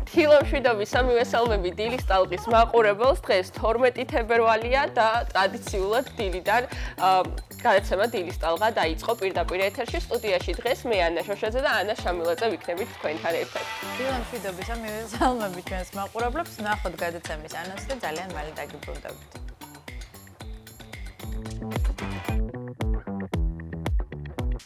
თილომშვიდობის სამივესალმები დილის ტალღის მაყურებელს დღეს 12 თებერვალია და ტრადიციულად დილიდან გადაცემა დილის ტალღა დაიწყო პირდაპირ ეთერში სტუდიაში დღეს მე ანა შოშაძე და ანა შამილაძე ვიქნებით თქვენთან ერთად. თილომშვიდობის სამივესალმები ჩვენს მაყურებლებს ნახოთ გადაცემის ანონსს და ძალიან მალე დაგიბრუნდებით.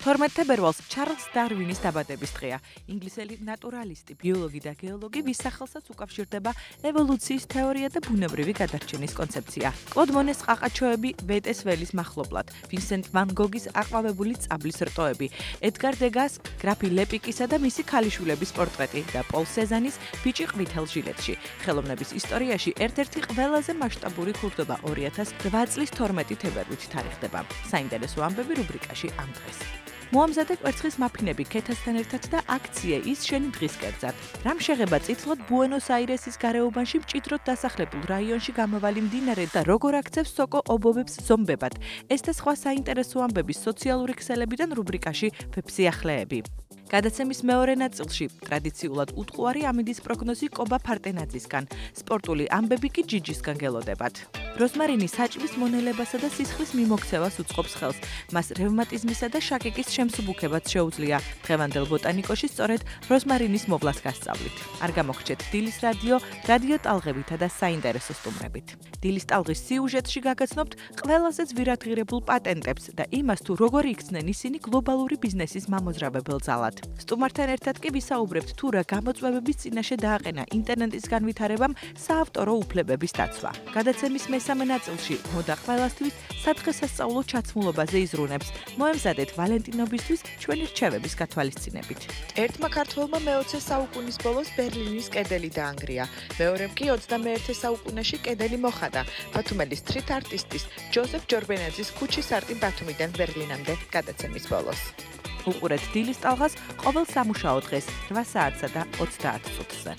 12 თებერვალს ჩარლზ დარვინის დაბადების დღეა. ინგლისელი ნატურალისტი, ბიოლოგი და გეოლოგი, ვის სახელსაც უკავშირდება ევოლუციის თეორია და ბუნებრივი გადარჩენის კონცეფცია. კლოდ მონეს ყაყაჩოები, ვეტეს ველის მახლობლად, ვინსენტ ვან გოგის აყვავებული წაბლის რტოები, ედგარ დეგას, გრაფი ლეპიკისა და მისი ქალიშვილების პორტრეტი და პოლ სეზანის ბიჭი ყვითელ ჟილეტში. ხელოვნების ისტორიაში ერთ-ერთი ყველაზე მასშტაბური ქურდობა 2008 წლის 12 თებერვლით თარიღდება. საინტერესო ამბები რუბრიკაში ამ დღეს. მოამზადე კვერცხის მაფინები ქეთასთან ერთად და აქცია ის შენი დღის კერძად. რამ შეღება წითლად ბუენოს-აირესის გარეუბანში მჭიდროდ დასახლებულ რაიონში გამავალი მდინარე და როგორ აქცევს სოკო ობობებს ზომბებად. ეს და სხვა საინტერესო ამბები სოციალური ქსელებიდან რუბრიკაში ვებსიახლეები. გადაცემის მეორე ნაწილში ტრადიციულად უთყუარი ამინდის პროგნოზი კობა ფარტენაძისგან, სპორტული ამბები კი ჯიჯისგან გელოდებათ. როზმარინი საჭმლის მონელებასა და სისხლის მიმოქცევას უწყობს ხელს. მას რევმატიზმისა და შაკიკის შემსუბუქებაც შეუძლია. დღევანდელ ბოტანიკოში სწორედ როზმარინის მოვლას გასწავლით. არ გამოგრჩეთ დილის რადიო ტალღებითა და საინტერესო სტუმრებით. დილის ტალღის სიუჟეტში გაგაცნობთ ყველაზე ძვირადღირებულ პატენტებს და იმას თუ როგორ იქცნენ ისინი გლობალური ბიზნესის მამოძრავებელ ძალად. სტუმართან ერთად კი ვისაუბრებთ თუ რა გამოწვევების წინაშე დააყენა ინტერნეტის განვითარებამ საავტორო უფლებების დაცვა. გადაცემის მესამე ნაწილში მოდა ყველასთვის სადღესასწაულო ჩაცმულობაზე იზრუნებს. მოემზადეთ ვალენტინობისთვის ჩვენი რჩევების გათვალისწინებით. ერთმა ქართველმა მე-20 საუკუნის ბოლოს ბერლინის კედელი დაანგრია. მეორემ კი 21 საუკუნეში კედელი მოხატა. ბათუმელის სტრით არტისტის ჯოზეფ ჯორბენაძის ქუჩის არტი ბათუმიდან ბერლინამდე გადაცემის ბოლოს. უყურეთ დილის ტალღას ყოველ სამუშაო დღეს 8 საათსა და 30 წუთზე.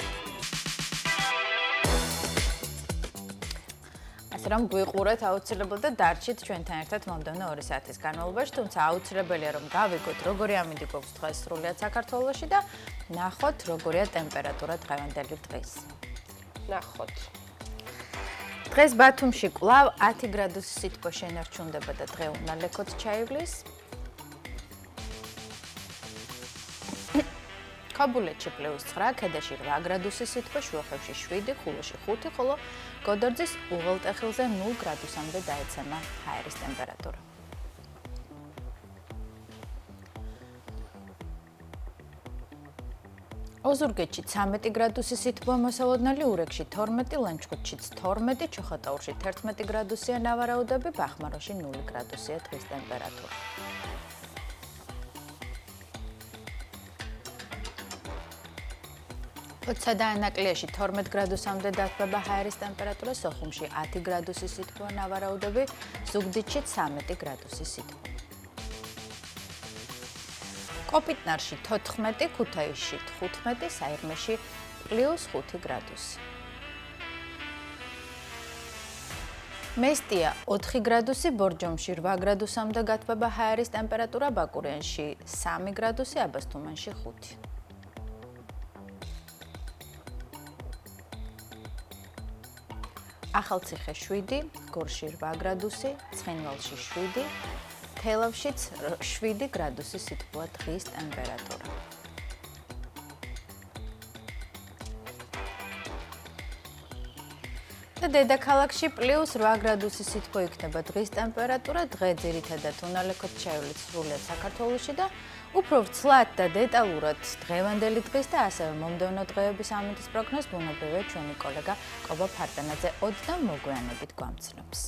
ასე რომ გვიყურეთ აუცილებლად და დარჩით ჩვენთან ერთად მომდევნო 2 საათის განმავლობაში, თუმცა აუცილებელია რომ გავიგოთ როგორი ამინდი გვაქვს დღეს სრულიად საქართველოში და ნახოთ როგორია ტემპერატურა დღევანდელი დღის. ნახოთ. დღეს ბათუმში კვლავ 10 გრადუსი სითბო შენარჩუნდება და დღე უნალექოთ ჩაივლის. ქაბულეთში +9, ქედაში 8 გრადუსი სითბო, შუახევში 7, ხულოში 5, ხოლო გოდორძის უღელტეხილზე 0 გრადუსამდე დაეცემა ჰაერის ტემპერატურა. ოზურგეთში 13 გრადუსი სითბოა მოსალოდნელი, ურეკში 12, ლანჩხუთშიც 12, ჩოხატაურში 11 გრადუსია ნავარაუდები, ბახმაროში 0 გრადუსია დღის ტემპერატურა. ოცსა და ანაკლიაში 12 გრადუსამდე დათბება ჰაერის ტემპერატურა, სოხუმში 10 გრადუსი სითბოა ნავარაუდები, ზუგდიდში 13 გრადუსი სითბო. კოპიტნარში 14, ქუთაისში 15, საირმეში +5 გრადუსი. მესტია 4 გრადუსი, ბორჯომში 8 გრადუსამდე გათბება ჰაერის ტემპერატურა, ბაკურიანში 3 გრადუსი, აბასთუმანში 5. ახალციხე 7, გორში 8 გრადუსი, ცხინვალში 7, თელავშიც 7 გრადუსი სითბოა დღის ტემპერატურა. და დედაქალაქში +8 გრადუსი სითბო იქნება დღის ტემპერატურა, დღე ძირითადად უნალექოთ ჩაივლის სრულიად საქართველოში და უფრო ვრცლად და დეტალურად დღევანდელი დღის და ასევე მომდევნო დღეების ამინდის პროგნოზს ბუნებრივია ჩვენი კოლეგა კობა ფარტენაძე ოდნავ მოგვიანებით გვამცნობს.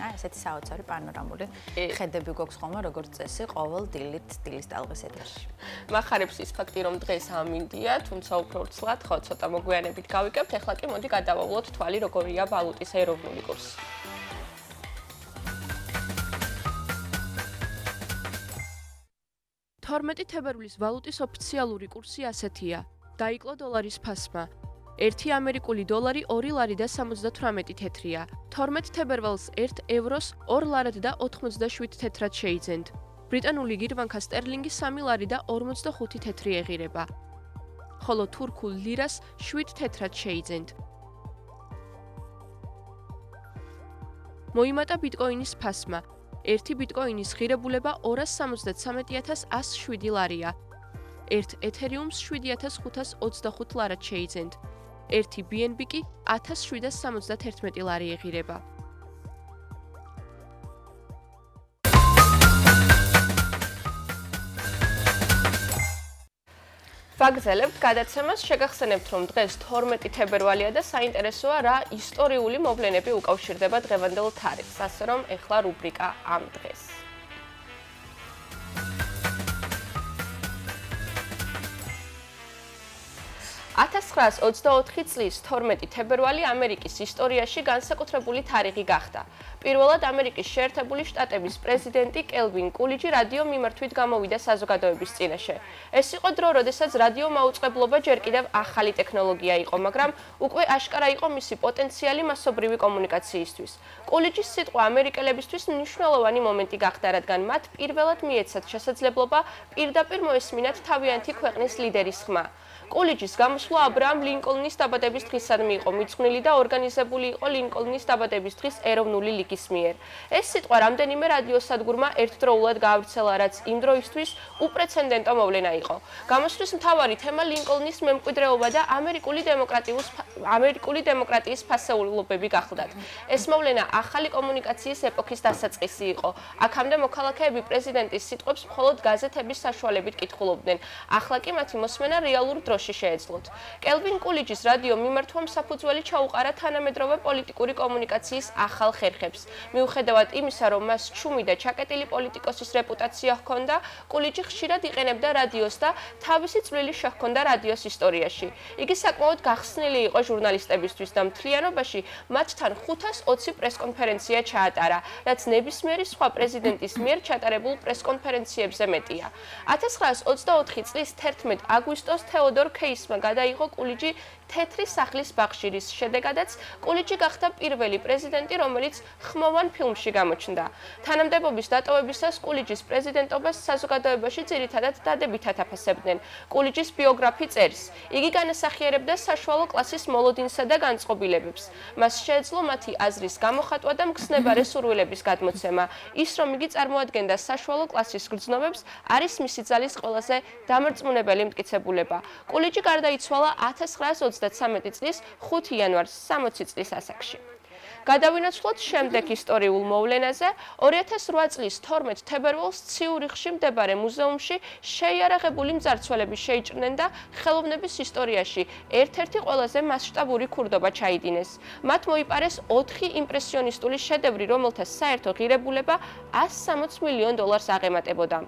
ესეთი საოცარი პანორამული ხედები გვაქვს ხოლმე როგორც წესი ყოველ დილის ტალღის ეთერში. მახარებს ის ფაქტი რომ დღეს ამინდია, თუმცა უფრო ვრცლად ხო ცოტა მოგვიანებით გავიკებთ. ეხლა კი მოდი გადავავლოთ თვალი როგორია ვალუტის ეროვნული კურსი. 12 თებერვლის ვალუტის ოფიციალური კურსი ასეთია. დაიკლო დოლარის ფასმა. 1 ამერიკული დოლარი 2 ლარი და 78 თეთრია. 12 თებერვალს 1 ევროს 2 ლარად და 87 თეთრად შეიძენთ. ბრიტანული გირვანქა სტერლინგი 3 ლარი და 45 თეთრი ეღირება. ხოლო თურქულ ლირას 7 თეთრად შეიძენთ. მოიმატა ბიტკოინის ფასმა. 1 ბიტკოინის ღირებულება 273,107 ლარია. 1 ეთერიუმს 7525 ლარად შეიძენთ. 1 BNB კი 1771 ლარი ეღირება. ვაგრძელებთ გადაცემას, შეგახსენებთ, რომ დღეს 12 თებერვალია და საინტერესოა რა ისტორიული მოვლენები უკავშირდება დღევანდელ თარიღს, ასე რომ ეხლა რუბრიკა ამ დღეს. 1924 წლის 12 თებერვალი ამერიკის ისტორიაში განსაკუთრებული თარიღი გახდა. პირველად ამერიკის შეერთებული შტატების პრეზიდენტი კელვინ კულიჯი რადიო მიმართვით გამოვიდა საზოგადოების წინაშე. ეს იყო დრო, როდესაც რადიო მაუწყებლობა ჯერ კიდევ ახალი ტექნოლოგია იყო, მაგრამ უკვე აშკარა იყო მისი პოტენციალი მასობრივი კომუნიკაციისთვის. კულიჯის სიტყვა ამერიკელებისთვის მნიშვნელოვანი მომენტი გახდა, რადგან მათ პირველად მიეცათ შესაძლებლობა პირდაპირ მოესმინათ თავიანთი ქვეყნის ლიდერის ხმა. კულიჯის გამოსვლა აბრაამ ლინკოლნის დაბადების დღისადმი იყო მიძღვნილი და ორგანიზებული იყო ლინკოლნის დაბადების დღის ეროვნული ლიგის მიერ. ეს სიტყვა რამდენიმე რადიოსადგურმა ერთდროულად გაავრცელა, რაც იმ დროისთვის უპრეცედენტო მოვლენა იყო. გამოსვლის მთავარი თემა ლინკოლნის მემკვიდრეობა და ამერიკული დემოკრატიის ფასეულობები გახლდათ. ეს მოვლენა ახალი კომუნიკაციის ეპოქის დასაწყისი იყო. აქამდე მოქალაქეები პრეზიდენტის სიტყვებს მხოლოდ გაზეთების საშუალებით კითხულობდნენ. ახლა კი მათი მოსმენა რეალურ დროში შეეძლოთ. კელვინ კულიჯის რადიო მიმართვამ საფუძველი ჩაუყარა თანამედროვე პოლიტიკური კომუნიკაციის ახალ ხერხებს. მიუხედავად იმისა, რომ მას ჩუმი და ჩაკეტილი პოლიტიკოსის რეპუტაცია ჰქონდა, კულიჯი ხშირად იყენებდა რადიოს და თავისი წვლილი შეჰქონდა რადიოს ისტორიაში. იგი საკმაოდ გახსნილი იყო ჟურნალისტებისთვის და მთლიანობაში მათთან 520 პრესკონფერენცია ჩაატარა, რაც ნებისმიერი სხვა პრეზიდენტის მიერ ჩატარებულ პრესკონფერენციებზე მეტია. 1924 წლის 11 აგვისტოს თეოდორ ქეისმა გადაიღო კულიჯი თეთრი სახლის ბაღში, რის შედეგადაც კულიჯი გახდა პირველი პრეზიდენტი, რომელიც ხმოვან ფილმში გამოჩნდა. თანამდებობის დატოვებისას კულიჯის პრეზიდენტობას საზოგადოებაში ძირითადად დადებითად აფასებდნენ. კულიჯის ბიოგრაფი წერს. იგი განასახიერებდა საშუალო კლასის მოლოდინსა და განწყობილებებს. მას შეეძლო მათი აზრის გამოხატვა და მგზნებარე სურვილების გადმოცემა. ის, რომ იგი წარმოადგენდა საშუალო კლასის გრძნობებს, არის მისი ძალის ყველაზე დამრწმუნებელი მტკიცებულება. კულიჯი გარდაიცვალა 1933 წლის 5 იანვარს 60 წლის ასაკში. გადავინაცვლოთ შემდეგ ისტორიულ მოვლენაზე. 2008 წლის 12 თებერვალს ციურიხში მდებარე მუზეუმში შეიარაღებული მძარცველები შეიჭრნენ და ხელოვნების ისტორიაში ერთ-ერთი ყველაზე მასშტაბური ქურდობა ჩაიდინეს. მათ მოიპარეს 4 იმპრესიონისტული შედევრი, რომელთა საერთო ღირებულება $160 მილიონ აღემატებოდა.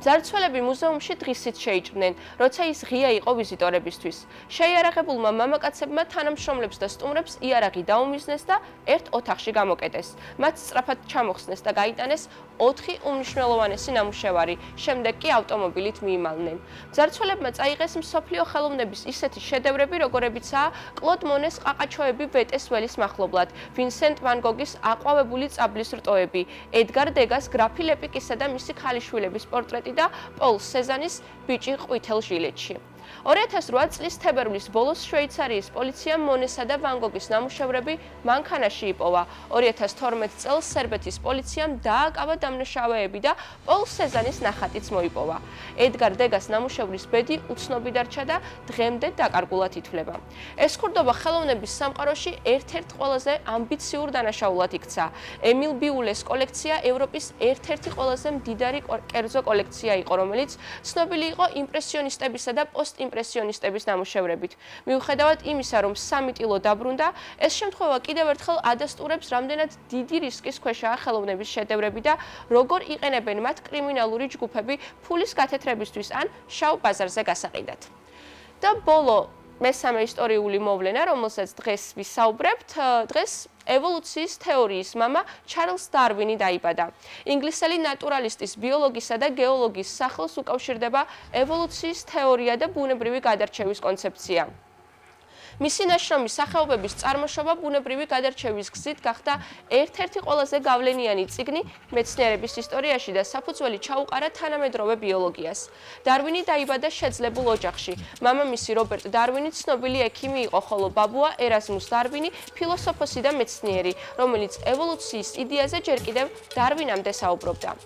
მძარცველები მუზეუმში დღისით შეიჭრნენ, როცა ის ღია იყო ვიზიტორებისთვის. შეიარაღებულმა მამაკაცებმა თანამშრომლებს და სტუმრებს იარაღი დაუმიზნეს და ერთ ოთახში გამოკეტეს. მათ სწრაფად ჩამოხსნეს და გაიტანეს 4 უმნიშვნელოვანესი ნამუშევარი, შემდეგ კი ავტომობილით მიიმალნენ. მძარცველებმა წაიღეს მსოფლიო ხელოვნების ისეთი შედევრები, როგორებიცაა კლოდ მონეს ყაყაჩოები ვეტეს ველის მახლობლად, ვინსენტ ვან გოგის აყვავებული წაბლის რტოები, ედგარ დეგას გრაფი ლეპიკისა და მისი ქალიშვილების პორტრეტი და პოლ სეზანის ბიჭი ყვითელ ჟილეტში. 2008 წლის თებერვლის ბოლოს შვეიცარიის პოლიციამ მონესა და ვან გოგის ნამუშევრები მანქანაში იპოვა. 2012 წელს სერბეთის პოლიციამ დააკავა დამნაშავეები და პოლ სეზანის ნახატიც მოიპოვა. ედგარ დეგას ნამუშევრის ბედი უცნობი დარჩა და დღემდე დაკარგულად ითვლება. ეს ქურდობა ხელოვნების სამყაროში ერთ-ერთ ყველაზე ამბიციურ დანაშაულად იქცა. ემილ ბიულეს კოლექცია ევროპის ერთ-ერთი ყველაზე მდიდარი კერძო კოლექცია იყო, რომელიც ცნობილი იყო იმპრესიონისტებისა და პოსტიმპრესიონისტების ნამუშევრებით. მიუხედავად იმისა, რომ სამი ტილო დაბრუნდა, ეს შემთხვევა კიდევ ერთხელ ადასტურებს, რამდენად დიდი რისკის ქვეშაა ხელოვნების შედევრები და როგორ იყენებენ მათ კრიმინალური ჯგუფები ფულის გათეთრებისთვის ან შავ ბაზარზე გასაყიდად. და ბოლო მესამე ისტორიული მოვლენა, რომელსაც დღეს ვისაუბრებთ, დღეს ევოლუციის თეორიის მამა ჩარლზ დარვინი დაიბადა. ინგლისელი ნატურალისტის, ბიოლოგისა და გეოლოგის სახელს უკავშირდება ევოლუციის თეორია და ბუნებრივი გადარჩევის კონცეფცია. მისი ნაშრომის სახეობების წარმოშობა ბუნებრივი გადარჩევის გზით გახდა ერთ-ერთი ყველაზე გავლენიანი წიგნი მეცნიერების ისტორიაში და საფუძველი ჩაუყარა თანამედროვე ბიოლოგიას. დარვინი დაიბადა შეძლებულ ოჯახში. მამამისი რობერტ დარვინი ცნობილი ექიმი იყო, ხოლო ბაბუა ერაზმუს დარვინი ფილოსოფოსი და მეცნიერი, რომელიც ევოლუციის იდეაზე ჯერ კიდევ დარვინამდე საუბრობდა.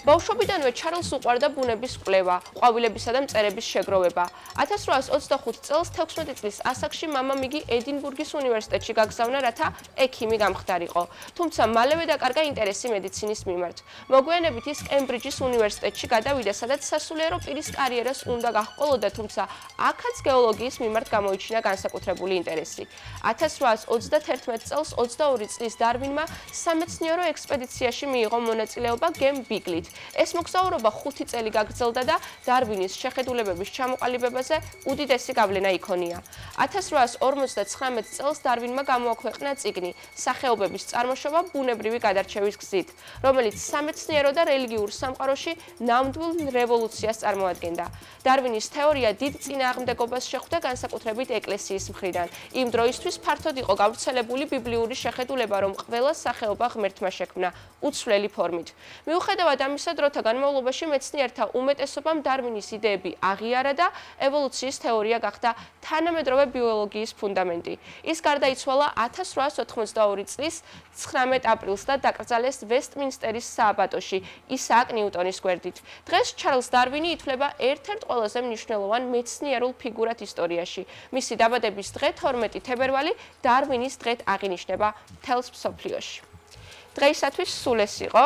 ბავშვობიდანვე ჩარლზს უყვარდა ბუნების კვლევა, ყვავილებისა და მწერების შეგროვება. 1825 წელს 16 წლის ასაკში მამამ იგი ედინბურგის უნივერსიტეტში გაგზავნა, რათა ექიმი გამხდარიყო. თუმცა მალევე დაკარგა ინტერესი მედიცინის მიმართ. მოგვიანებით ის კემბრიჯის უნივერსიტეტში გადავიდა, სადაც სასულიერო პირის კარიერას უნდა გაჰყოლოდა, თუმცა აქაც გეოლოგიის მიმართ გამოიჩინა განსაკუთრებული ინტერესი. 1831 წელს 22 წლის დარვინმა სამეცნიერო ექსპედიციაში მიიღო მონაწილეობა გემ ბიგლით. ეს მოგზაურობა 5 წელი გაგრძელდა და დარვინის შეხედულებების ჩამოყალიბებაზე უდიდესი გავლენა იქონია. 1859 წელს დარვინმა გამოაქვეყნა წიგნი „სახეობების წარმოშობა ბუნებრივი გადარჩევის გზით“, რომელიც სამეცნიერო და რელიგიურ სამყაროში ნამდვილ რევოლუციას წარმოადგენდა. დარვინის თეორია დიდ წინააღმდეგობას შეხვდა განსაკუთრებით ეკლესიის მხრიდან. იმ დროისთვის ფართოდ იყო გავრცელებული ბიბლიური შეხედულება, რომ ყველა სახეობა ღმერთმა შექმნა უცვლელი ფორმით. მიუხედავად ამისა, დროთა განმავლობაში მეცნიერთა უმეტესობამ დარვინის იდეები აღიარა და ევოლუციის თეორია გახდა თანამედროვე ბიოლოგიის ფუნდამენტი. ის გარდაიცვალა 1882 წლის 19 აპრილს და დაკრძალეს ვესტმინსტერის სააბატოში, ისააკ ნიუტონის გვერდით. დღეს ჩარლზ დარვინი ითვლება ერთ-ერთ ყველაზე მნიშვნელოვან მეცნიერულ ფიგურად ისტორიაში. მისი დაბადების დღე 12 თებერვალი დარვინის დღედ აღინიშნება მთელს მსოფლიოში. დღეისათვის სულ ეს იყო.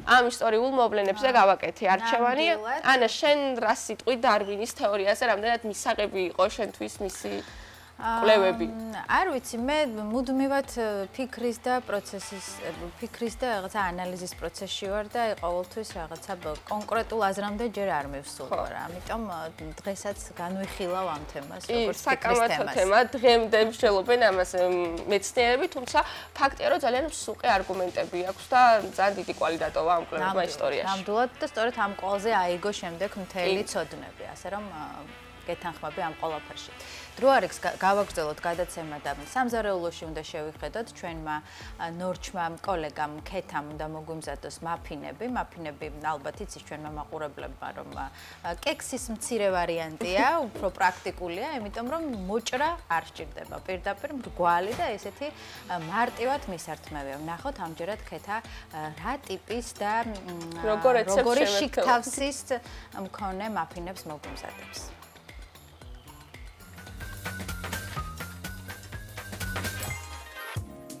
ამ ისტორიულ მოვლენებზე გავაკეთე არჩევანი. ანა, შენ რა სიტყვით დარვინის თეორიაზე რამდენად მისაღები იყო შენთვის მისი კვლევები? არ ვიცი, მე მუდმივად ფიქრის და რაღაცა ანალიზის პროცესში ვარ და ყოველთვის რაღაცა კონკრეტულ აზრამდე ჯერ არ მივსულვარ. ამიტომ დღესაც განვიხილავ ამ თემას, როგორც ფიქრის თემას. საკამათო თემა, დღემდე მსჯელობენ ამას მეცნიერები, თუმცა ფაქტია, რომ ძალიან მსუყე არგუმენტები აქვს და ძალიან დიდი კვალი დატოვა ამ კვლევებმა ისტორიაში. ნამდვილად და სწორედ ამ კვალზე აიგო შემდეგ მთელი ცოდნები, ასე რომ გეთანხმები ამ ყველაფერში. დრო არის გავაგრძელოთ გადაცემა და სამზარეულოში უნდა შევიხედოთ ჩვენმა ნორჩმა კოლეგამ ქეთამ უნდა მოგვიმზადოს მაფინები. მაფინები ალბათ იცის ჩვენმა მაყურებლებმა, რომ კექსის მცირე ვარიანტია, უფრო პრაქტიკულია, იმიტომ რომ მოჭრა არ სჭირდება. პირდაპირ მრგვალი და ესეთი მარტივად მისართმევია. ვნახოთ ამჯერად ქეთა რა ტიპის და როგორი შიგთავსის მქონე მაფინებს მოგვიმზადებს.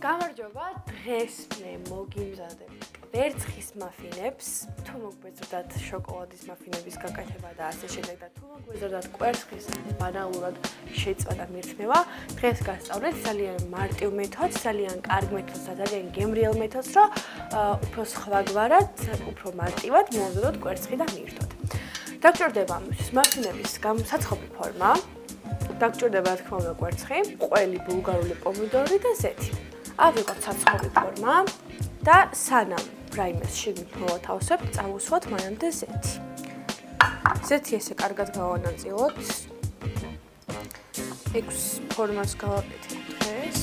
გამარჯობა, დღეს მე მოგიმზადებ ვერცხლის მაფინებს, თუ მოგბეზრდათ შოკოლადის მაფინების გაკეთება და ასე შემდეგ და თუ მოგბეზრდათ კვერცხის ბანალურად შეწვა და მირთმევა, დღეს გასწავლეთ ძალიან მარტივ მეთოდს, ძალიან კარგ მეთოდს და ძალიან გემრიელ მეთოდს, რომ უფრო სხვაგვარად, უფრო მარტივად მოვზადოთ კვერცხი და მირთოთ. დაგჭირდება ამისთვის მაფინების საცხობი ფორმა, დაგჭირდება რა თქმა უნდა კვერცხი, ყველი ბულგარული პომიდორი და ზეთი. ავიღოთ საცხობი ფორმა და სანამ რაიმეს შიგნით მოვათავსებთ, წავუსვათ მანამდე ზეთი. ზეთი ესე კარგად გავანაწილოთ. 6 ფორმას გავაკეთებ დღეს.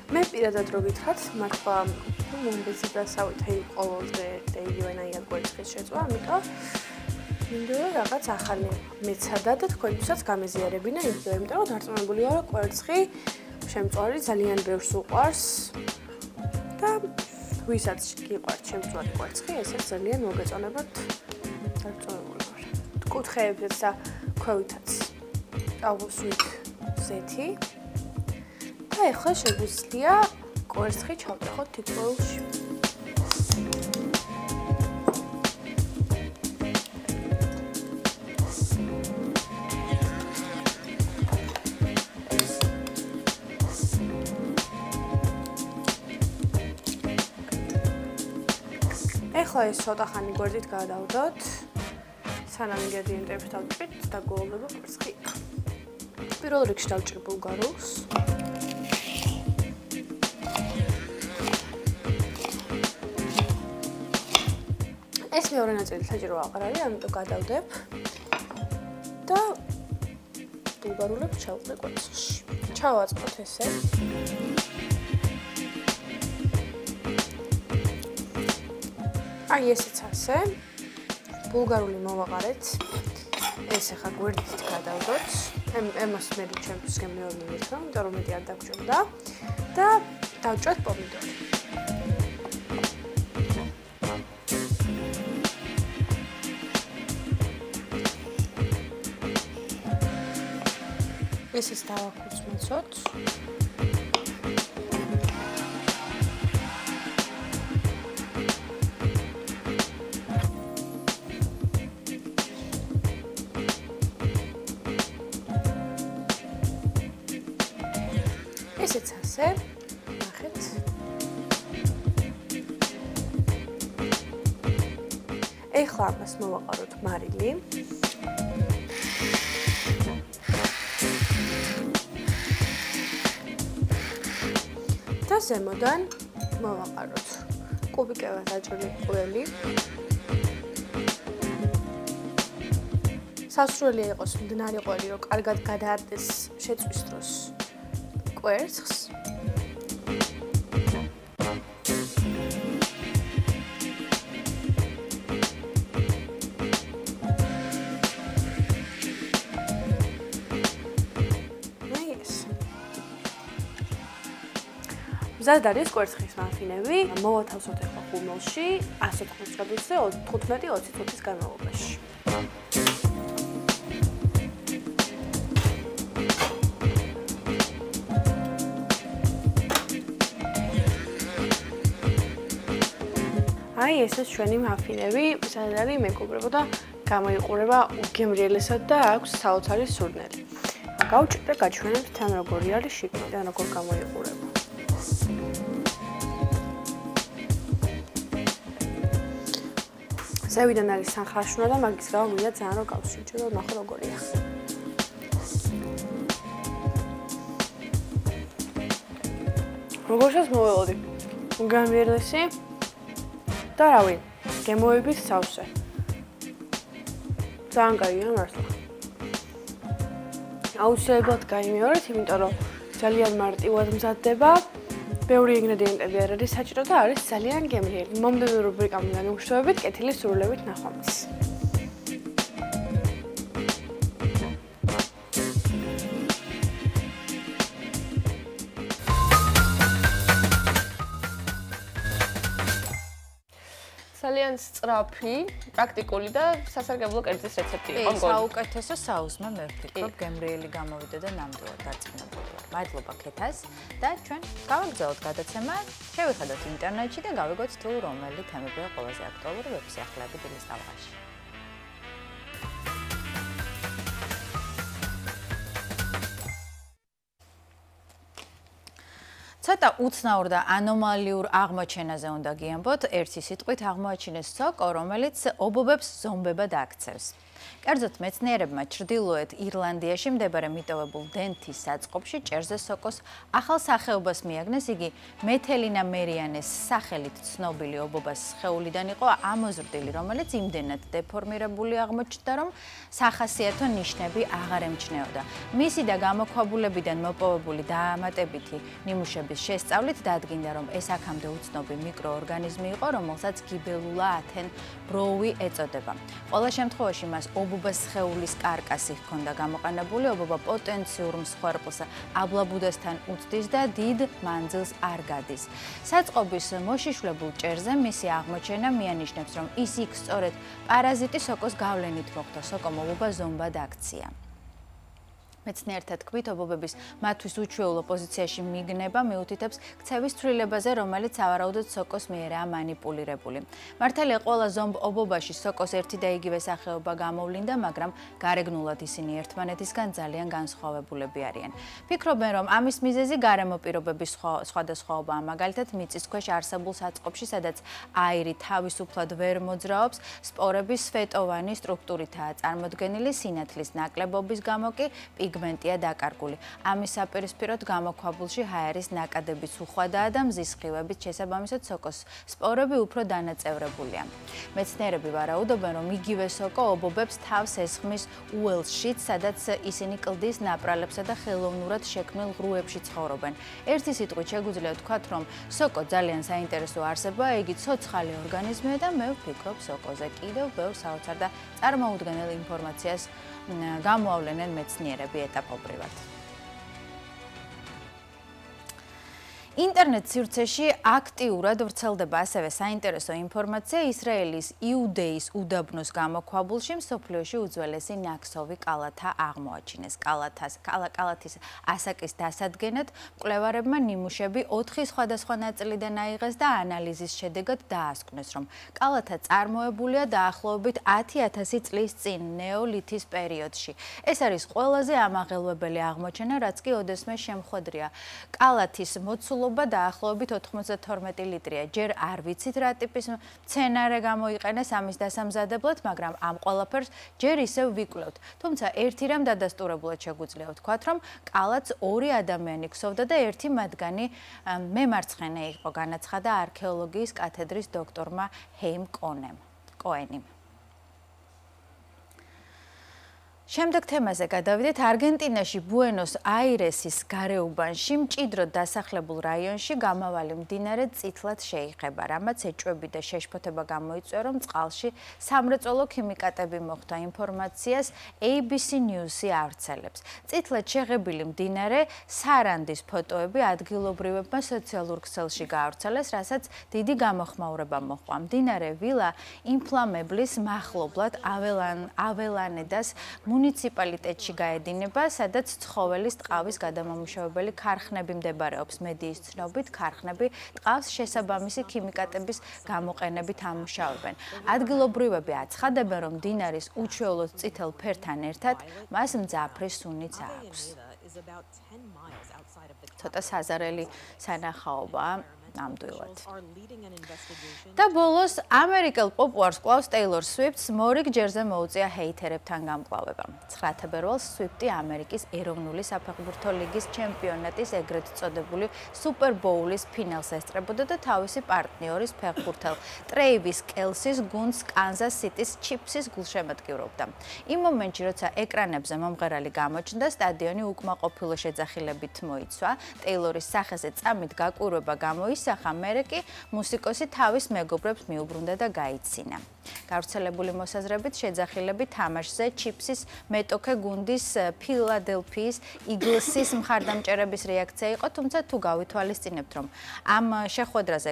მე პირადად რო გითხრათ, მართლა მომბეცი დასავით ყოველ დღე იგივენაირად კვერცხის შეწვა, ამიტომ მინდა რაღაც ახალი მეცადა და თქვენთვისაც გამეზიარებინა იმდენ, იმიტომ რომ დარწმუნებული ვარ, რომ კვერცხი შემწვარი ძალიან ბევრს უყვარს და ვისაც გიყვართ შემწვარი კვერცხი, ესეც ძალიან მოგეწონებათ დარწმუნებული ვარ. კუთხეებზეც და ქვევითაც წავუსვით ზეთი და ეხლა შეგვიძლია კვერცხი ჩავტეხოთ თითოეულში. ახლა ეს ცოტა ხანი გვერდით გადავდოთ. სანამ ინგრედიენტებს დავჭრით და გოლდება კვერცხი. პირველ რიგში დავჭრ ბულგარულს. ეს მეორე ნაწილი საჭირო აღარ არის, ამიტომ გადავდებ და ბულგარულებს ჩავყრე კვერცხში. ჩავაწყოთ ესე. აი ესეც ასე. ბულგარული მოვაყარეთ. ეს ახლა გვერდით გადავდოთ. ემას მე ჩემთვის გემეორ მინიჭო, იმიტომ რომ მეტი არ დაგჭირდა და დავჭრეთ პომიდორი. ესეც დავაქუცმოცოთ. ესეც ასე, ნახეთ. ეხლა ამას მოვაყაროთ მარილი. და ზემოდან მოვაყაროთ კუბიკებად აჭრილი ყველი. სასურველია იყოს მდნარი ყველი, რომ კარგად გადაარდეს შეწვის დროს კვერცხს. მზად არის კვერცხის მაფინები. მოვათავსოთ ახლა ხუმელში 180 გრადუსზე 15-20 წუთის განმავლობაში. აი ესეც ჩვენი მაფინები, მზად არის მეგობრებო და გამოიყურება უგემრიელესად და აქვს საოცარი სურნელი. გავჭირ და გაჩვენებთ თან როგორი არის შიგნით და როგორ გამოიყურება. ზევიდან არის სანხაშუნა და მაგის გამო მინდა ძალიან რომ გავსიჩო და ნახო როგორია. როგორსაც მოველოდი. უგემრიელესი და რავი, გემოების სავსე. ძალიან კაია მართლა. აუცილებლად გაიმეორეთ, იმიტომ რომ ძალიან მარტივად მზადდება. ბევრი ინგრედიენტები არ არის საჭირო და არის ძალიან გემრიელი. მომდევნო რუბრიკამდე განვიხილებით კეთილის სრულებით ნახვამდის. ძალიან სწრაფი, პრაქტიკული და სასარგებლო კერძის რეცეპტი იყო მგონი. საუკეთესო საუზმე მე ვფიქრობ, გემრიელი გამოვიდა და ნამდვილად დარწმუნებული ვარ. მადლობა ქეთას და ჩვენ გავაგრძელოთ გადაცემა, შევიხედოთ ინტერნეტში და გავიგოთ თუ რომელი თემებია ყველაზე აქტუალური ვებსიახლეები დილის ტალღაში. ცოტა უცნაურ და ანომალიურ აღმოჩენაზე უნდა გიამბოთ, ერთი სიტყვით აღმოაჩინეს სოკო, რომელიც ობობებს ზომბებად აქცევს. კერძოდ მეცნიერებმა ჩრდილოეთ ირლანდიაში მდებარე მიტოვებულ დენთის საწყობში ჭერზე სოკოს ახალ სახეობას მიაგნეს. იგი მეთელინა მერიანეს სახელით ცნობილი ობობას სხეულიდან იყო ამოზრდილი, რომელიც იმდენად დეფორმირებული აღმოჩნდა, რომ სახასიათო ნიშნები აღარ ემჩნეოდა. მისი და გამოქვაბულებიდან მოპოვებული დაამატებითი ნიმუშების შესწავლით დადგინდა, რომ ეს აქამდე უცნობი მიკროორგანიზმი იყო, რომელსაც გიბელულა ათენბროუი ეწოდება. ყველა შემთხვევაში მას ობობას სხეულის კარკასი ჰქონდა გამოყენებული, ობობა პოტენციურ მსხვერპლს აბლაბუდასთან უწდის და დიდ მანძილს არ გადის. საწყობის მოშიშვლებულ ჭერზე მისი აღმოჩენა მიანიშნებს, რომ ის იქ სწორედ პარაზიტი სოკოს გავლენით მოხდა. სოკომ ობობა ზომბად აქცია. მეცნიერთა თქმით, ობობების მათთვის უჩვეულო პოზიციაში მიგნება მიუთითებს ქცევის ცვლილებაზე, რომელიც ავარაუდოდ სოკოს მიერაა მანიპულირებული. მართალია, ყველა ზომბ ობობაში სოკოს ერთი და იგივე სახეობა გამოვლინდა, მაგრამ გარეგნულად ისინი ერთმანეთისგან ძალიან განსხვავებულები არიან. ფიქრობენ, რომ ამის მიზეზი გარემო პირობების სხვადასხვაობაა, მაგალითად, მიწის ქვეშ არსებულ საწყობში, სადაც აირი თავისუფლად ვერ მოძრაობს, სპორების სვეტოვანი სტრუქტურითაა წარმოდგენილი, სინათლის ნაკლებობის გამო კი სეგმენტია დაკარგული. ამის საპირისპიროდ გამოქვაბულში ჰაერის ნაკადების უხვადაა და მზის სხივებით შესაბამისად სოკოს სპორები უფრო დანაწევრებულია. მეცნიერები ვარაუდობენ, რომ იგივე სოკო ობობებს თავს ესხმის უელსშიც, სადაც ისინი კლდის ნაპრალებსა და ხელოვნურად შექმნილ ღრუებში ცხოვრობენ. ერთი სიტყვით შეგვიძლია ვთქვათ, რომ სოკო ძალიან საინტერესო არსებაა, იგი ცოცხალი ორგანიზმია და მე ვფიქრობ, სოკოზე კიდევ ბევრ საოცარ და წარმოუდგენელ ინფორმაციას გამოავლენენ მეცნიერები ეტაპობრივად. ინტერნეტ სივრცეში აქტიურად ვრცელდება ასევე საინტერესო ინფორმაცია ისრაელის იუდეის უდაბნოს გამოქვაბულში მსოფლიოში უძველესი ნაკსოვი კალათა აღმოაჩინეს. კალათის ასაკის დასადგენად მკვლევარებმა ნიმუშები 4 სხვადასხვა ნაწილიდან აიღეს და ანალიზის შედეგად დაასკვნეს, რომ კალათა წარმოებულია დაახლოებით 10,000 წლის წინ ნეოლითის პერიოდში. ეს არის ყველაზე ამაღელვებელი აღმოჩენა, რაც კი ოდესმე შემხვედრია. კალათის მოცულობა დაახლოებით 92 ლიტრია. ჯერ არ ვიცით რა ტიპის მცენარე გამოიყენეს ამის დასამზადებლად, მაგრამ ამ ყველაფერს ჯერ ისევ ვიკვლევთ. თუმცა ერთი რამ დადასტურებულად შეგვიძლია ვთქვათ, რომ კალათს 2 ადამიანი ქსოვდა და ერთი მათგანი მემარცხენე იყო, განაცხადა არქეოლოგიის კათედრის დოქტორმა ჰეიმ კოენიმ. შემდეგ თემაზე გადავიდეთ. არგენტინაში ბუენოს აირესის გარეუბანში მჭიდროდ დასახლებულ რაიონში გამავალი მდინარე წითლად შეიხება, რამაც ეჭვები და შეშფოთება გამოიწვია, რომ წყალში სამრეწველო ქიმიკატები მოხვდა. ინფორმაციას ABC News-ი ავრცელებს. წითლად შეღებილი მდინარე სარანდის ფოტოები ადგილობრივებმა სოციალურ ქსელში გაავრცელეს, რასაც დიდი გამოხმაურება მოჰყვა. მდინარე ვილა ინფლამებლის მახლობლად აველანედას მუნიციპალიტეტში გაედინება, სადაც ცხოველის ტყავის გადამამუშავებელი ქარხნები მდებარეობს. მედიის ცნობით, ქარხნები ტყავს შესაბამისი ქიმიკატების გამოყენებით ამუშავებენ. ადგილობრივები აცხადებენ, რომ მდინარის უჩვეულოდ წითელ ფერთან ერთად მას მძაფრი სუნიც აქვს. ცოტა საზარელი სანახაობაა. ნამდვილად. და ბოლოს ამერიკელ პოპულარს კლავს ტეილორ სვიფტს მორიგ ჯერზე მოუწია ჰეითერებთან გამკლავება. 9 თებერვალს სვიფტი ამერიკის ეროვნული საფეხბურთო ლიგის ჩემპიონატის ეგრეთ წოდებული სუპერ ბოულის ფინალს ესწრებოდა და თავისი პარტნიორის ფეხბურთელ ტრეივის კელსის გუნდს კანზას სიტის ჩიფსის გულშემატკივრობდა. იმ მომენტში, როცა ეკრანებზე მომღერალი გამოჩნდა, სტადიონი უკმაყოფილო შეძახილებით მოიცვა. ტეილორის სახეზე წამით გაკვირვება გამოისახა, მერე კი მუსიკოსი თავის მეგობრებს მიუბრუნდა და გაიცინა. გავრცელებული მოსაზრებით შეძახილები თამაშზე ჩიფსის მეტოქე გუნდის ფილადელფიის იგლსის მხარდამჭერების რეაქცია იყო, თუმცა თუ გავითვალისწინებთ, რომ ამ შეხვედრაზე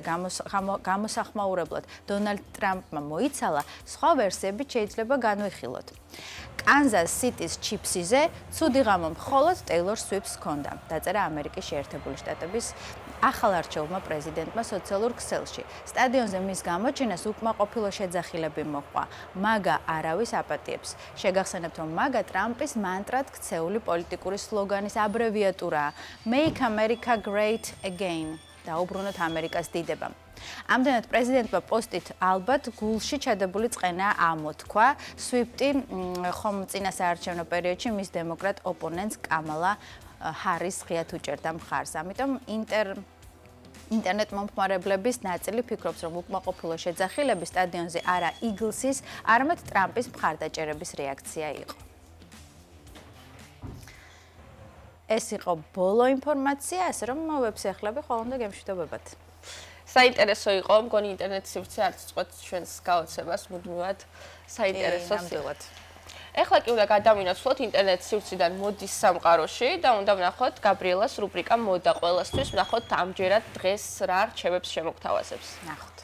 გამოსახმაურებლად დონალდ ტრამპმა მოიცალა, სხვა ვერსიები შეიძლება განვიხილოთ. კანზას სიტის ჩიფსიზე ცუდი ღამო მხოლოდ ტეილორ სვიფტს ჰქონდა, დაწერა ამერიკის შეერთებული შტატების ახალარჩეულმა პრეზიდენტმა სოციალურ ქსელში. სტადიონზე მის გამოჩენას უკმაყოფილო შეძახილები მოჰყვა. მაგა არავის აპატიებს. შეგახსენებთ, რომ მაგა ტრამპის მანტრად ქცეული პოლიტიკური სლოგანის აბრევიატურაა Make America Great Again. დაუბრუნოთ ამერიკას დიდება. ამდენად პრეზიდენტმა პოსტით ალბათ გულში ჩადებული წყენა ამოთქვა. სვიფტი ხომ წინა საარჩევნო პერიოდში მის დემოკრატ ოპონენტს კამალა ჰარის ღიად უჭერდა მხარს. ამიტომ ინტერნეტ მომხმარებლების ნაწილი ფიქრობს, რომ უკმაყოფილო შეძახილები სტადიონზე არა იგლსის, არამედ ტრამპის მხარდაჭერების რეაქცია იყო. ეს იყო ბოლო ინფორმაცია, ასე რომ ვებსახლები ხოლმე გემშვიდობებათ. საინტერესო იყო, მგონი ინტერნეტ სივრცე არც წყვეტს ჩვენს გაოცებას მუდმივად საინტერესო სილად. ეხლა კი უნდა გადავინაცვლოთ ინტერნეტ სივრციდან მოდის სამყაროში და უნდა ვნახოთ გაბრიელას რუბრიკა მოდა ყველასთვის, ვნახოთ ამჯერად დღეს რა რჩევებს შემოგთავაზებს. ნახოთ.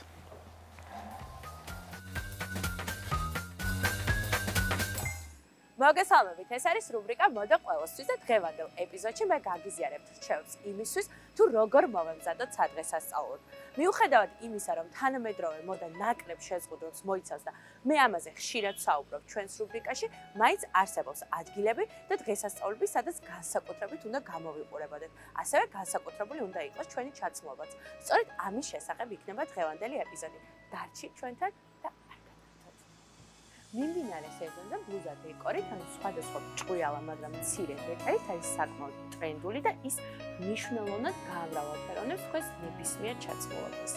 მოგესალმებით, ეს არის რუბრიკა მოდა ყველასთვის და დღევანდელ ეპიზოდში მე გაგიზიარებთ რჩევებს იმისთვის, თუ როგორ მოვემზადოთ სადღესასწაულოდ. მიუხედავად იმისა, რომ თანამედროვე მოდა ნაკლებ შეზღუდვებს მოიცავს და მე ამაზე ხშირად საუბრობ ჩვენს რუბრიკაში, მაინც არსებობს ადგილები და დღესასწაულები, სადაც განსაკუთრებით უნდა გამოვიყურებოდეთ. ასევე განსაკუთრებული უნდა იყოს ჩვენი ჩაცმულობაც. სწორედ ამის შესახებ იქნება დღევანდელი ეპიზოდი. დარჩით ჩვენთან და არ გადავიდეთ. მიმდინარე სეზონზე ბლუზა დეკორით, ანუ სხვადასხვა ჭყვიალა, მაგრამ მცირე დეტალით არის საკმაოდ ტრენდული და ის მნიშვნელოვნად გაამრავალფეროვნებს თქვენს ნებისმიერ ჩაცმულობას.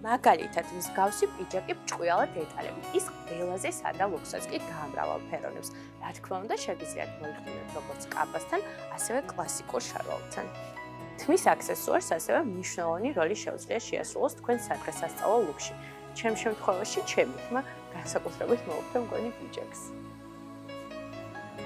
მაგალითად, მსგავსი პიჯაკი ჭყვიალა დეტალებით, ის ყველაზე სადა ლუქსაც კი გაამრავალფეროვნებს. რა თქმა უნდა, შეგიძლიათ მოიხსნათ როგორც კაბასთან, ასევე კლასიკურ შარვალთან. თმის აქსესუარს ასევე მნიშვნელოვანი როლი შეუძლია შეასრულოს თქვენ სადღესასწაულო ლუკში. ჩემ შემთხვევაში, ჩემი თმა განსაკუთრებით მოუხდა მგონი პიჯაკს.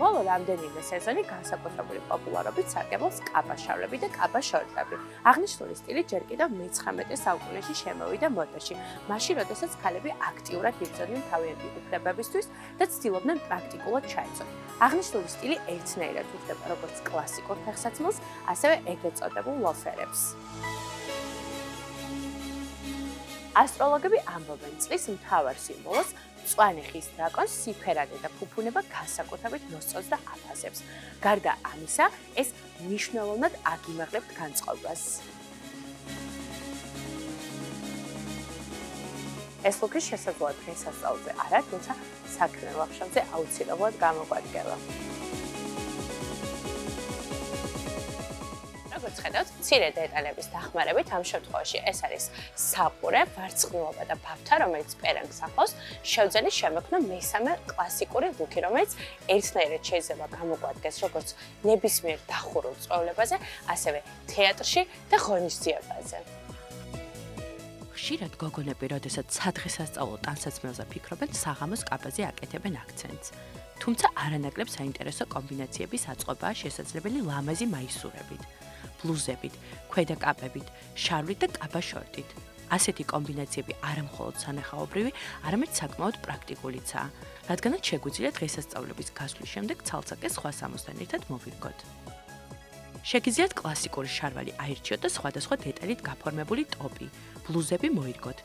ბოლო რამდენიმე სეზონი განსაკუთრებული პოპულარობით სარგებლობს კაბაშავლები და კაბაშორტები. აღნიშნული სტილი ჯერ კიდევ მე-19 საუკუნეში შემოვიდა მოდაში, მაშინ, როდესაც ქალები აქტიურად იბრძოდნენ თავიანთი უფლებებისთვის და ცდილობდნენ პრაქტიკულად ჩაეცვალონ. აღნიშნული სტილი ერთნაირად უხდება როგორც კლასიკურ ფეხსაცმელს, ასევე ეგრეთ წოდებულ ლოფერებს. ასტროლოგები ამბობენ, წლის მთავარ სიმბოლოს მწვანე ხის დრაკონს სიფერადე და ფუფუნება განსაკუთრებით მოსწონს და აფასებს. გარდა ამისა, ეს მნიშვნელოვნად აგიმაღლებთ განწყობას. ეს ლუკი შესაძლოა დღესასწაულზე არა, თუმცა საქმიან ლაფშავზე აუცილებლად გამოგვადგება. როგორც ხედავთ, მცირე დეტალების დახმარებით ამ შემთხვევაში ეს არის საფურე, ვარცხნილობა და ბაფთა, რომელიც პერანგს ახლავს, შევძელი შემექმნა მესამე კლასიკური ლუკი, რომელიც ერთნაირად შეიძლება გამოგვადგეს როგორც ნებისმიერ დახურულ წვევლებაზე, ასევე თეატრში და ღონისძიებაზე. ხშირად გოგონები, როდესაც სადღესასწაულო ტანსაცმელზე ფიქრობენ, საღამოს კაბაზე აკეთებენ აქცენტს. თუმცა არანაკლებ საინტერესო კომბინაციების აწყობაა შესაძლებელი ლამაზი მაისურებით, ბლუზებით, ქვედა კაპებით, შარვით და კაბაშორტით. ასეთი კომბინაციები არა მხოლოდ სანახაობრივი, არამედ საკმაოდ პრაქტიკულიცაა, რადგანაც შეგვიძლია დღესასწაულების გასვლის შემდეგ ცალ-ცალკე სხვა სამოსთან ერთად მოვირგოთ. შეგიძლიათ კლასიკური შარვალი აირჩიოთ და სხვადასხვა დეტალით გაფორმებული ტოპი, ბლუზები მოირგოთ.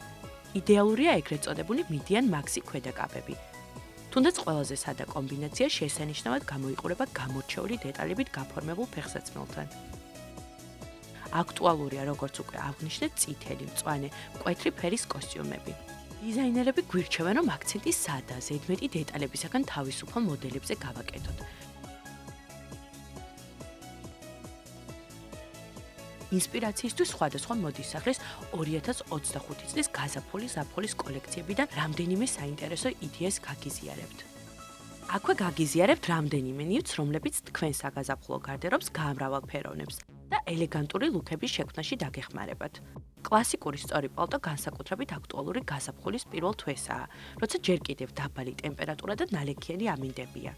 იდეალურია ეგრეთ წოდებული მიდიან მაქსი ქვედა კაპები. თუნდაც ყველაზე სადა კომბინაცია შესანიშნავად გამოიყურება გამორჩეული დეტალებით გაფორმებულ ფეხსაცმელთან. აქტუალურია, როგორც უკვე აღნიშნეთ, წითელი, მწვანე, მკვეთრი ფერის კოსტიუმები. დიზაინერები გვირჩევენ, რომ აქცენტი სადა, ზედმეტი დეტალებისაგან თავისუფალ მოდელებზე გავაკეთოთ. ინსპირაციისთვის სხვადასხვა მოდის სახლის 2025 წლის გაზაფხულის ზაფხულის კოლექციებიდან რამდენიმე საინტერესო იდეას გაგიზიარებთ. აქვე გაგიზიარებთ რამდენიმე ნივთს, რომლებიც თქვენ საგაზაფხულო გარდერობს გაამრავალფეროვნებს და ელეგანტური ლუკების შექმნაში დაგეხმარებათ. კლასიკური სწორი პალტო განსაკუთრებით აქტუალური გაზაფხულის პირველ თვესაა, როცა ჯერ კიდევ დაბალი ტემპერატურა და ნალექიანი ამინდებია.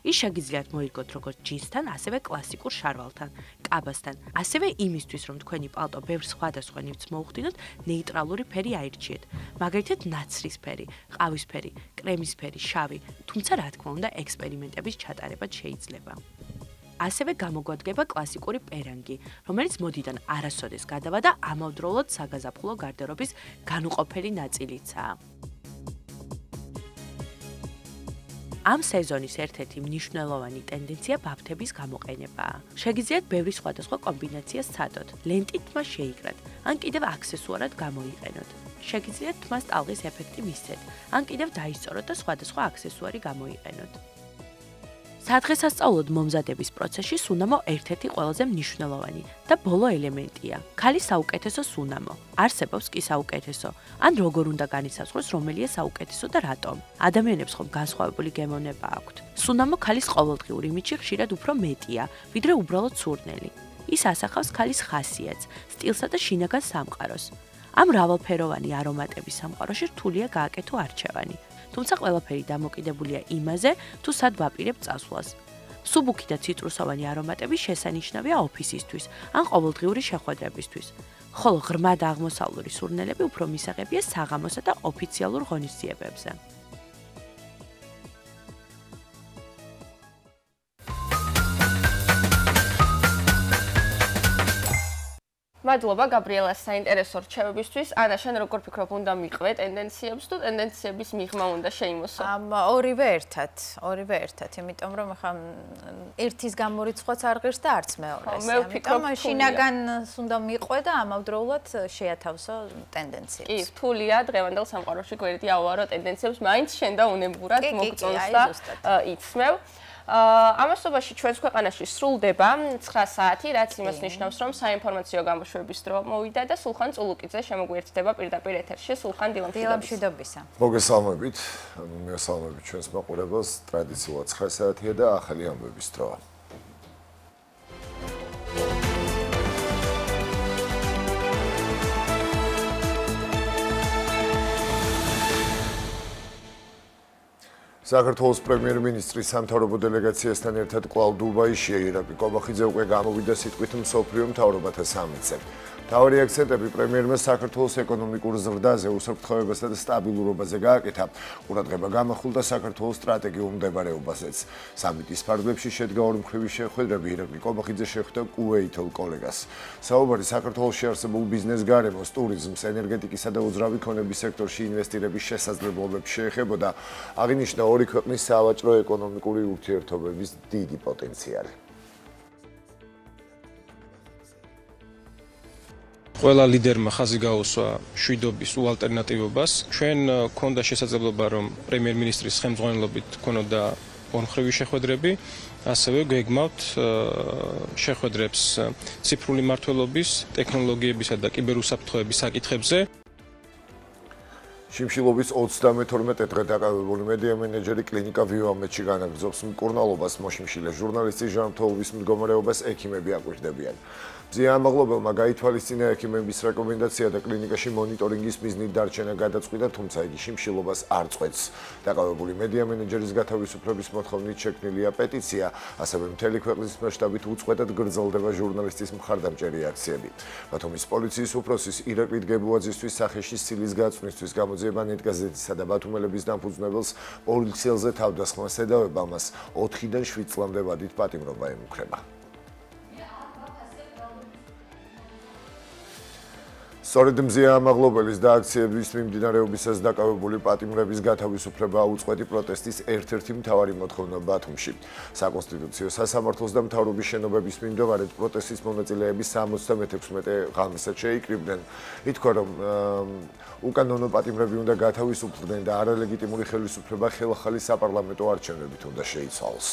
ის შეგიძლიათ მოირგოთ როგორც ჯინსთან, ასევე კლასიკურ შარვალთან, კაბასთან. ასევე იმისთვის, რომ თქვენი პალტო ბევრ სხვადასხვა ნივთს მოუხდინოთ, ნეიტრალური ფერი აირჩიეთ. მაგალითად, ნაცრისფერი, ყავისფერი, კრემისფერი, შავი, თუმცა რა თქმა უნდა, ექსპერიმენტების ჩატარებაც შეიძლება. ასევე გამოგვადგება კლასიკური პერანგი, რომელიც მოდიდან არასოდეს გადავა და ამავდროულად საგაზაფხულო გარდერობის განუყოფელი ნაწილიცაა. ამ სეზონის ერთ-ერთი მნიშვნელოვანი ტენდენცია ბაფთების გამოყენებაა. შეგიძლიათ ბევრი სხვადასხვა კომბინაცია სცადოთ, ლენტით თმა შეიკრათ, ან კიდევ აქსესუარად გამოიყენოთ. შეგიძლიათ თმას ტალღის ეფექტი მისცეთ, ან კიდევ დაისწოროთ და სხვადასხვა აქსესუარი გამოიყენოთ. სადღესასწაულოდ მომზადების პროცესში სუნამო ერთ-ერთი ყველაზე მნიშვნელოვანი და ბოლო ელემენტია. ქალის საუკეთესო სუნამო. არსებობს კი საუკეთესო, ან როგორ უნდა განისაზღვროს, რომელია საუკეთესო და რატომ. ადამიანებს ხომ განსხვავებული გემოვნება აქვთ. სუნამო ქალის ყოველდღიურ იმიჯში ხშირად უფრო მეტია, ვიდრე უბრალოდ სურნელი. ის ასახავს ქალის ხასიათს, სტილსა და შინაგან სამყაროს. ამ მრავალფეროვანი არომატების სამყაროში რთულია გააკეთო არჩევანი. თუმცა ყველაფერი დამოკიდებულია იმაზე, თუ სად ვაპირებთ წასვლას. მსუბუქი და ციტრუსოვანი არომატები შესანიშნავია ოფისისთვის ან ყოველდღიური შეხვედრებისთვის, ხოლო ღრმა და აღმოსავლური სურნელები უფრო მისაღებია საღამოსა და ოფიციალურ ღონისძიებებზე. მადლობა გაბრიელას საინტერესო რჩევებისთვის. ანა, შენ როგორ ფიქრობ, უნდა მიყვე ტენდენციებს თუ ტენდენციების მიღმა უნდა შეიმოსო? ორივე ერთად, იმიტომ რომ ხა ერთის გამორიცხვაც არ ღირს და არც მეორეს. მე ვფიქრობ, შინაგან უნდა მიყვე და ამავდროულად შეათავსო ტენდენციებს. კი, რთულია დღევანდელ სამყაროში გვერდი ავარო ტენდენციებს, მაინც შენ და უნებურად მოგწონს და იცმევ. ამასობაში ჩვენს ქვეყანაში სრულდება 9 საათი, რაც იმას ნიშნავს, რომ საინფორმაციო გამოშვების დრო მოვიდა და სულხან წულუკიძე შემოგვიერთდება პირდაპირ ეთერში. სულხან, დილამშვიდობისა. მოგესალმებით, მოგესალმებით ჩვენს მაყურებელს. ტრადიციულად 9 საათია და ახალი ამბების დროა. საქართველოს პრემიერ-მინისტრის სამთავრობო დელეგაციასთან ერთად კვლავ დუბაიშია ირაკლი კობახიძე უკვე გამოვიდა სიტყვით მსოფლიო მთავრობათა სამიტზე. მთავარი აქცენტები პრემიერმა საქართველოს ეკონომიკურ ზრდაზე, უსაფრთხოებასა და სტაბილურობაზე გააკეთა. ყურადღება გამახვილდა საქართველოს სტრატეგიულ მდებარეობაზეც. სამიტის ფარგლებში შედგა ორმხრივი შეხვედრები, ირაკლი კობახიძე შეხვდა კუვეითელ კოლეგას. საუბარი საქართველოში არსებულ ბიზნეს გარემოს, ტურიზმს, ენერგეტიკისა და უძრავი ქონების სექტორში ინვესტირების შესაძლებლობებს შეეხებოდა. აღინიშნა ორი ქვეყნის სავაჭრო ეკონომიკური ურთიერთობების დიდი პოტენციალი. ყველა ლიდერმა ხაზი გაუსვა შვიდობის უალტერნატივობას. ჩვენ გქონდა შესაძლებლობა, რომ პრემიერ-მინისტრის ხელმძღვანელობით გქონოდა ორმხრივი შეხვედრები, ასევე გეგმავთ შეხვედრებს ციფრული მმართველობის, ტექნოლოგიებისა და კიბერუსაფრთხოების საკითხებზე. შიმშილობის 32 დღე დაკავებული მედია მენეჯერი კლინიკა ვიოამედში განაგრძობს მკურნალობას. მოშიმშილე ჟურნალისტის ჟანმრთელობის მდგომარეობას ექიმები აკვირდებიან. მზიამაღლობელმა გაითვალისწინა ექიმების რეკომენდაცია და კლინიკაში მონიტორინგის მიზნით დარჩენა გადაწყვიტა, თუმცა იგი შიმშილობას არ წყვეტს. დაკავებული მედია მენეჯერის გათავისუფლების მოთხოვნით შექმნილია პეტიცია, ასევე მთელი ქვეყნის მასშტაბით უწყვეტად გრძელდება ჟურნალისტის მხარდამჭერი აქციები. ბათუმის პოლიციის უფროსის ირაკლი დგებუაძისთვის სახეში სილის გაწვნისთვის გამოძიება ნეტგაზეთისა და ბათუმელების დამფუძნებელს პოლიციელზე თავდასხმას ედავება, მას 4-დან 7 წლამდე ვადით პატიმრობა ემუქრება. სწორედ მზიამაღლობელის და აქციების მიმდინარეობისას დაკავებული პატიმრების გათავისუფლება უწყვეტი პროტესტის ერთ-ერთი მთავარი მოთხოვნა ბათუმში. საკონსტიტუციო სასამართლოს და მთავრობის შენობების მიმდევარედ პროტესტის მონაწილეები 76 ღამესად შეიკრიბნენ. ითქვა, რომ უკანონო პატიმრები უნდა გათავისუფლდნენ და არალეგიტიმური ხელისუფლება ხელახალი საპარლამენტო არჩევნებით უნდა შეიცვალოს.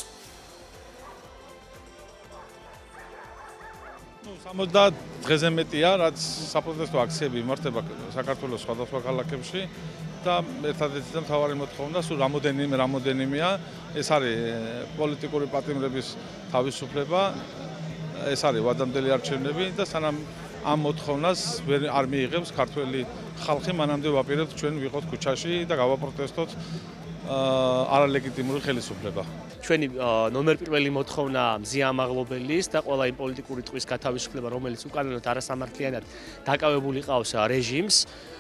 60 დღეზე მეტია, რაც საპროტესტო აქციები იმართება საქართველოს სხვადასხვა ქალაქებში და ერთადერთი და მთავარი მოთხოვნა სულ რამოდენიმეა. ეს არის პოლიტიკური პატიმრების თავისუფლება, ეს არის ვადამდელი არჩევნები და სანამ ამ მოთხოვნას არ მიიღებს ქართველი ხალხი, მანამდე ვაპირებთ ჩვენ ვიყოთ ქუჩაში და გავაპროტესტოთ არალეგიტიმური ხელისუფლება. ჩვენი ნომერ პირველი მოთხოვნა მზიამაღლობელის და ყველა იმ პოლიტიკური ტყვის გათავისუფლება, რომელიც უკანონოდ არასამართლიანად დაკავებული ყავს რეჟიმს.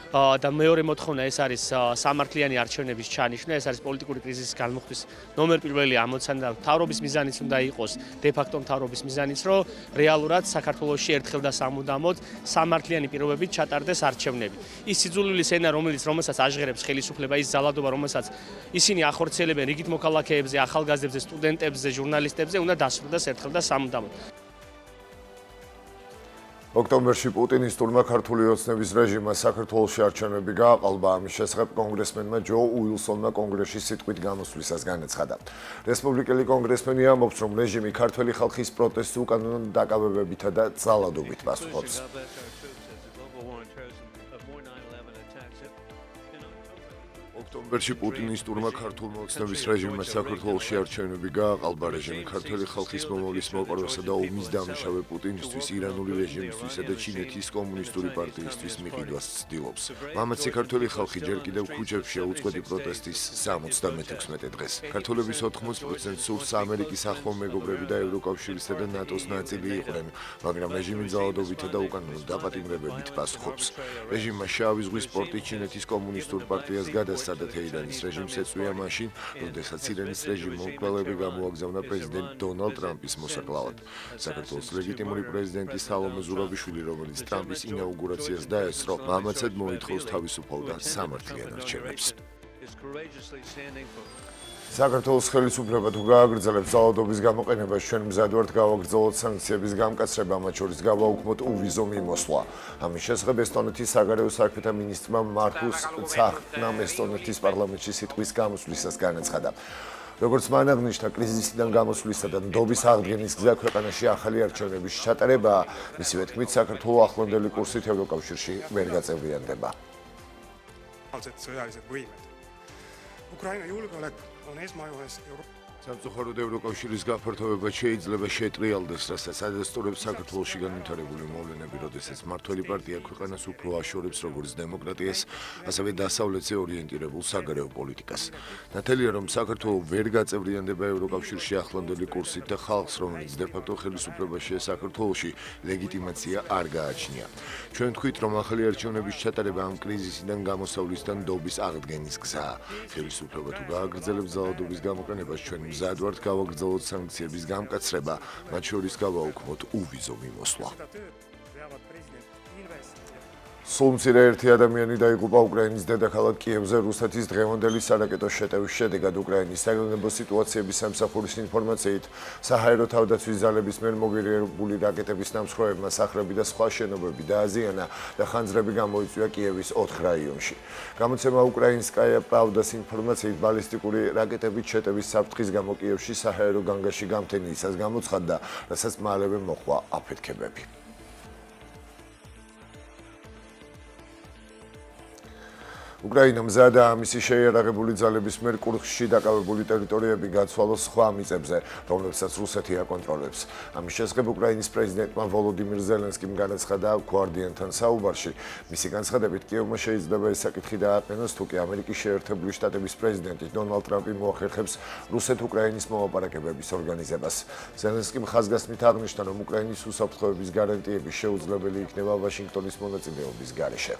და მეორე მოთხოვნა ეს არის სამართლიანი არჩევნების ჩანიშვნა, ეს არის პოლიტიკური კრიზისის განმუხტვის ნომერ პირველი ამოცანა და მთავრობის მიზანიც უნდა იყოს დე-ფაქტო მთავრობის მიზანიც, რომ რეალურად საქართველოში ერთხელ და სამუდამოდ სამართლიანი პირობებით ჩატარდეს არჩევნები. ის სიძულვილის ენა, რომელსაც აჟღერებს ხელისუფლება, ის ძალადობა, რომელსაც ისინი ახორციელებენ რიგით მოქალაქეებზე, ახალგაზრდებზე, სტუდენტებზე, ჟურნალისტებზე, უნდა დასრულდეს ერთხელ და სამუდამოდ. ოქტომბერში პუტინის ტურმა ქართული ოცნების რეჟიმმა საქართველოში არჩევნები გააყალბა. ამის შესახებ კონგრესმენმა ჯო უილსონმა კონგრესში სიტყვით გამოსვლისას განაცხადა. რესპუბლიკელი კონგრესმენი ამბობს, რომ რეჟიმი ქართველი ხალხის პროტესტს უკანონო დაკავებებითა და ძალადობით პასუხობს. ოქტომბერში პუტინის ტურმა ქართული ოცნების რეჟიმმა საქართველოში არჩევნები გააყალბა. რეჟიმი ქართველი ხალხის მომავლის მოპარვასა და ომის დამნაშავე პუტინისთვის, ირანული რეჟიმისთვისა და ჩინეთის კომუნისტური პარტიისთვის მიყიდვას ცდილობს. მამაცი ქართველი ხალხი ჯერ კიდევ ქუჩებშია უწყვეტი პროტესტის 76 დღეს. ქართველების 80% სურს ამერიკის ახლო მეგობრები და ევროკავშირისა და ნატოს ნაწილი იყვნენ, მაგრამ რეჟიმი ძალადობითა და უკანონო დაპატიმრებებით პასუხობს. რეჟიმმა შავი ზღვის პორტი ჩინეთის კომუნისტურ პარტიას გადასცა და თეირანის რეჟიმს ეწვია მაშინ, როდესაც ირანის რეჟიმმა უკვლელები გამოაგზავნა პრეზიდენტ დონალდ ტრამპის მოსაკლავად. საქართველოს ლეგიტიმური პრეზიდენტი სალომე ზურაბიშვილი, რომელიც ტრამპის ინაუგურაციას დაესწრო, მამაცად მოითხოვს თავისუფალ და სამართლიან არჩევნებს. საქართველოს ხელისუფლება თუ გააგრძელებს ძალადობის გამოყენებას, ჩვენ მზად ვართ გავაგრძელოთ სანქციების გამკაცრება, მათ შორის გავაუქმოთ უვიზო მიმოსვლა. ამის შესახებ ესტონეთის საგარეო საქმეთა მინისტრმა მარკუს ცაჰნამ ესტონეთის პარლამენტში სიტყვის გამოსვლისას განაცხადა. როგორც მან აღნიშნა, კრიზისიდან გამოსვლისა და ნდობის აღდგენის გზა ქვეყანაში ახალი არჩევნების ჩატარებაა. მისივე თქმით, საქართველო ახლანდელი კურსით ევროკავშირში ვერ გაწევრიანდება. Ukraina julgeolek on esmajoones სამწუხაროდ ევროკავშირის გაფართოვება შეიძლება შეტრიალდეს, რასაც ადასტურებს საქართველოში განვითარებული მოვლენები, როდესაც მმართველი პარტია ქვეყანას უფრო აშორებს როგორც დემოკრატიას, ასევე დასავლეთზე ორიენტირებულ საგარეო პოლიტიკას. ნათელია, რომ საქართველო ვერ გაწევრიანდება ევროკავშირში ახლანდელი კურსით და ხალხს, რომელიც დე-ფაქტო ხელისუფლებაშია საქართველოში, ლეგიტიმაცია არ გააჩნია. ჩვენ ვთქვით, რომ ახალი არჩევნების ჩატარება ამ კრიზისიდან გამოსავლის და ნდობის აღდგენის გზაა. ხელისუფლება თუ გააგრძელებს ძალადობის გამოყენებას, ჩვენ მზად ვართ გავაგრძელოთ სანქციების გამკაცრება, მათ შორის გავაუქმოთ უვიზო მიმოსვლა. სულ მცირე ერთი ადამიანი დაიღუპა უკრაინის დედაქალაქ კიევზე რუსეთის დღევანდელი სარაკეტო შეტევის შედეგად. უკრაინის საგანგებო სიტუაციების სამსახურის ინფორმაციით, საჰაერო თავდაცვის ძალების მიერ მოგერიებული რაკეტების ნამსხვრევებმა სახლები და სხვა შენობები დააზიანა და ხანძრები გამოიწვია კიევის 4 რაიონში. გამოცემა უკრაინსკაია პრავდას ინფორმაციით, ბალისტიკური რაკეტებით შეტევის საფრთხის გამო კიევში საჰაერო განგაში გამთენიისას გამოცხადდა, რასაც მალევე მოჰყვა აფეთქებები. უკრაინა მზადაა მისი შეიარაღებული ძალების მიერ კურსკში დაკავებული ტერიტორიები გაცვალოს სხვა მიწებზე, რომლებსაც რუსეთი აკონტროლებს. ამის შესახებ უკრაინის პრეზიდენტმა ვოლოდიმირ ზელენსკიმ განაცხადა Guardian-თან საუბარში. მისი განცხადებით, კიევმა შეიძლება ეს საკითხი დააყენოს, თუ კი ამერიკის შეერთებული შტატების პრეზიდენტი დონალდ ტრამპი მოახერხებს რუსეთ-უკრაინის მოლაპარაკებების ორგანიზებას. ზელენსკიმ ხაზგასმით აღნიშნა, რომ უკრაინის უსაფრთხოების გარანტიები შეუძლებელი იქნება ვაშინგტონის მონაწილეობის გარეშე.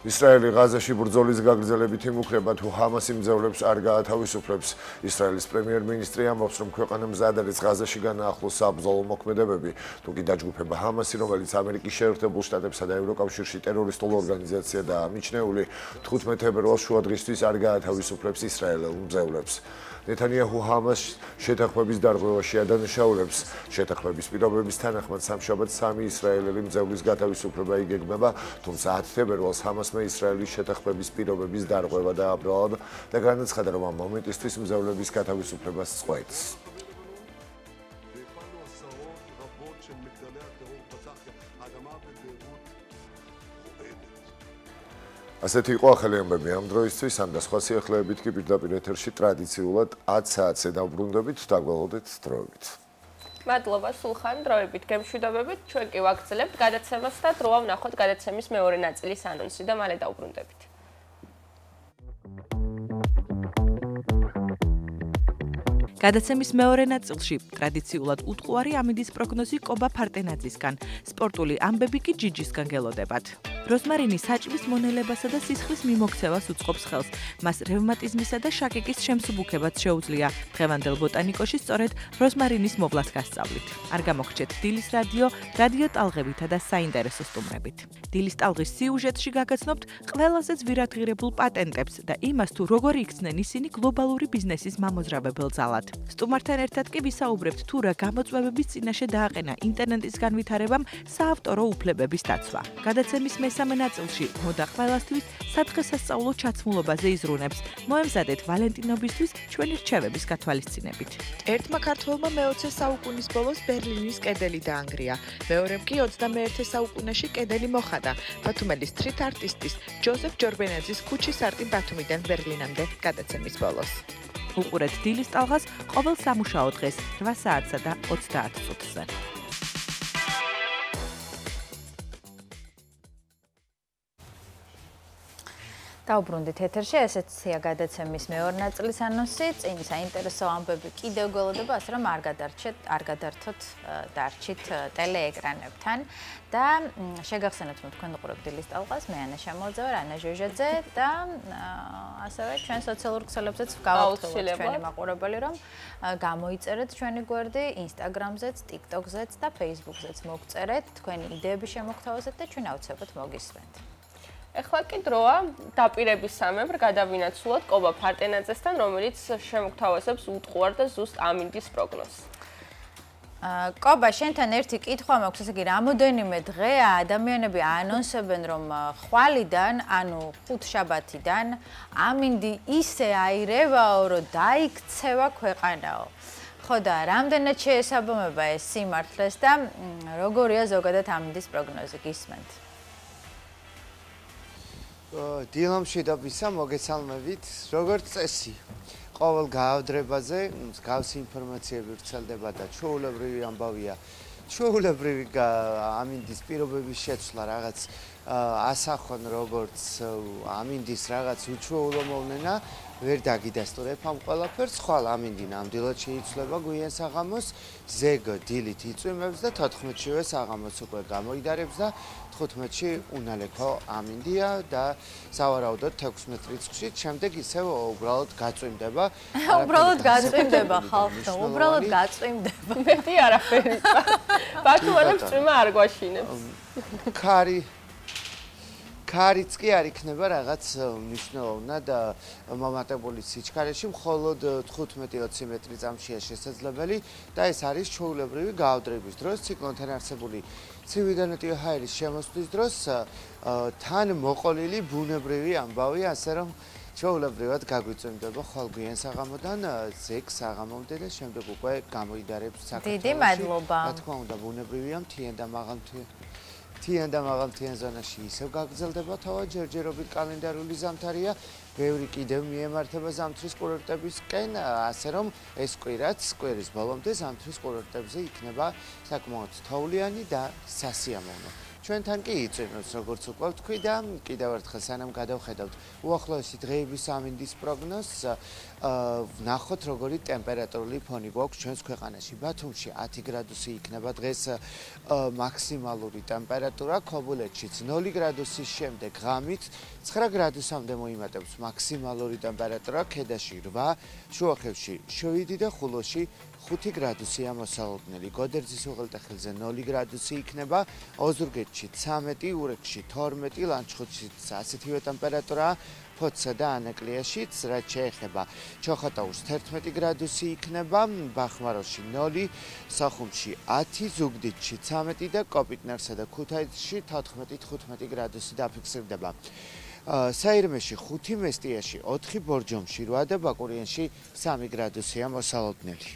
ისრაელი ღაზაში ბრძოლის გაგრძელებით იმუქრება, თუ ჰამასი მძევლებს არ გაათავისუფლებს. ისრაელის პრემიერ-მინისტრი ამბობს, რომ ქვეყანა მზად არის ღაზაში განაახლოს საბრძოლო მოქმედებები, თუ კი დაჯგუფება ჰამასი, რომელიც ამერიკის შეერთებულ შტატებსა და ევროკავშირში ტერორისტულ ორგანიზაციადაა მიჩნეული, 15 ფებრუარს შუადღისთვის არ გაათავისუფლებს ისრაელელ მძევლებს. ნეთანიაჰუ ჰამასს შეთანხმების დარღვევაში ადანაშაულებს. შეთანხმების პირობების თანახმად სამშაბათს 3 ისრაელელი მძევლის გათავისუფლება იგეგმება, თუმცა 10 ფებრუარს ჰამასმა ისრაელის შეთანხმების პირობების დარღვევა დააბრალა და განაცხადა, რომ ამ მომენტისთვის მძევლების გათავისუფლებას წყვეტს. ასეთი იყო ახალი ამბები ამ დროისთვის, ამ და სხვა სიახლეებით კი პირდაპირ ეთერში ტრადიციულად 10 საათზე დავბრუნდებით, დაგველოდეთ დროებით. მადლობა სულხან, დროებით გემშვიდობებით, ჩვენ კი ვაგრძელებთ გადაცემას და დროა ვნახოთ გადაცემის მეორე ნაწილის ანონსი და მალე დავბრუნდებით. გადაცემის მეორე ნაწილში ტრადიციულად უტყუარი ამინდის პროგნოზი კობა ფარტენაძისგან, სპორტული ამბები კი ჯიჯისგან გელოდებათ. როზმარინი საჭმის მონელებასა და სისხლის მიმოქცევას უწყობს ხელს. მას რევმატიზმისა და შაკიკის შემსუბუქებაც შეუძლია. დღევანდელ ბოტანიკოში სწორედ როზმარინის მოვლას გასწავლით. არ გამოგრჩეთ დილის რადიო ტალღებითა და საინტერესო სტუმრებით. დილის ტალღის სიუჟეტში გაგაცნობთ ყველაზე ძვირადღირებულ პატენტებს და იმას, თუ როგორ იქცნენ ისინი გლობალური ბიზნესის მამოძრავებელ ძალად. სტუმართან ერთად კი ვისაუბრებთ, თუ რა გამოწვევების წინაშე დააყენა ინტერნეტის განვითარებამ საავტორო უფლებების დაცვა. გადაცემის მესამე ნაწილში მოდა ყველასთვის სადღესასწაულო ჩაცმულობაზე იზრუნებს. მოემზადეთ ვალენტინობისთვის ჩვენი რჩევების გათვალისწინებით. ერთმა ქართველმა მე-20 საუკუნის ბოლოს ბერლინის კედელი დაანგრია. მეორემ კი 21 საუკუნეში კედელი მოხატა. ბათუმელის სტრით არტისტის ჯოზეფ ჯორბენაძის ქუჩის არტი ბათუმიდან ბერლინამდე გადაცემის ბოლოს. უყურეთ დილის ტალღას ყოველ სამუშაო დღეს 8 საათსა და 30 წუთზე. დავბრუნდით ეთერში, ესეცია გადაცემის მეორე ნაწილის ანონსი, წინ საინტერესო ამბები კიდევ გველოდება, ასე რომ არ გადართოთ დარჩით ტელეეკრანებთან და შეგახსენოთ თქვენ უყურებთ დილის ტალღას, მე ანა შემოძევარ, ანა ჟოჟაძე და ასევე ჩვენ სოციალურ ქსელებზეც გავაუწყოთ ჩვენი მაყურებელი, რომ გამოიწერეთ ჩვენი გვერდი Instagram-ზეც, TikTok-ზეც და Facebook-ზეც მოგწერეთ თქვენი იდეების შემოგთავაზეთ და ჩვენ აუცილებლად მოგისმენთ. ეხლა კი დროა დაპირების სამებრ გადავინაცვლოთ კობა ფარტენაძესთან, რომელიც შემოგთავაზებს უტყუარ და ზუსტ ამინდის პროგნოზს. კობა, შენთან ერთი კითხვა მაქვს, ესე იგი, რამოდენიმე დღეა ადამიანები ანონსებენ, რომ ხვალიდან, ანუ ხუთშაბათიდან ამინდი ისე აირევაო, რომ დაიქცევა ქვეყანაო. ხო და რამდენად შეესაბამება ეს სიმართლეს და როგორია ზოგადად ამინდის პროგნოზი, გისმენთ? დილამშვიდობისა, მოგესალმებით. როგორც წესი, ყოველ გაავდრებაზე მსგავსი ინფორმაციები ვრცელდება და ჩვეულებრივი ამბავია. ჩვეულებრივი ამინდის პირობების შეცვლა რაღაც ასახონ როგორც ამინდის რაღაც უჩვეულო მოვლენა, ვერ დაგიდასტურებ ამ ყველაფერს. ხვალ ამინდი ნამდვილად შეიცვლება გვიან საღამოს, ზეგ დილით იწვიმებს და 14-შივე საღამოს უკვე გამოიდარებს და 15-ში უნალექო ამინდია და სავარაუდოდ 16 რიცხვში, შემდეგ ისევ უბრალოდ გაწვიმდება. უბრალოდ გაწვიმდება ხალხო, უბრალოდ გაწვიმდება. მეტი არაფერი. ბათუმანებს წვიმა არ გვაშინებს. ქარიც კი არ იქნება რაღაც მნიშვნელოვნად მომატებული სიჩქარეში, მხოლოდ 15-20 მეტრი წამშია შესაძლებელი და ეს არის ჩვეულებრივი გაავდრების დროს, ციკლონთან არსებული ცივი და ნოტიო ჰაერის შემოსვლის დროს თან მოყოლილი ბუნებრივი ამბავი, ასე რომ ჩვეულებრივად გაგვიწვიმდება ხვალ გვიან საღამოდან ზეგ საღამომდე და შემდეგ უკვე გამოიდარებს საქართველოში. დიდი მადლობა. რა თქმა უნდა, ბუნებრივია მთიან და მაღალმთიან ზონაში ისევ გაგრძელდება თავად ჯერჯერობით კალენდარული ზამთარია, ბევრი კიდევ მიემართება ზამთრის კურორტებისკენ, ასე რომ ეს კვირაც, კვირის ბოლომდე ზამთრის კურორტებზე იქნება საკმაოდ თოვლიანი და სასიამოვნო. ჩვენთან კი იწვიმებს, როგორც უკვე ვთქვი და კიდევ ერთხელ სანამ გადავხედავთ უახლოესი დღეების ამინდის პროგნოზს, ვნახოთ როგორი ტემპერატურული ფონი გვაქვს ჩვენს ქვეყანაში. ბათუმში 10 გრადუსი იქნება დღეს მაქსიმალური ტემპერატურა, ქობულეთშიც 0 გრადუსის შემდეგ ღამით 9 გრადუსამდე მოიმატებს მაქსიმალური ტემპერატურა, ქედაში 8, შუახევში 7 და ხულოში 5 გრადუსია მოსალოდნელი. გოდერძის უღელტეხილზე 0 გრადუსი იქნება, ოზურგეთში 13, ურეკში 12, ლანჩხუთშიც ასეთივე ტემპერატურაა, ფოთსა და ანაკლიაშიც, რაც შეეხება ჩოხატაურს 11 გრადუსი იქნება, ბახმაროში 0, სახუმში 10, ზუგდიდში 13 და კოპიტნერსა და ქუთაისში 14-15 გრადუსი დაფიქსირდება. საირმეში 5, მესტიაში 4, ბორჯომში 8 და ბაკურიანში 3 გრადუსია მოსალოდნელი.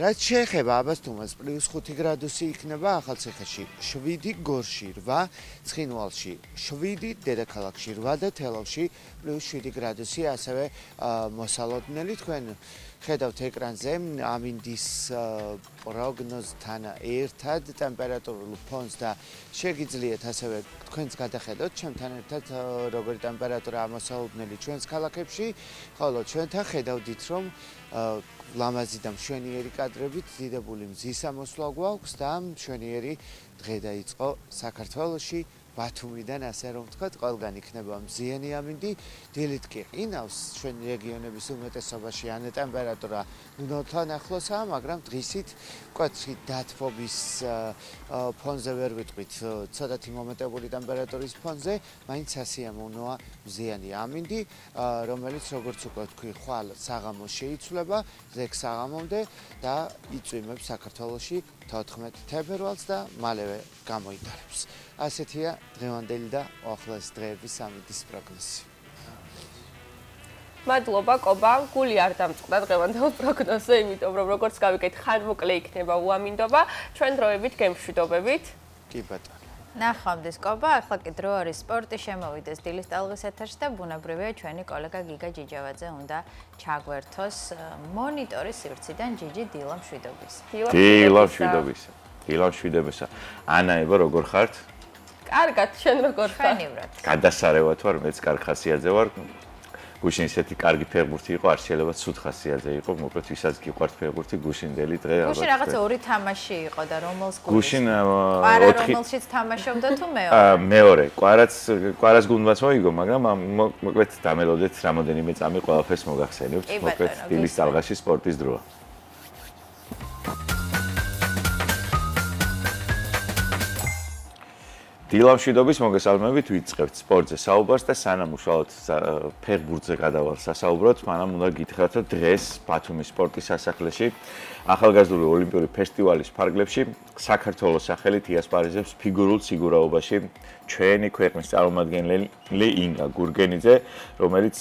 რაც შეეხება აბასთუმანს +5 გრადუსი იქნება, ახალციხეში 7, გორში 8, ცხინვალში 7, დედაქალაქში 8 და თელავში +7 გრადუსი ასევე მოსალოდნელი. თქვენ ხედავთ ეკრანზე ამინდის პროგნოზთან ერთად ტემპერატურულ ფონს და შეგიძლიათ ასევე თქვენც გადახედოთ ჩემთან ერთად როგორი ტემპერატურაა მოსალოდნელი ჩვენს ქალაქებში, ხოლო ჩვენთან ხედავდით რომ ლამაზი და მშვენიერი კადრებით დიდებული მზის ამოსვლა გვაქვს და მშვენიერი დღე დაიწყო საქართველოში, ბათუმიდან, ასე რომ ვთქვათ, ყველგან იქნება მზიანი ამინდი, დილით კი ყინავს ჩვენი რეგიონების უმეტესობაში ტემპერატურა 0-თან ახლოსაა, მაგრამ დღისით მკვეთრი დათბობის ფონზე ვერ ვიტყვით, ცოტათი მომეტებული ტემპერატურის ფონზე, მაინც სასიამოვნოა მზიანი ამინდი, რომელიც როგორც უკვე ვთქვი, ხვალ საღამოს შეიცვლება, ზეგ საღამომდე და იწვიმებს საქართველოში 14 თებერვალს და მალევე გამოიდარებს. ასეთია დღევანდელი და უახლოესი დღეების ამინდის პროგნოზი. მადლობა კობა, გული არ დამწყდა დღევანდელ პროგნოზზე, იმიტომ რომ როგორც გავიგეთ, ხანმოკლე იქნება უამინდობა, ჩვენ დროებით გემშვიდობებით. კი ბატონო. ნახვამდის კობა, ახლა კი დრო არის სპორტი შემოვიდეს დილის ტალღის ეთერში და ბუნებრივია ჩვენი კოლეგა გიგა ჯიჯავაძე უნდა ჩაგვერთოს მონიტორის სივრციდან ჯიჯი დილამშვიდობისა. დილამშვიდობისა. ანა ება როგორ ხართ? კარგად, შენ როგორ ხარ? ჩვენივრად. გადასარევად ვარ, მეც კარგ ხასიათზე ვარ. გუშინ ისეთი კარგი ფეხბურთი იყო, არ შეიძლება ცუდ ხასიათზე იყო, მოკლედ ვისაც გიყვართ ფეხბურთი, გუშინდელი დღე ალბათ. გუშინ რაღაცა ორი თამაში იყო და რომელს გუნდს? გუშინ 4 რომელშიც თამაშობდა თუ მეორე? მეორე. კვარას გუნდმაც მოიგო, მაგრამ მოკლედ დამელოდეთ რამოდენიმე წამი ყველაფერს მოგახსენებთ. მოკლედ დილის წალღაში სპორტის დროა. დილამშვიდობის მოგესალმებით ვიწყებთ სპორტზე საუბარს და სანამ უშუალოდ ფეხბურთზე გადავალ სასაუბროდ, მანამ უნდა გითხრათ, რომ დღეს ბათუმის სპორტის სასახლეში ახალგაზრდული ოლიმპიური ფესტივალის ფარგლებში საქართველოს სახელით იასპარეზებს ფიგურულ სიგურაობაში ჩვენი ქვეყნის წარმომადგენელი ინგა გურგენიძე, რომელიც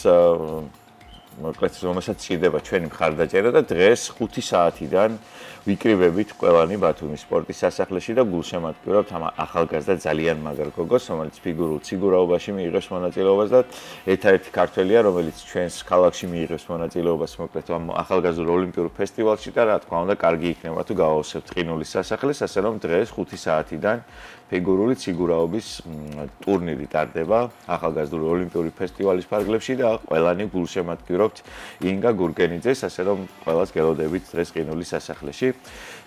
მოკლედ რომელსაც ჭირდება ჩვენი მხარდაჭერა და დღეს 5 საათიდან ვიკრიბებით ყველანი ბათუმის სპორტის სასახლეში და გულშემატკივრებთ ამ ახალგაზრდა ძალიან მაგარ გოგოს, რომელიც ფიგურულ სიგურაობაში მიიღებს მონაწილეობას და ერთ-ერთი ქართველია, რომელიც ჩვენს ქალაქში მიიღებს მონაწილეობას მოკლედ ამ ახალგაზრდულ ოლიმპიურ ფესტივალში და რა თქმა უნდა, კარგი იქნება თუ გავავსებთ ყინულის სასახლეს, ასე რომ დღეს 5 საათიდან ფიგურული სიგურაობის ტურნირი ტარდება ახალგაზრდული ოლიმპიური ფესტივალის ფარგლებში და ყველანი გულშემატკივრობთ ინგა გურგენიძეს, ასე რომ ყველას გელოდებით დღეს ყინულის სასახლეში.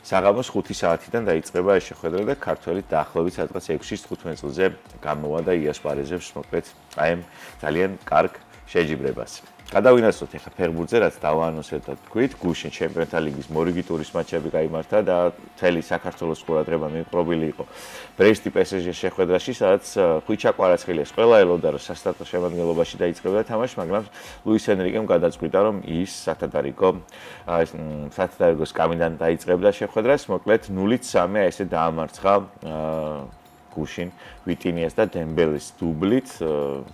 საღამოს 5 საათიდან დაიწყება ეს შეხვედრა და ქართველი დაახლოებით სადღაც 6-15 წელზე გამოვა და იასპარეზებს მოკლედ აი ამ ძალიან კარგ შეჯიბრებას. გადავინაცვლოთ ახლა ფეხბურთზე, რაც დავაანონსებთ და თქვით, გუშინ ჩემპიონთა ლიგის მორიგი ტურის მატჩები გაიმართა და მთელი საქართველოს ყურადღება მიუყრობილი იყო ბრესტი PSG შეხვედრაში, სადაც ხვიჩა კვარაცხელიას ყველა ელოდა, რომ სასტარტო შემადგენლობაში დაიწყებდა თამაში, მაგრამ ლუის ენრიკემ გადაწყვიტა, რომ ის სათადარიგოს კამიდან დაიწყებდა შეხვედრას, მოკლედ 0-3 ესე დაამარცხა გუშინ ვიტინიას და დემბელის დუბლით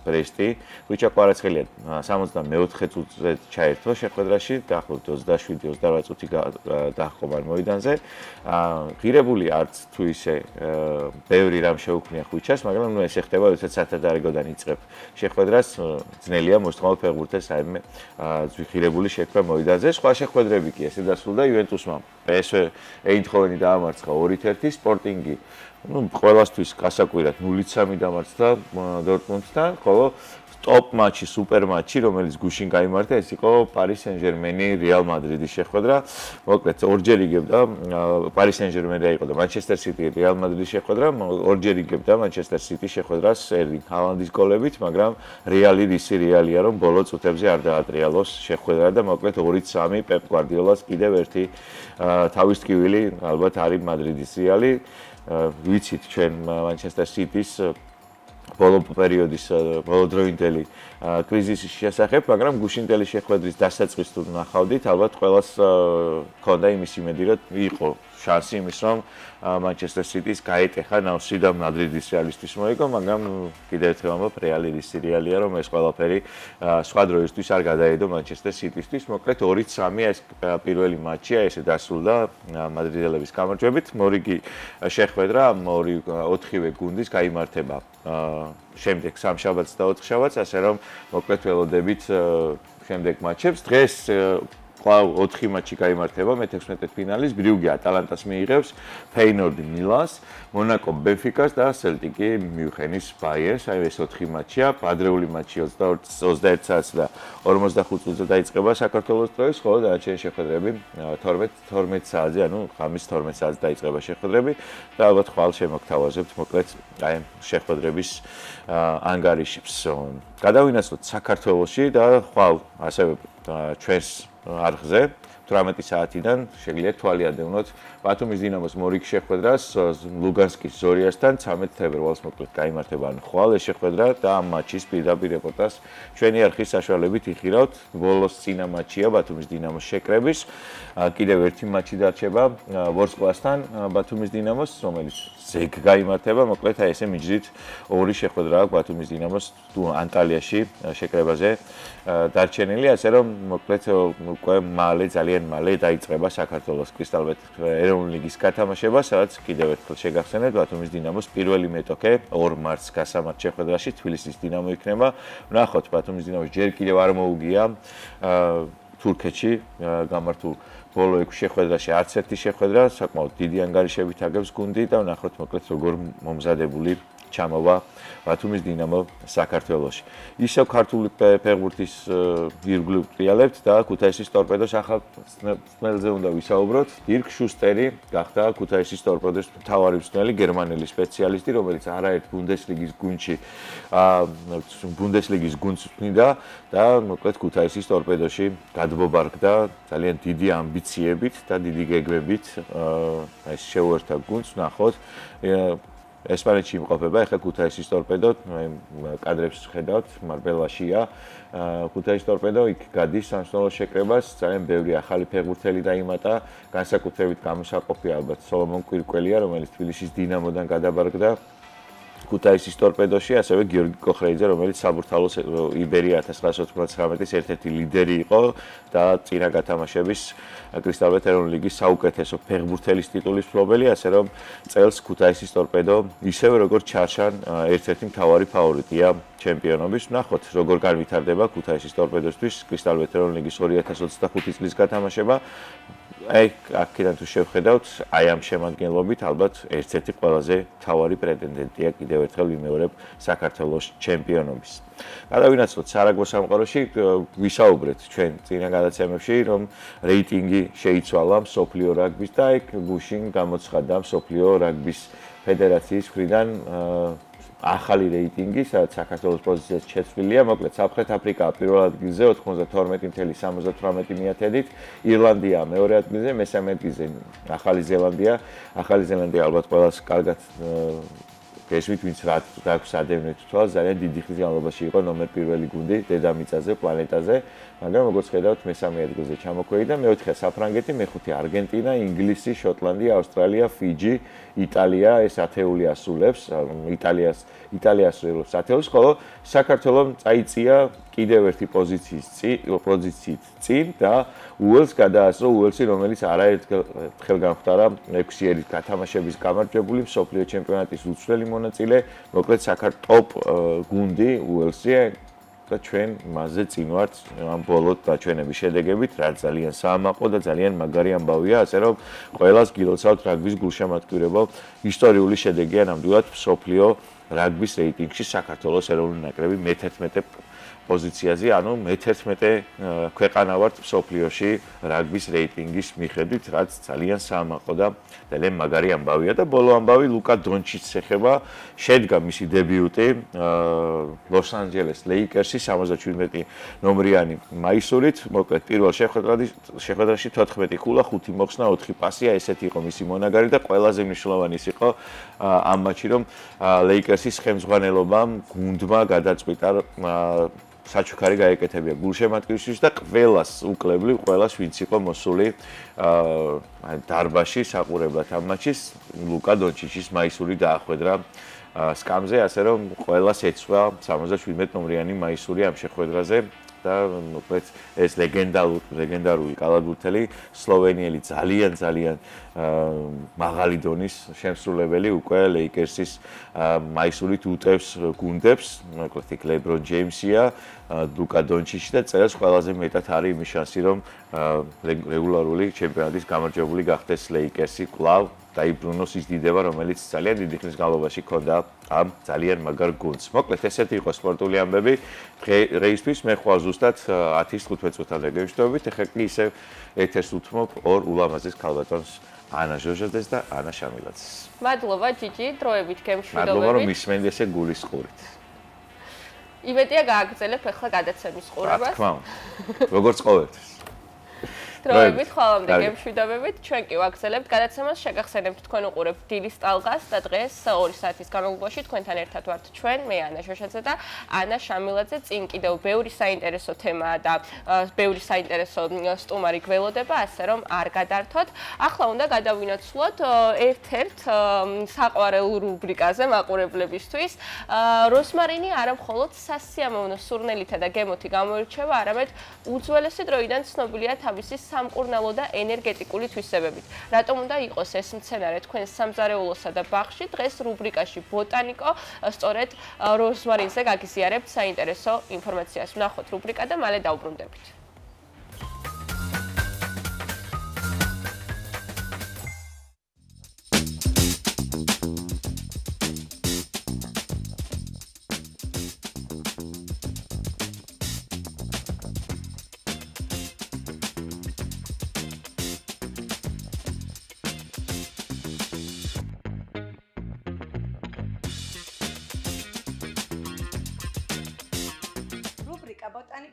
ბრესტი. ხვიჩა კვარაცხელია 64 წუთზე ჩაერთო შეხვედრაში, დაახლოებით 27-28 წუთი დაჰყობა მოედანზე. ღირებული არც თუ ისე ბევრი რამ შეუქმნია ხვიჩას, მაგრამ ეს ეხება, როდესაც სათადარიგოდან იწყებ შეხვედრას, ძნელია მოსწავლ ფეხბურთელს აიმე ღირებული შექმნა მოედანზე. სხვა შეხვედრები კი ესე დასრულდა იუვენტუსმა PSV ეინდჰოვენი დაამარცხა 2-1, სპორტინგი ყველასთვის გასაკვირად 0-3 დამარცხდა დორტმუნდთან, ხოლო ტოპ მატჩი, სუპერ მატჩი, რომელიც გუშინ გაიმართა, ეს იყო პარის სენ-ჟერმენი რეალ მადრიდის შეხვედრა. მოკლედ ორჯერ იგებდა პარის სენ-ჟერმენი იყო და მანჩესტერ სიტი რეალ მადრიდის შეხვედრა, ორჯერ იგებდა მანჩესტერ სიტის შეხვედრას ერლინგ ჰალანდის გოლებით, მაგრამ რეალი რისი რეალია, რომ ბოლო წუთებზე არ დაატრიალოს შეხვედრა და მოკლედ 2-3 პეპ გვარდიოლას კიდევ ერთი თავის ტკივილი ალბათ არის მადრიდის რეალი. ვიცით ჩვენ მანჩესტერ სიტის ბოლო პერიოდის ბოლოდროინდელი კრიზისის შესახებ, მაგრამ გუშინდელი შეხვედრის დასაწყისს თუ ნახავდით, ალბათ ყველას ჰქონდა იმის იმედი, რომ იყო შანსი იმის, რომ მანჩესტერ სიტის გაეტეხა ნავსი და მადრიდის რეალისტვის მოიგო, მაგრამ კიდევ ერთხელ ამბობ, რეალი რის რეალია, რომ ეს ყველაფერი სხვა დროისთვის არ გადაედო მანჩესტერ სიტისთვის. მოკლედ 2-3 ეს პირველი მატჩია, ესე დასრულდა მადრიდელების გამარჯვებით. მორიგი შეხვედრა, 4-ვე გუნდის გაიმართება შემდეგ სამშაბათს და ოთხშაბათს, ასე რომ მოკლედ ველოდებით შემდეგ მატჩებს. დღეს კვლავ 4 მატჩი გაიმართება, მე-16 ფინალის, ბრიუგე ატალანტას მიიღებს, ფეინორდი მილანს, მონაკო ბენფიკას და სელტიკი მიუნხენის ბაიერს. აი ეს 4 მატჩია, ადრეული მატჩი 21 საათს და 45 წუთზე დაიწყება საქართველოს დროის, ხოლო დანარჩენი შეხვედრები 12 საათზე, ანუ ღამის 12 საათზე დაიწყება შეხვედრები და ალბათ ხვალ შემოგთავაზებთ მოკლედ აი შეხვედრების ანგარიშებს. გადავინაცვლოთ საქართველოში და ხვალ ასევე ჩვენს არხზე 18 საათიდან შეგიძლიათ თვალი ადევნოთ ბათუმის დინამოს მორიგ შეხვედრას ლუგანსკის ზორიასთან 13 თებერვალს მოკლედ გაიმართება ხვალ ეს შეხვედრა და ამ მატჩის პირდაპირ რეპორტაჟს ჩვენი არხის საშუალებით იხილავთ. ბოლოს წინა მატჩია ბათუმის დინამოს შეკრების. კიდევ ერთი მატჩი დარჩება ვორსკლასთან ბათუმის დინამოს, რომელიც ზეგ გაიმართება. მოკლედ აი ესე მიჯდით ორი შეხვედრა აქვს ბათუმის დინამოს ანტალიაში შეკრებაზე დარჩენილი, ასე რომ მოკლედ უკვე ძალიან მალე დაიწყება საქართველოს კრისტალბეთ ეროვნული ლიგის გათამაშება, სადაც კიდევ ერთხელ შეგახსენებთ ბათუმის დინამოს პირველი მეტოქე 2 მარტს გასამართ შეხვედრაში თბილისის დინამო იქნება. ვნახოთ ბათუმის დინამოს ჯერ კიდევ არ მოუგია თურქეთში გამართულ ბოლო 6 შეხვედრაში არც ერთი შეხვედრა საკმაოდ დიდი ანგარიშებით აგებს გუნდი და ვნახოთ მოკლედ როგორ მომზადებული ჩამოვა ბათუმის დინამო საქართველოში. ისევ ქართული ფეხბურთის ირგვლივ ტრიალებთ და ქუთაისის ტორპედოს ახალ წნელზე უნდა ვისაუბროთ. დირკ შუსტერი გახდა ქუთაისის ტორპედოს მთავარი მწვრთნელი, გერმანელი სპეციალისტი, რომელიც არაერთ ბუნდესლიგის გუნდში ბუნდესლიგის გუნდს წვრთნიდა და მოკლედ ქუთაისის ტორპედოში გადმობარგდა ძალიან დიდი ამბიციებით და დიდი გეგმებით. ეს შეუერთდა გუნდს, ნახოთ. ესპანეთში იმყოფება, ეხლა ქუთაისის ტორპედო, კადრებს ხედავთ, მარბელაშია. ქუთაისის ტორპედო იქ გადის სამშობლოს შეკრებას, ძალიან ბევრი ახალი ფეხბურთელი დაიმატა, განსაკუთრებით გამოსაყოფია ალბათ სოლომონ კვირკველია, რომელიც თბილისის დინამოდან გადაბარგდა ქუთაისის ტორპედოში, ასევე გიორგი კოხრეიძე, რომელიც საბურთალოს იბერია 1999-ის ერთ-ერთი ლიდერი იყო და წინა გათამაშების კრისტალბეთ ეროვნული ლიგის საუკეთესო ფეხბურთელის ტიტულის მფლობელი, ასე რომ წელს ქუთაისის ტორპედო ისევე როგორც ჩარშან ერთ-ერთი მთავარი ფავორიტია ჩემპიონობის. ნახოთ, როგორ განვითარდება ქუთაისის ტორპედოსთვის კრისტალბეთ ეროვნული ლიგის 2025 წლის გათამაშება. აქედან თუ შევხედავთ, აი ამ შემადგენლობით ალბათ ერთ-ერთი ყველაზე მთავარი პრეტენდენტია კიდევ ერთხელ ვიმეორებ საქართველოს ჩემპიონობის. გადავინაცვლოთ სარაგბო სამყაროში, ვისაუბრეთ ჩვენ წინა გადაცემებში, რომ რეიტინგი შეიცვალა მსოფლიო რაგბის და იქ გუშინ გამოცხადდა მსოფლიო რაგბის ფედერაციის მხრიდან ახალი რეიტინგი, სადაც საქართველოს პოზიციაც შეცვლილია, მოკლედ სამხრეთ აფრიკა პირველ ადგილზე 92.78-ით, ირლანდია მეორე ადგილზე, მესამე ადგილზე ახალი ზელანდია. ახალი ზელანდია ალბათ ყველას კარგად გესმით, ვინც რა აქვს ადევნეთ თვალს, ძალიან დიდი ხნის განმავლობაში იყო ნომერ პირველი გუნდი დედამიწაზე, პლანეტაზე, მაგრამ როგორც ხედავთ, მესამე ადგილზე ჩამოქვეითდა, მეოთხე საფრანგეთი, მეხუთე არგენტინა, ინგლისი, შოტლანდია, ავსტრალია, ფიჯი, იტალია, ეს ათეული ასრულებს, იტალია ასრულებს ათეულს, ხოლო საქართველომ წაიწია კიდევ ერთი პოზიციით წინ და უელსს გადაასწრო, უელსი, რომელიც არაერთხელ გამختარა 6 ერით გათამაშების გამარჯვებული მსოფლიო ჩემპიონატის უცვლელი მონაწილე, მოკლედ საქართველოს ტოპ გუნდი უელსი და ჩვენ მასზე წინ ვართ ამ ბოლო დაჩვენების შედეგებით, რაც ძალიან საამაყო და ძალიან მაგარი ამბავია, ასე რომ ყველას გილოცავთ რაგბის გულშემატკივრებელ ისტორიული შედეგია ნამდვილად მსოფლიო რაგბის რეიტინგში საქართველოს ეროვნული ნაკრები მე-11 პოზიციაზე, ანუ მე-11 ქვეყანა ვართ მსოფლიოში რაგბის რეიტინგის მიხედვით, რაც ძალიან საამაყო და ძალიან მაგარი ამბავია და ბოლო ამბავი ლუკა დონჩიჩს ეხება, შედგა მისი დებიუტი ლოს-ანჯელეს ლეიკერსის 77 ნომრიანი მაისურით, მოკლედ პირველ შეხვედრაში 14 ქულა, 5 მოხსნა, 4 პასია, ესეთი იყო მისი მონაგარი და ყველაზე მნიშვნელოვანი იყო ამ მატჩში, რომ ლეიკერსის ხელმძღვანელობამ გუნდმა გადაწყვიტა საჩუქარი გაეკეთებია გულშემატკივრისთვის და ყველას უკლებლივ, ყველას ვინც იყო მოსული დარბაზში საყურებლად ამ მატჩის, ლუკა დონჩიჩის მაისური დაახვედრა სკამზე, ასე რომ ყველას ეცვა 77 ნომრიანი მაისური ამ შეხვედრაზე და მოკლედ ეს ლეგენდარული კალათბურთელი სლოვენიელი ძალიან მაღალი დონის შემსრულებელი უკვე ლეიკერსის მაისურით უტევს გუნდებს, მოკლედ იქ ლებრონ ჯეიმსია, ლუკა დონჩიჩი და წელს ყველაზე მეტად არის იმის შანსი, რომ რეგულარული ჩემპიონატის გამარჯვებული გახდეს ლეიკერსი კვლავ დაიბრუნოს ის დიდება, რომელიც ძალიან დიდი ხნის განმავლობაში ჰქონდა ამ ძალიან მაგარ გუნდს. მოკლედ ესეთი იყო სპორტული ამბები დღეისთვის, მე ხვალ ზუსტად 10-15 წუთამდე გევშთობებით, ეხლა კი ისევ ეთერს უთმობ ორ ულამაზეს ქალბატონს ანა ჟოჟაძეს და ანა შამილაძეს. მადლობა ჯიჯი, დროებით გემშვიდობებით. მადლობა რომ მისმენთ ესე გულის ყურით. იმედია გააგრძელებ ახლა გადაცემის ყურებას. რა თქმა უნდა. როგორც ყოველთვის. დროებით ხოლმე გემშვიდობებით, ჩვენ კი ვაგრძელებთ გადაცემას, შეგახსენებთ თქვენ უყურებთ დილის ტალღას და დღეს 2 საათის განმავლობაში თქვენთან ერთად ვართ ჩვენ, მე ანა ჟოჟაძე და ანა შამილაძე. წინ კიდევ ბევრი საინტერესო თემაა და ბევრი საინტერესო სტუმარი გველოდება, ასე რომ არ გადართოთ. ახლა უნდა გადავინაცვლოთ ერთ-ერთ საყვარელ რუბრიკაზე მაყურებლებისთვის. როსმარინი არა მხოლოდ სასიამოვნო სურნელითა და გემოთი გამოირჩევა, არამედ უძველესი დროიდან ცნობილია თავისი სამკურნალო და ენერგეტიკული თვისებებით. რატომ უნდა იყოს ეს მცენარე თქვენ სამზარეულოსა და ბაღში? დღეს რუბრიკაში ბოტანიკო სწორედ როსმარინზე გაგიზიარებთ საინტერესო ინფორმაციას. ვნახოთ რუბრიკა და მალე დავბრუნდებით.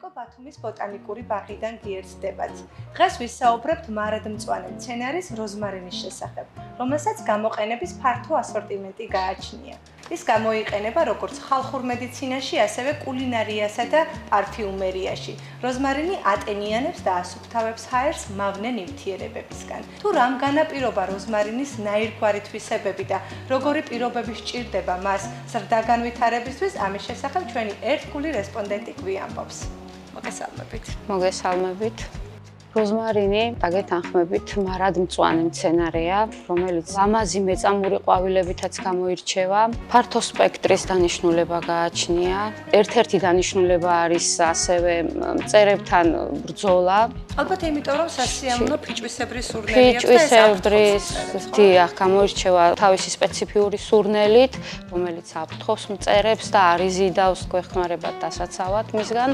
ნიკო ბათუმის ბოტანიკური ბაღიდან გიერთდებათ. დღეს ვისაუბრებთ მარადმწვანე მცენარის როზმარინის შესახებ, რომელსაც გამოყენების ფართო ასორტიმენტი გააჩნია. ის გამოიყენება როგორც ხალხურ მედიცინაში, ასევე კულინარიასა და პარფიუმერიაში. როზმარინი ატენიანებს და ასუფთავებს ჰაერს მავნე ნივთიერებებისგან. თუ რამ განაპირობა როზმარინის ნაირგვარი თვისებები და როგორი პირობები სჭირდება მას ზრდა განვითარებისთვის, ამის შესახებ ჩვენი ერთგული რესპონდენტი გვიამბობს. მოგესალმებით. მოგესალმებით. როზმარინი დაგეთანხმებით მარადმწვანე მცენარეა, რომელიც ლამაზი მეწამული ყვავილებითაც გამოირჩევა. ფართო სპექტრის დანიშნულება გააჩნია. ერთ-ერთი დანიშნულება არის ასევე მწერებთან ბრძოლა. ალბათ იმიტომ რომ სასიამოვნო ფიჭვისებრი სურნელი აქვს. ფიჭვისებრი, გამოირჩევა თავისი სპეციფიური სურნელით, რომელიც აფრთხოს მწერებს და არ იზიდავს გვეხმარებად დასაცავად მისგან.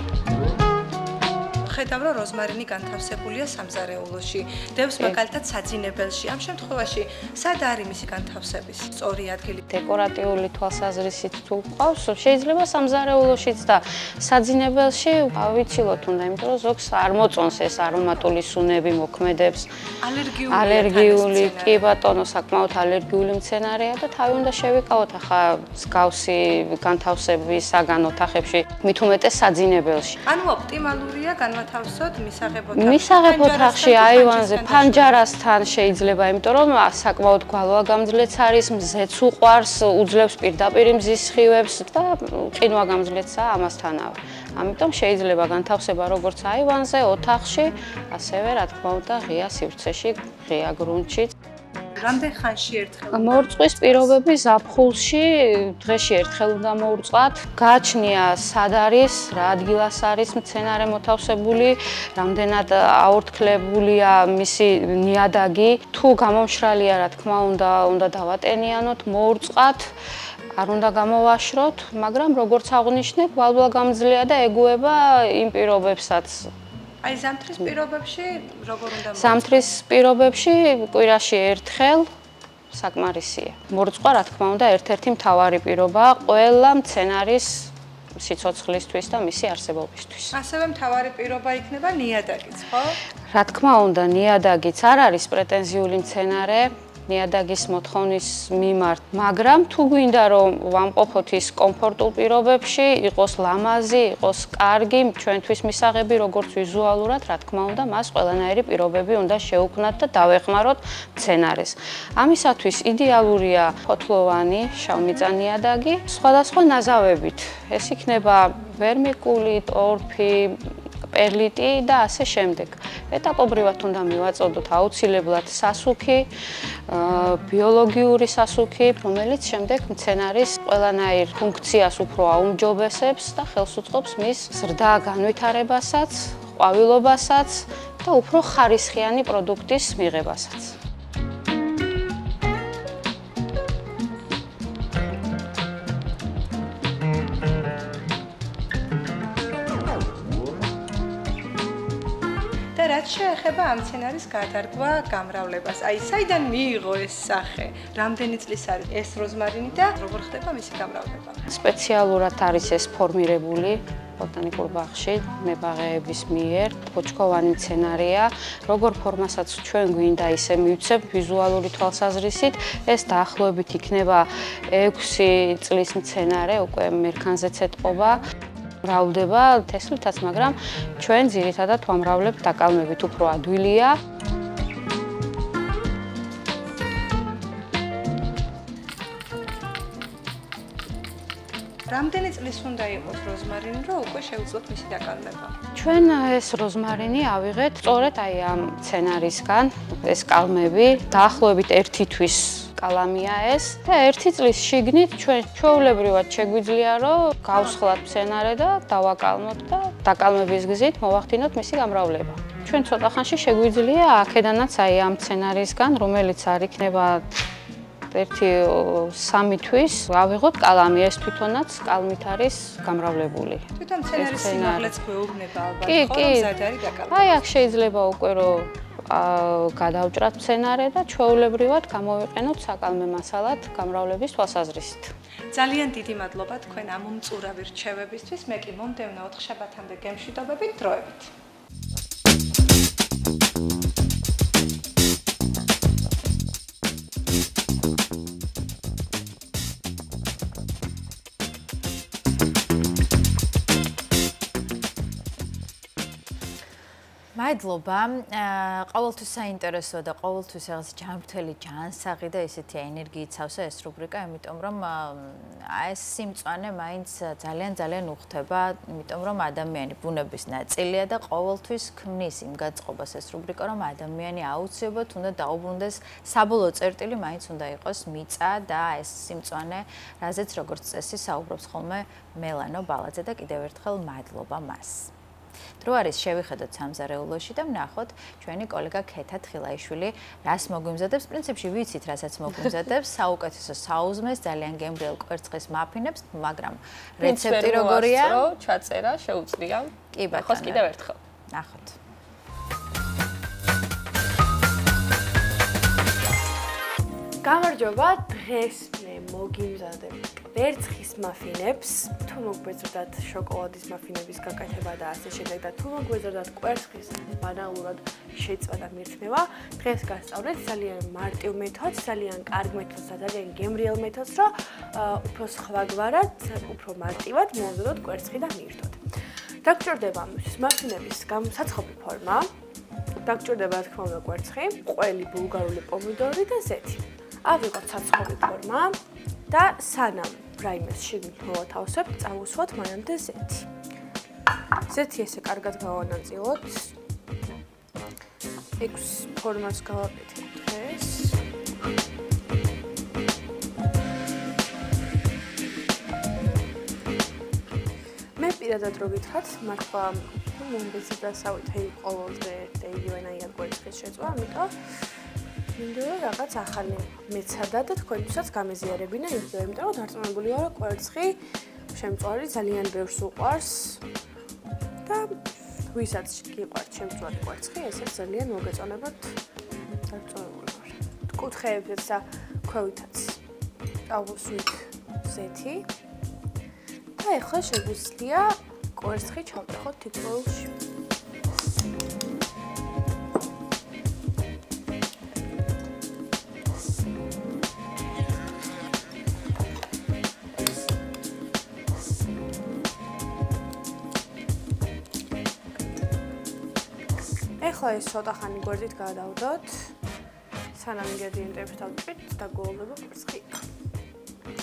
ხედავ რომ როზმარინი განთავსებულია სამზარეულოში, დევს მაგალითად საძინებელში. ამ შემთხვევაში სად არის მისი განთავსების სწორი ადგილი? დეკორატიული თვალსაზრისით თუ ყავს, შეიძლება სამზარეულოშიც და საძინებელში ავიცილოთ უნდა, იმიტომ რომ ზოგს არ მოწონს ეს არომატული სუნები მოქმედებს. ალერგიული, კი ბატონო, საკმაოდ ალერგიული მცენარეა და თავი უნდა შევიკავოთ ახლა მსგავსი განთავსების საგან ოთახებში, მით უმეტეს საძინებელში. ანუ ოპტიმალურია თავსოთ მისაღებ ოთახში აივანზე ფანჯარასთან შეიძლება, იმიტომ რომ საკმაოდ გვალვა გამძლეც არის, მზეც უყვარს, უძლებს პირდაპირ მზის სხივებს და ყინვა გამძლეცაა ამასთანავე. ამიტომ შეიძლება განთავსება როგორც აივანზე, ოთახში, ასევე რა თქმა უნდა ღია სივრცეში, ღია გრუნტში. რამდენ ხანში ერთხელ? მორწყვის პირობები ზაფხულში დღეში ერთხელ უნდა მოურწყათ. გააჩნია სად არის, რა ადგილას არის მცენარე მოთავსებული, რამდენად აორთქლებულია მისი ნიადაგი. თუ გამომშრალია, რა თქმა უნდა დავატენიანოთ, მოურწყათ. არ უნდა გამოვაშროთ, მაგრამ როგორც აღვნიშნე, გვალვაგამძლეა და ეგუება იმ პირობებსაც. აი ზამთრის პირობებში როგორ უნდა მოუწყოთ? ზამთრის პირობებში კვირაში ერთხელ საკმარისია. მორწყვა, რა თქმა უნდა, ერთ-ერთი მთავარი პირობაა ყველა მცენარის სიცოცხლისთვის და მისი არსებობისთვის. ასევე მთავარი პირობა იქნება ნიადაგიც, ხო? რა თქმა უნდა, ნიადაგიც არ არის პრეტენზიული მცენარე. ნიადაგის მოთხოვნის მიმართ, მაგრამ თუ გვინდა რომ ვამყოფოთ ის კომფორტულ პირობებში, იყოს ლამაზი, იყოს კარგი, ჩვენთვის მისაღები როგორც ვიზუალურად, რა თქმა უნდა, მას ყველანაირი პირობები უნდა შევქმნათ და დავეხმაროთ მცენარეს. ამისათვის იდეალურია ფოთლოვანი, შავმიწა ნიადაგი, სხვადასხვა ნაზავებით. ეს იქნება ვერმიკული, ტორფი, პერლიტი და ასე შემდეგ. ეტაპობრივად უნდა მივაწოდოთ აუცილებლად სასუქი, ბიოლოგიური სასუქი, რომელიც შემდეგ მცენარის ყველანაირ ფუნქციას უფრო აუმჯობესებს და ხელს უწყობს მის ზრდა განვითარებასაც, ყვავილობასაც და უფრო ხარისხიანი პროდუქტის მიღებასაც. რაც შეეხება ამ მცენარის გადარგვა გამრავლებას, აი საიდან მიიღო ეს სახე? რამდენი წლის არის ეს როზმარინი და როგორ ხდება მისი გამრავლება? სპეციალურად არის ეს ფორმირებული ბოტანიკურ ბაღში მებაღეების მიერ. ბოჭკოვანი მცენარეა, როგორ ფორმასაც ჩვენ გვინდა ისე მივცემ ვიზუალური თვალსაზრისით. ეს დაახლოებით იქნება 6 წლის მცენარე, უკვე მერქანზეც ეტყობა. მრავლდება თესლითაც, მაგრამ ჩვენ ძირითადად ვამრავლებთ დაკალმებით, უფრო ადვილია. რამდენი წლის უნდა იყოს როზმარინი, რომ უკვე შევძლოთ მისი დაკალმება? ჩვენ ეს როზმარინი ავიღეთ სწორედ აი ამ მცენარისგან, ეს კალმები, დაახლოებით 1 თვის კალამია ეს და 1 წლის შიგნით ჩვენ ჩვეულებრივად შეგვიძლია რომ გავსხლათ მცენარე და დავაკალმოთ და დაკალმების გზით მოვახდინოთ მისი გამრავლება. ჩვენ ცოტა ხანში შეგვიძლია აქედანაც აი ამ მცენარისგან, რომელიც არ იქნება 1-3 თვის ავიღოთ კალამი, ეს თვითონაც კალმით არის გამრავლებული. თვითონ მცენარის სიმაღლეც გვეუბნება ალბათ, ხო, რომ მზად არის დაკალმება. აი აქ შეიძლება უკვე რომ გადავჭრათ მცენარე და ჩვეულებრივად გამოვიყენოთ საკალმე მასალად გამრავლების თვალსაზრისით. ძალიან დიდი მადლობა თქვენ ამ უმწურავი რჩევებისთვის. მე კი მომდევნო 4 შაბათამდე გემშვიდობებით დროებით. მადლობა. ყოველთვის საინტერესოა და ყოველთვის რაღაც ჯანმრთელი ჯანსაღი და ესეთი ენერგიით სავსე ეს რუბრიკა, იმიტომ რომ ეს სიმწვანე მაინც ძალიან უხდება, იმიტომ რომ ადამიანი ბუნების ნაწილია და ყოველთვის ქმნის იმ გაწყობას ეს რუბრიკა, რომ ადამიანი აუცილებლად უნდა დაუბრუნდეს საბოლოო წერტილი მაინც უნდა იყოს მიწა და ეს სიმწვანე, რაზეც როგორც წესი საუბრობს ხოლმე მელანო ბალაძე და კიდევ ერთხელ მადლობა მას. დრო არის შევიხედოთ სამზარეულოში და ვნახოთ ჩვენი კოლეგა ქეთა თხილაიშვილი რას მოგვიმზადებს. პრინციპში ვიცით რასაც მოგვიმზადებს, საუკეთესო საუზმეს, ძალიან გემრიელ კვერცხის მაფინებს, მაგრამ რეცეპტი როგორია? ჩაწერა შეუძლია. კი ბატონო. ახოს კიდევ ერთხელ. ნახოთ. გამარჯობა, დღეს მე მოგიმზადებ კვერცხის მაფინებს. თუ მოგბეჭდათ შოკოლადის მაფინების გაკეთება და ასე შემდეგ და თუ მოგბეჭდათ კვერცხის ბანალურად შეწვა და მირთმევა, დღეს გასწავლეთ ძალიან მარტივ მეთოდს, ძალიან კარგ მეთოდს და ძალიან გემრიელ მეთოდს, რომ უფრო სხვაგვარად, უფრო მარტივად მოვამზადოთ კვერცხი და მირთვოთ. დაგჭირდება მაფინების საცხობი ფორმა, დაგჭირდება რა თქმა უნდა კვერცხი, ყველი ბულგარული პომიდორი და ზეთი. ავიღოთ საცხობი ფორმა და სანამ რაიმეს შიგნით მოვათავსებთ, წავუსვათ მანამდე ზეთი. ზეთი ესე კარგად გავანაწილოთ. 6 ფორმას გავაკეთებ დღეს. მე პირადად რო გითხრათ, მართლა მომბეცი დასავით ყოველ დღე იგივენაირად კვერცხის შეწვა, ამიტომ მინდა რაღაც ახალი მეცადა და თქვენთვისაც გამეზიარებინა იგივე, იმიტომ რომ დარწმუნებული ვარ, რომ კვერცხი შემწვარი ძალიან ბევრს უყვარს და ვისაც გიყვართ შემწვარი კვერცხი, ესეც ძალიან მოგეწონებათ დარწმუნებული ვარ. კუთხეებზეც და ქვევითაც ავუსვით ზეთი და ეხლა შეგვიძლია კვერცხი ჩავტეხოთ თითოეულში. ეხლა ეს ცოტა ხანი გვერდით გადავდოთ. სანამ ინგრედიენტებს დავჭრით და გოლდება კვერცხი.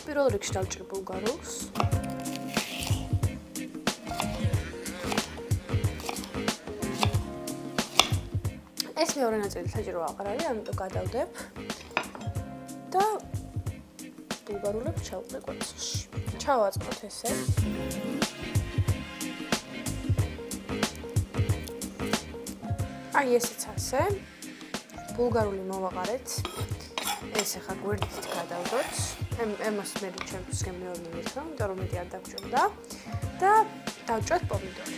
პირველ რიგში დავჭრ ბულგარულს. ეს მეორე ნაწილი საჭირო აღარ არის, ამიტომ გადავდებ და ბულგარულებს ჩავყრე კვერცხში. ჩავაწყოთ ესე. აი ესეც ასე. ბულგარული მოვაყარეთ. ეს ახლა გვერდით გადავდოთ. ემას მე ჩემთვის გემრიელი მივიღო, იმიტომ რომ მეტი არ დაგჭირდა და დავჭრეთ პომიდორი.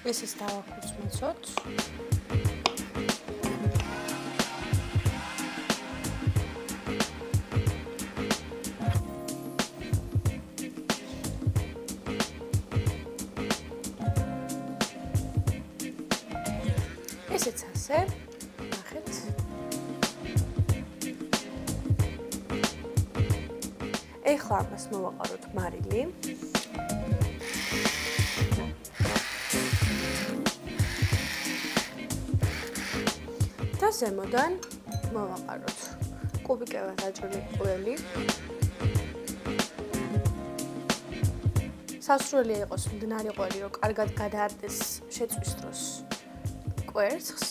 ესეც დავაქუცმოცოთ. ესეც ასე. ნახეთ. ეხლა ამას მოვაყაროთ მარილი. და ზემოდან მოვაყაროთ კუბიკებად აჭრილი ყველი. სასურველია იყოს მდნარი ყველი, რომ კარგად გადაარდეს შეწვის დროს კვერცხს.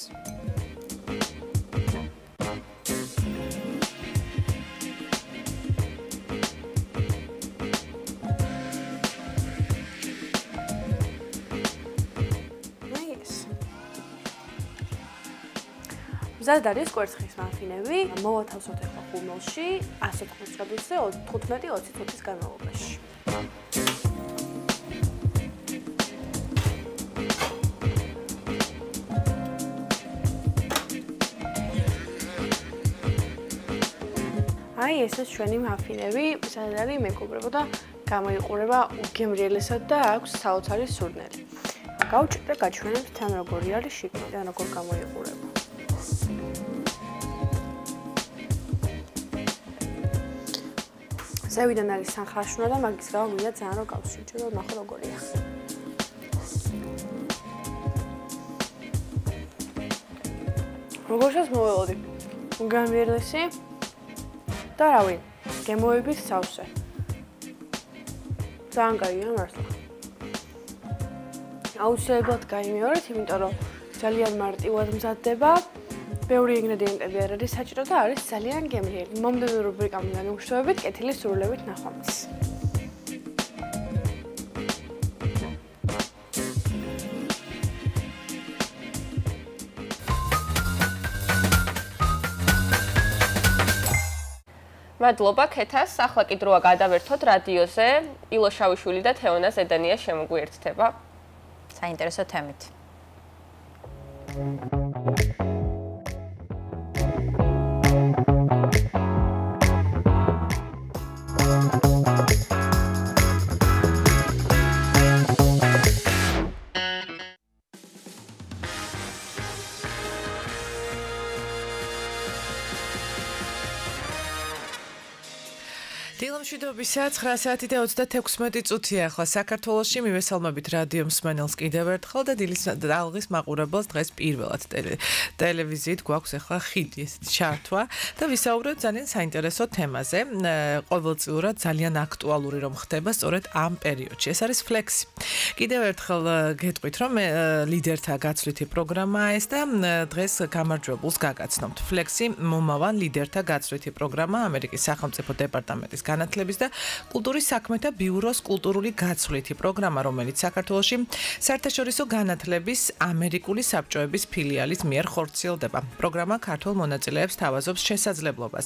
მზად არის კვერცხის მაფინები. მოვათავსოთ ახლა ხუმელში 180 გრადუსზე 15-20 წუთის განმავლობაში. აი ესეც ჩვენი მაფინები, სადაც არის მეგობრებო და გამოიყურება უგემრიელესად და აქვს საოცარი სურნელი. გავჭირ და გაჩვენებ თან როგორი არის შიგნიდან, როგორ გამოიყურება. ზევიდან არის სანხაშუნა და მაგის გამო მინდა ძალიან რომ გავსუჩო და ნახო როგორია. როგორცაც მოველოდი. უგემრიელესი და რავი, გემოების სავსე. ძალიან კაია მართლა. აუცილებლად გაიმეორეთ, იმიტომ რომ ძალიან მარტივად მზადდება. ბევრი ინგრედიენტები არ არის საჭირო და არის ძალიან გემრიელი. მომდევნო რუბრიკამდე მოგშვებით კეთილის სრულებით ნახვამდის. მადლობა ქეთას, ახლა კი დროა გადავერთოთ რადიოზე. ილო შავიშვილი და თეონა ზედანია შემოგვიერთდება საინტერესო თემით. დილომშვიდობისა 9 საათი და 36 წუთია ახლა საქართველოში მივესალმებით რადიო მსმენელს კიდევ ერთხელ და დილის ალღის მაყურებელს დღეს პირველად ტელევიზიით გვაქვს ახლა ხიდი ესეთი ჩართვა და ვისაუბროთ ძალიან საინტერესო თემაზე. ყოველწლიურად ძალიან აქტუალური რომ ხდება სწორედ ამ პერიოდში. ეს არის ფლექსი. კიდევ ერთხელ გეტყვით რომ ლიდერთა გაცვლითი პროგრამაა ეს და დღეს გამარჯვებულს გაგაცნობთ. ფლექსი მომავალ ლიდერთა გაცვლითი პროგრამა ამერიკის სახელმწიფო დეპარტამენტის განათლების და კულტურის საქმეთა ბიუროს კულტურული გაცვლითი პროგრამა, რომელიც საქართველოში საერთაშორისო განათლების ამერიკული საბჭოების ფილიალის მიერ ხორციელდება. პროგრამა ქართულ მონაწილეებს თავაზობს შესაძლებლობას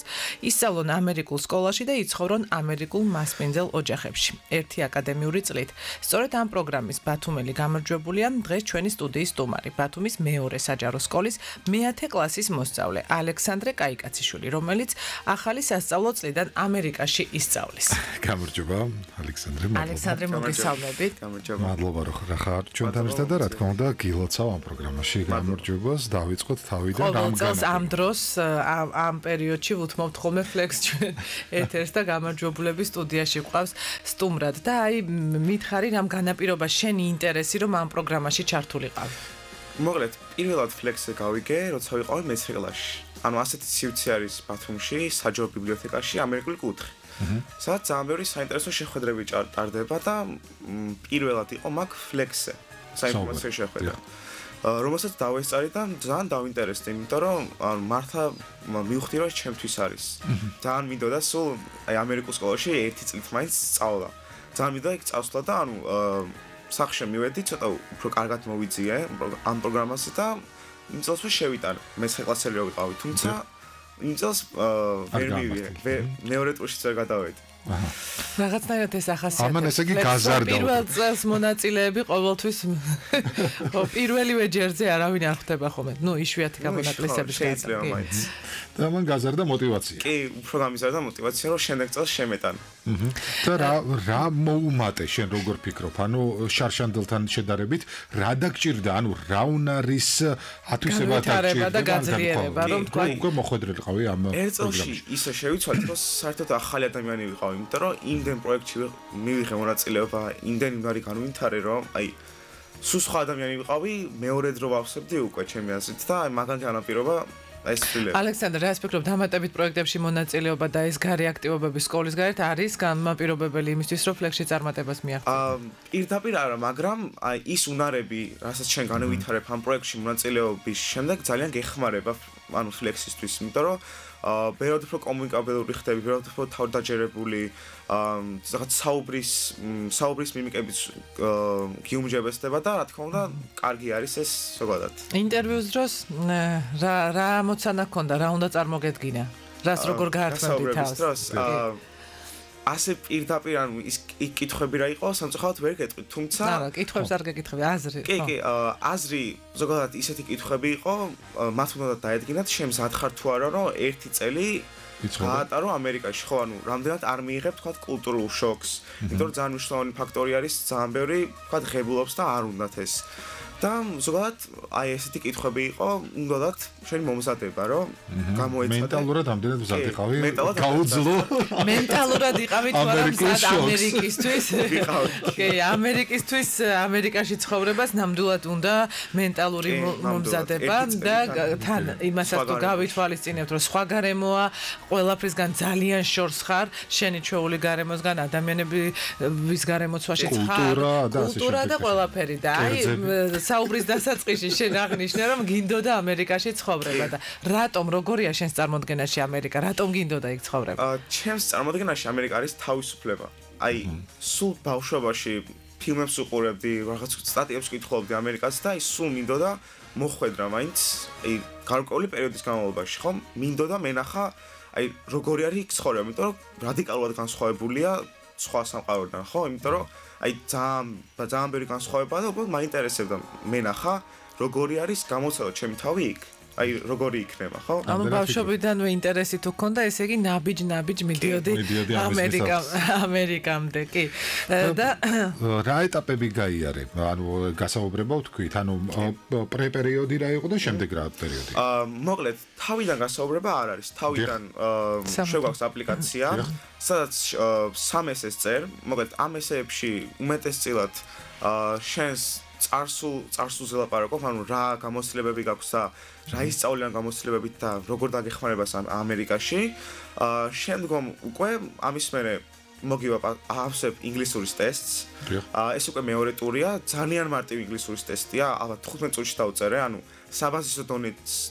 ისწავლონ ამერიკულ სკოლაში და იცხოვრონ ამერიკულ მასპინძელ ოჯახებში. ერთი აკადემიური წლით. სწორედ ამ პროგრამის ბათუმელი გამარჯვებულია დღეს ჩვენი სტუდიის სტუმარი, ბათუმის მეორე საჯარო სკოლის მე-10 კლასის მოსწავლე ალექსანდრე კაიკაციშვილი, რომელიც ახალი სასწავლო წლიდან ამერიკაში ისწავლის. გამარჯობა, ალექსანდრე. ალექსანდრე, მოგესალმებით. გამარჯობა. მადლობა, რომ ხარ ჩვენთან ერთად და რა თქმა უნდა, გილოცავ ამ პროგრამაში გამარჯვებას, დავიწყოთ თავიდან რამ განაცხადი. ამ დროს ამ პერიოდში ვუთმობთ ხოლმე ფლექს ჩვენ ეთერს და გამარჯვებულების სტუდიაში ყავს სტუმრად და აი მითხარი რამ განაპირობა შენი ინტერესი რომ ამ პროგრამაში ჩართულიყავ. მოკლედ, პირველად ფლექსზე გავიგე, როცა ვიყავი მე-9 კლასში. ანუ ასეთი სივრცე არის ბათუმში, საჯარო ბიბლიოთეკაში, ამერიკული კუთხე. სადაც ძალიან ბევრი საინტერესო შეხვედრები ტარდება და პირველად იყო მაგ ფლექსზე საინფორმაციო შეხვედრა. რომელსაც დავესწარი და ძალიან დავინტერესდი, იმიტომ რომ მართლა მივხვდი რომ ჩემთვის არის. ძალიან მინდოდა სულ აი ამერიკულ სკოლაში ერთი წლით მაინც სწავლა. ძალიან მინდოდა იქ წავსვლა და ანუ სახში მივედი, ცოტა უფრო კარგად მოვიძიე ამ პროგრამაზე და იმ წელს შევიტანე. მე-9 კლასელი რო ვიყავი, თუმცა იმ წელს ვერ მივიღე. მეორე ტურშიც ვერ გადავედი. რაღაცნაირად ეს ახასიათებს. ამან ესე იგი გაზარდა. პირველ წელს მონაწილეები ყოველთვის პირველივე ჯერზე არავინ არ ხვდება ხოლმე. ნუ იშვიათი გამონაკლისები შეიძლება მაინც. და ამან გაზარდა мотиваცია. კი, უფრო გამიზარდა мотиваცია, რომ შემდეგ წელს შემეტანე. და რა მოუმატე შენ როგორ ფიქრობ? ანუ შარშანდელთან შედარებით რა დაგჭირდა? ანუ რა უნარის ათვისება დაგჭირდა და გაძლიერება, რომ თქვა უკვე მოხვედრილიყავი ამ პროგრამაში. ისე შევიცვალეთ, რომ საერთოდ ახალი ადამიანი ვიყავი, იმიტომ რომ იმდენ პროექტში მივიღე მონაწილეობა, იმდენ უნარი განვითარე, რომ აი სულ სხვა ადამიანი ვიყავი, მეორედ რო ვავსებდი უკვე ჩემი აზრით და მაგალითად ანაპირობა ალექსანდრე, რა ფიქრობ, დამატებით პროექტებში მონაწილეობა და ეს გარე აქტივობები სკოლის გარეთ არის განმაპირობებელი იმისთვის, რომ ფლექსში წარმატებას მიაღწიო? პირდაპირ არა, მაგრამ აი ის უნარები, რასაც შენ განვითარებ ამ პროექტში მონაწილეობის შემდეგ ძალიან გეხმარება ანუ ფლექსისთვის, იმიტომ რომ ბევრად უფრო კომუნიკაბელური ხდები, ბევრად უფრო თავდაჯერებული, რაღაც საუბრის მიმიკებით გიუმჯებესდება და რა თქმა უნდა, კარგი არის ეს ზოგადად. ინტერვიუს დროს რა მოცანა გქონდა, რა უნდა წარმოგედგინა? რას როგორ გაართმევდი თავს? ასე პირდაპირ ანუ ის კითხვები რა იყო, სამწუხაროდ ვერ გეტყვი, თუმცა არა, კითხვებს არ გეკითხები, აზრი. კი, აზრი ზოგადად ისეთი კითხვები იყო, მათ უნდა დაედგინათ, შემზად ხარ თუ არა, რომ ერთი წელი გაატარო ამერიკაში. ხო, ანუ რამდენად არ მიიღებ თქვა კულტურულ შოკს. იმიტომ რომ ძალიან მნიშვნელოვანი ფაქტორი არის, ძალიან ბევრი თქვა ღებულობს და არ უნდათ ეს. და ზოგადად აი ესეთი კითხვები იყო, უნდათ შენი მომზადება, რომ გამოეცადე. მენტალურად ამდენად მზადიყავი? გაუძლო. მენტალურად იყავი თუ არა მზად ამერიკისთვის? კი, ამერიკისთვის, ამერიკაში ცხოვრებას ნამდვილად უნდა მენტალური მომზადება და თან იმასაც თუ გავითვალისწინებთ, რომ სხვა გარემოა, ყველაფრისგან ძალიან შორს ხარ, შენი ჩვეული გარემოსგან ადამიანების გარემოცვაშიც ხარ, კულტურა და ყველაფერი და აი საუბრის დასაწყისში შენ აღნიშნე რომ გინდოდა ამერიკაში ცხოვრება და რატომ როგორია შენს წარმოდგენაში ამერიკა რატომ გინდოდა იქ ცხოვრება? ჩემს წარმოდგენაში ამერიკა არის თავისუფლება. აი სულ ბავშვობაში ფილმებს უყურებდი, რაღაც სტატიებს ვკითხულობდი ამერიკაზე და აი სულ მინდოდა მოხვედრა მაინც აი გარკვეული პერიოდის განმავლობაში, ხო? მინდოდა მენახა აი როგორი არის იქ ცხოვრება, იმიტომ რომ რადიკალურად განსხვავებულია სხვა სამყაროდან, ხო? იმიტომ რომ აი ძალიან ბევრი განსხვავებაა და უბრალოდ მაინტერესებდა მენახა როგორი არის გამოცელა ჩემი თავი იქ. აი როგორი იქნება, ხო? ანუ ბავშვობიდანვე ინტერესი თუ ქონდა, ესე იგი ნაბიჯ მიდიოდი ამერიკამდე, კი. და რა ეტაპები გაიარე? ანუ გასაუბრება ვთქვით, ანუ პრეპერიოდი რა იყო და შემდეგ რა პერიოდი? მოკლედ, თავიდან გასაუბრება არ არის. თავიდან შეგვაქვს აპლიკაცია, სადაც 3 ესეს წერ, მოკლედ ამ ესეებში უმეტესწილად შენს წარსულზე ლაპარაკობ, ანუ რა გამოცდილებები გაქვს და რა ისწავლე ამ გამოცდილებებით და როგორ დაგეხმარება ამერიკაში. შემდგომ უკვე ამის მერე მოგივა ავსებ ინგლისურის ტესტს. ეს უკვე მეორე ტურია, ძალიან მარტივი ინგლისურის ტესტია, ალბათ 15 წუთში დავწერე, ანუ საბაზისო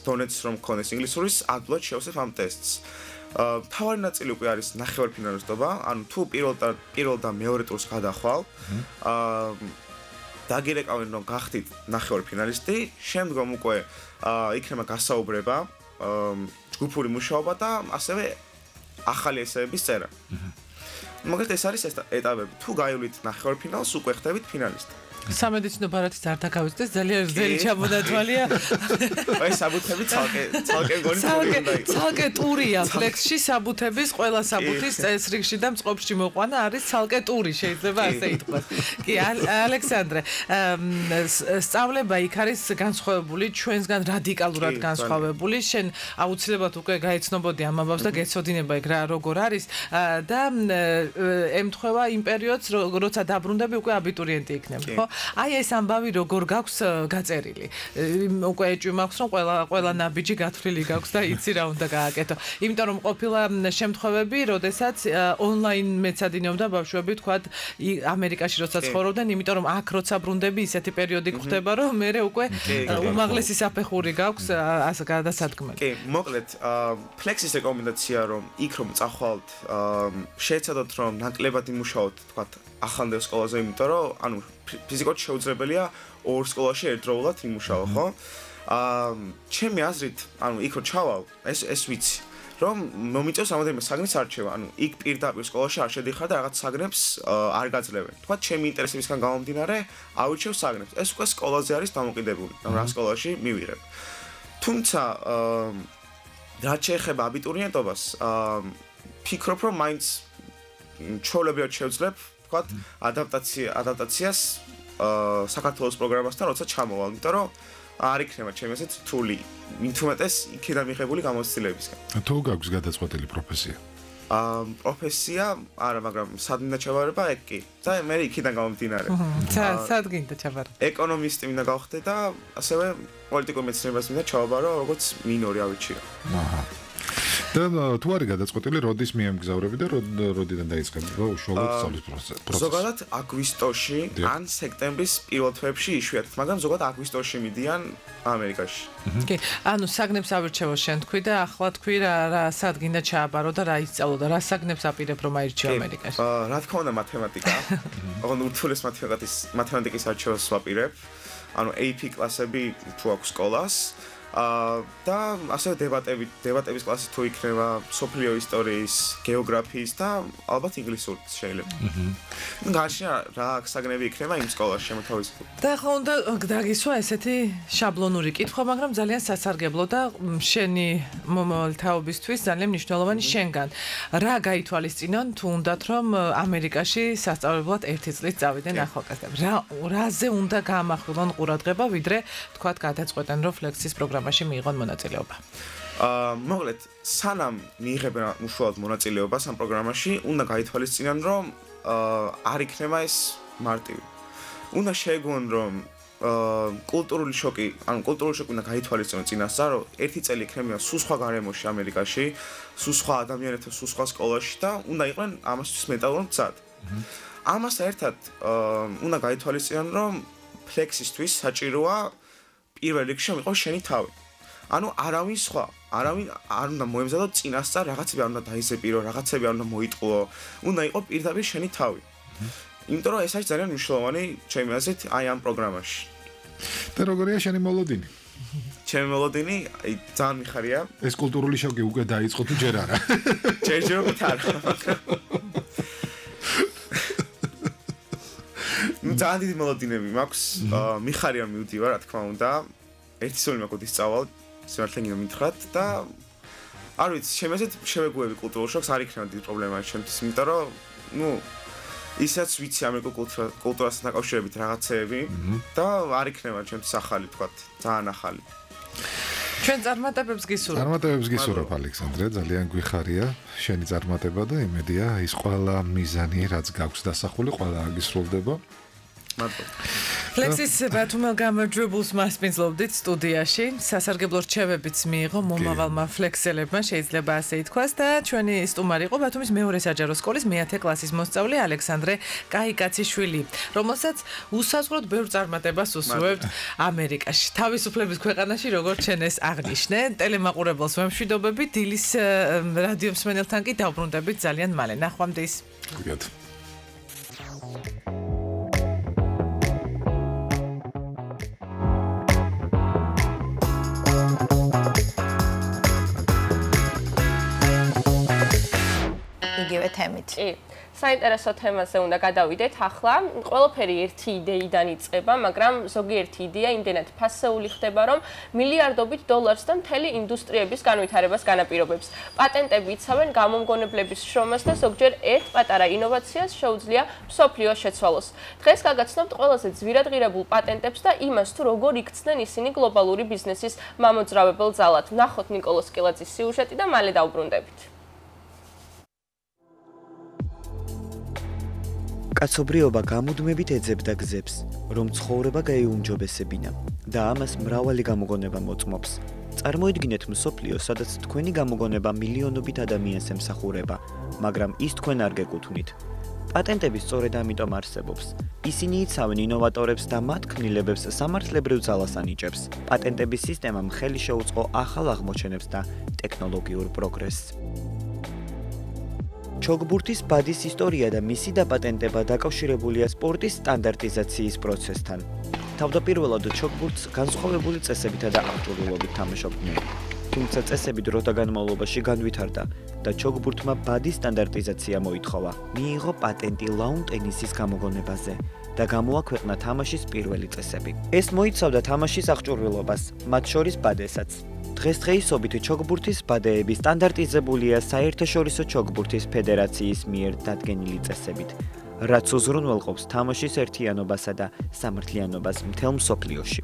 დონეც რომ მქონდეს ინგლისურის, ადვილად შევსებ ამ ტესტს. თავარი ნაწილი უკვე არის ნახევარფინალისტობა, ანუ თუ პირველ და მეორე ტურს გადახვალ, დაგირეკავენ რომ გახდით ნახევარფინალისტი, შემდგომ უკვე იქნება გასაუბრება, ჯგუფური მუშაობა და ასევე ახალი ესეების წერა. მოკლედ ეს არის ეტაპები. თუ გაივლით ნახევარფინალს, უკვე ხდებით ფინალისტი. სამედიცინო ბარათის არ დაგავიწყდეს, ძალიან ძელი ჩამონათვალია. აი საბუთები ცალკე გონი ცალკე ტურია ფლექსში საბუთების ყველა საბუთის წესრიგში და მწყობში მოყვანა არის ცალკე ტური, შეიძლება ასე ითქვას. კი, ალექსანდრე, სწავლება იქ არის განსხვავებული, ჩვენსგან რადიკალურად განსხვავებული. შენ აუცილებლად უკვე გაიცნობოდი ამ ამბავს და გეცოდინება იქ რა როგორ არის და ემთხვევა იმ პერიოდს, როცა დაბრუნდები უკვე აბიტურიენტი იქნები, ხო? აი ეს ამბავი როგორ გაქვს გაწერილი. უკვე ეჭვი მაქვს რომ ყველა ნაბიჯი გათვლილი გაქვს და იცი რა უნდა გააკეთო. იმიტომ რომ ყოფილა შემთხვევები, როდესაც ონლაინ მეცადინეობდა ბავშვები, თქვათ, ამერიკაში როცა ცხოვრობდნენ, იმიტომ რომ აქ როცა ბრუნდები, ისეთი პერიოდი გვხდება, რომ მე უკვე უმაღლესი საფეხური გაქვს ასე გადასადგმელი. კი, მოკლედ, ფლექსის რეკომენდაცია რომ იქ რომ წახვალთ, შეეცადოთ რომ ნაკლებად იმუშაოთ, თქვათ, ახალ სკოლაზე, იმიტომ რომ ანუ ფიზიკურად შეუძლებელია ორ სკოლაში ერთდროულად იმუშაო, ხო? ჩემი აზრით, ანუ იქ რო ჩავალ, ეს ვიცი, რომ მომიწევს რამოდენიმე საგნის არჩევა, ანუ იქ პირდაპირ სკოლაში არ შედიხარ და რაღაც საგნებს არ გაძლევენ. თქვა, ჩემი ინტერესებისგან გამომდინარე, ავირჩევ საგნებს. ეს უკვე სკოლაზე არის დამოკიდებული, ანუ რა სკოლაში მივიღებ. თუმცა რაც შეეხება აბიტურიენტობას, ფიქრობ, რომ მაინც ჩვეულებრივად შევძლებ თქვათ ადაპტაციას საქართველოს პროგრამასთან როცა ჩამოვალ, იმიტომ რომ არ იქნება ჩემი ასეთ რთული, მithumetes იქიდან მიღებული გამოცდილებისგან. თუ გაქვს გადაწყვეტილი პროფესია? პროფესია არა, მაგრამ სადგინდა ჩავარება ეგ კი. და მე იქიდან გამომდინარე. სადგინდა ჩავარება. ეკონომისტი მინდა გავხდე და ასევე პოლიტიკურ მეცნიერებას მინდა ჩავაბარო, როგორც მინორი ავიჩიო. აჰა. და თუ არის გადაწყვეტილი, როდის მიემგზავრები და როდიდან დაიწყები უშუალოდ სწავლის პროცესი? ზოგადად აგვისტოში ან სექტემბრის პირველ თვეებში იშვიათად, მაგრამ ზოგადად აგვისტოში მიდიან ამერიკაში. კი, ანუ საგნებს ავირჩევო შენ თქვი და ახლა თქვი რა სადგინდა ჩააბარო და რა ისწავლო და რა საგნებს აპირებ რომ აირჩიო ამერიკაში? რა თქმა უნდა მათემატიკა. ოღონდ ურთულეს მათემატიკის არჩევას ვაპირებ. ანუ AP კლასები თუ აქვს სკოლას. და ასევე დებატების კლასი თუ იქნება სოფლიო ისტორიის, გეოგრაფიის და ალბათ ინგლისურიც შეიძლება. გარშემო რა საგნები იქნება იმ სკოლაში შემოთავაზებული. და ხო უნდა დაგისვა ესეთი შაბლონური კითხვა, მაგრამ ძალიან სასარგებლო და შენი მომავალი თაობისთვის ძალიან მნიშვნელოვანი შენგან. რა გაითვალისწინონ თუ უნდათ რომ ამერიკაში სასწავლებლად 1 წლით წავიდნენ ახალგაზრდები? რაზე უნდა გაამახვილონ ყურადღება, ვიდრე თქვათ გადაწყვეტენ რომ ფლექსის პროგრამაში მიიღონ მონაწილეობა? მოკლედ, სანამ მიიღებენ უშუალოდ მონაწილეობას ამ პროგრამაში, უნდა გაითვალისწინონ რომ არ იქნება ეს მარტივი. უნდა შეეგუონ რომ კულტურული შოკი უნდა გაითვალისწინონ წინასწარ, რომ 1 წელი იქნება სულ სხვა გარემოში ამერიკაში, სულ სხვა ადამიანებთან, სულ სხვა სკოლაში და უნდა იყვნენ ამასთვის მენტალურად მზად. ამასთან ერთად უნდა გაითვალისწინონ რომ ფლექსისთვის საჭიროა პირველ რიგში რომ იყოს შენი თავი. ანუ არავინ სხვა, არავინ არ უნდა მოემზადო წინასწარ, რაღაცები არ უნდა დაიზეპირო, რაღაცები არ უნდა მოიტყუო, უნდა იყოს პირდაპირ შენი თავი. იმიტომ რომ ეს არის ძალიან მნიშვნელოვანი ჩემი აზრით აი ამ პროგრამაში. და როგორია შენი მოლოდინი? ჩემი მოლოდინი, აი ძალიან მიხარია. ეს კულტურული შოკი უკვე დაიწყო თუ ჯერ არა? ჯერჯერობით არა. ძალიან დიდი მოლოდინები მაქვს, მიხარია მივდივარ, რა თქმა უნდა. ერთი სული მაქვს ისწავალ, სიმართლე მითხრათ და არ ვიცი, ჩემი აზრით შევეგუები კულტურულ შოკს არ იქნება დიდი პრობლემა ჩემთვის, იმიტომ რომ ისაც ვიცი ამერიკულ კულტურასთან დაკავშირებით რაღაცეები და არ იქნება ჩემთვის ახალი, თქვათ, ძალიან ახალი. ჩვენ წარმატებებს გისურვებთ. წარმატებებს გისურვებ ალექსანდრე, ძალიან გვიხარია შენი წარმატება და იმედია ის ყველა მიზანი რაც გაქვს დასახული, ყველა აგისრულდება. ფლექსის ბათუმელ გამარჯვებულს მასპინძლობდით სტუდიაში. სასარგებლო რჩევებიც მიიღო მომავალმა ფლექსელებმა, შეიძლება ასე ითქვას და ჩვენი სტუმარი იყო ბათუმის მეორე საჯარო სკოლის მე-10 კლასის მოსწავლე ალექსანდრე კაიკაციშვილი, რომელსაც უსაზღვროდ ბევრ წარმატებას უსურვებთ ამერიკაში. თავისუფლების ქვეყანაში, როგორც ჩვენ ეს აღნიშნე, ტელემაყურებელს ვემშვიდობები, დილის რადიო მსმენელთან კი დავბრუნდებით ძალიან მალე. ნახვამდის. გიგეთ. იგივე თემით. კი. საინტერესო თემაზე უნდა გადავიდეთ ახლა. ყველაფერი ერთი იდეიდან იწყება, მაგრამ ზოგიერთი იდეა იმდენად ფასეული ხდება, რომ მილიარდობით დოლარს და მთელი ინდუსტრიების განვითარებას განაპირობებს. პატენტები იცავენ გამომგონებლების შრომას და ზოგჯერ ერთ პატარა ინოვაციას შეუძლია მსოფლიოს შეცვალოს. დღეს გაგაცნობთ ყველაზე ძვირადღირებულ პატენტებს და იმას, თუ როგორ იქცნენ ისინი გლობალური ბიზნესის მამოძრავებელ ძალად. ნახოთ ნიკოლოს კილაძის სიუჟეტი და მალე დავბრუნდებით. კაცობრიობა გამუდმებით ეძებდა გზებს, რომ ცხოვრება გაეუმჯობესებინა და ამას მრავალი გამოგონება მოწმობს. წარმოიდგინეთ მსოფლიო, სადაც თქვენი გამოგონება მილიონობით ადამიანს ემსახურება, მაგრამ ის თქვენ არ გეკუთვნით. პატენტები სწორედ ამიტომ არსებობს. ისინი იცავენ ინოვატორებს და მათ ქმნილებებს სამართლებრივ ძალას ანიჭებს. პატენტების სისტემამ ხელი შეუწყო ახალ აღმოჩენებს და ტექნოლოგიურ პროგრესს. ჩოგბურთის ბადის ისტორია და მისი დაპატენტება დაკავშირებულია სპორტის სტანდარტიზაციის პროცესთან. თავდაპირველად ჩოგბურთს განსხვავებული წესებითა და აღჭურვილობით თამაშობდნენ. თუმცა წესები დროთა განმავლობაში განვითარდა და ჩოგბურთმა ბადის სტანდარტიზაცია მოითხოვა. მიიღო პატენტი ლაუნ ტენისის გამოგონებაზე და გამოაქვეყნა თამაშის პირველი წესები. ეს მოიცავდა თამაშის აღჭურვილობას, მათ შორის ბადებსაც. დღესდღეობით ჩოგბურთის ბადეები სტანდარტიზებულია საერთაშორისო ჩოგბურთის ფედერაციის მიერ დადგენილი წესებით, რაც უზრუნველყოფს თამაშის ერთიანობასა და სამართლიანობას მთელ მსოფლიოში.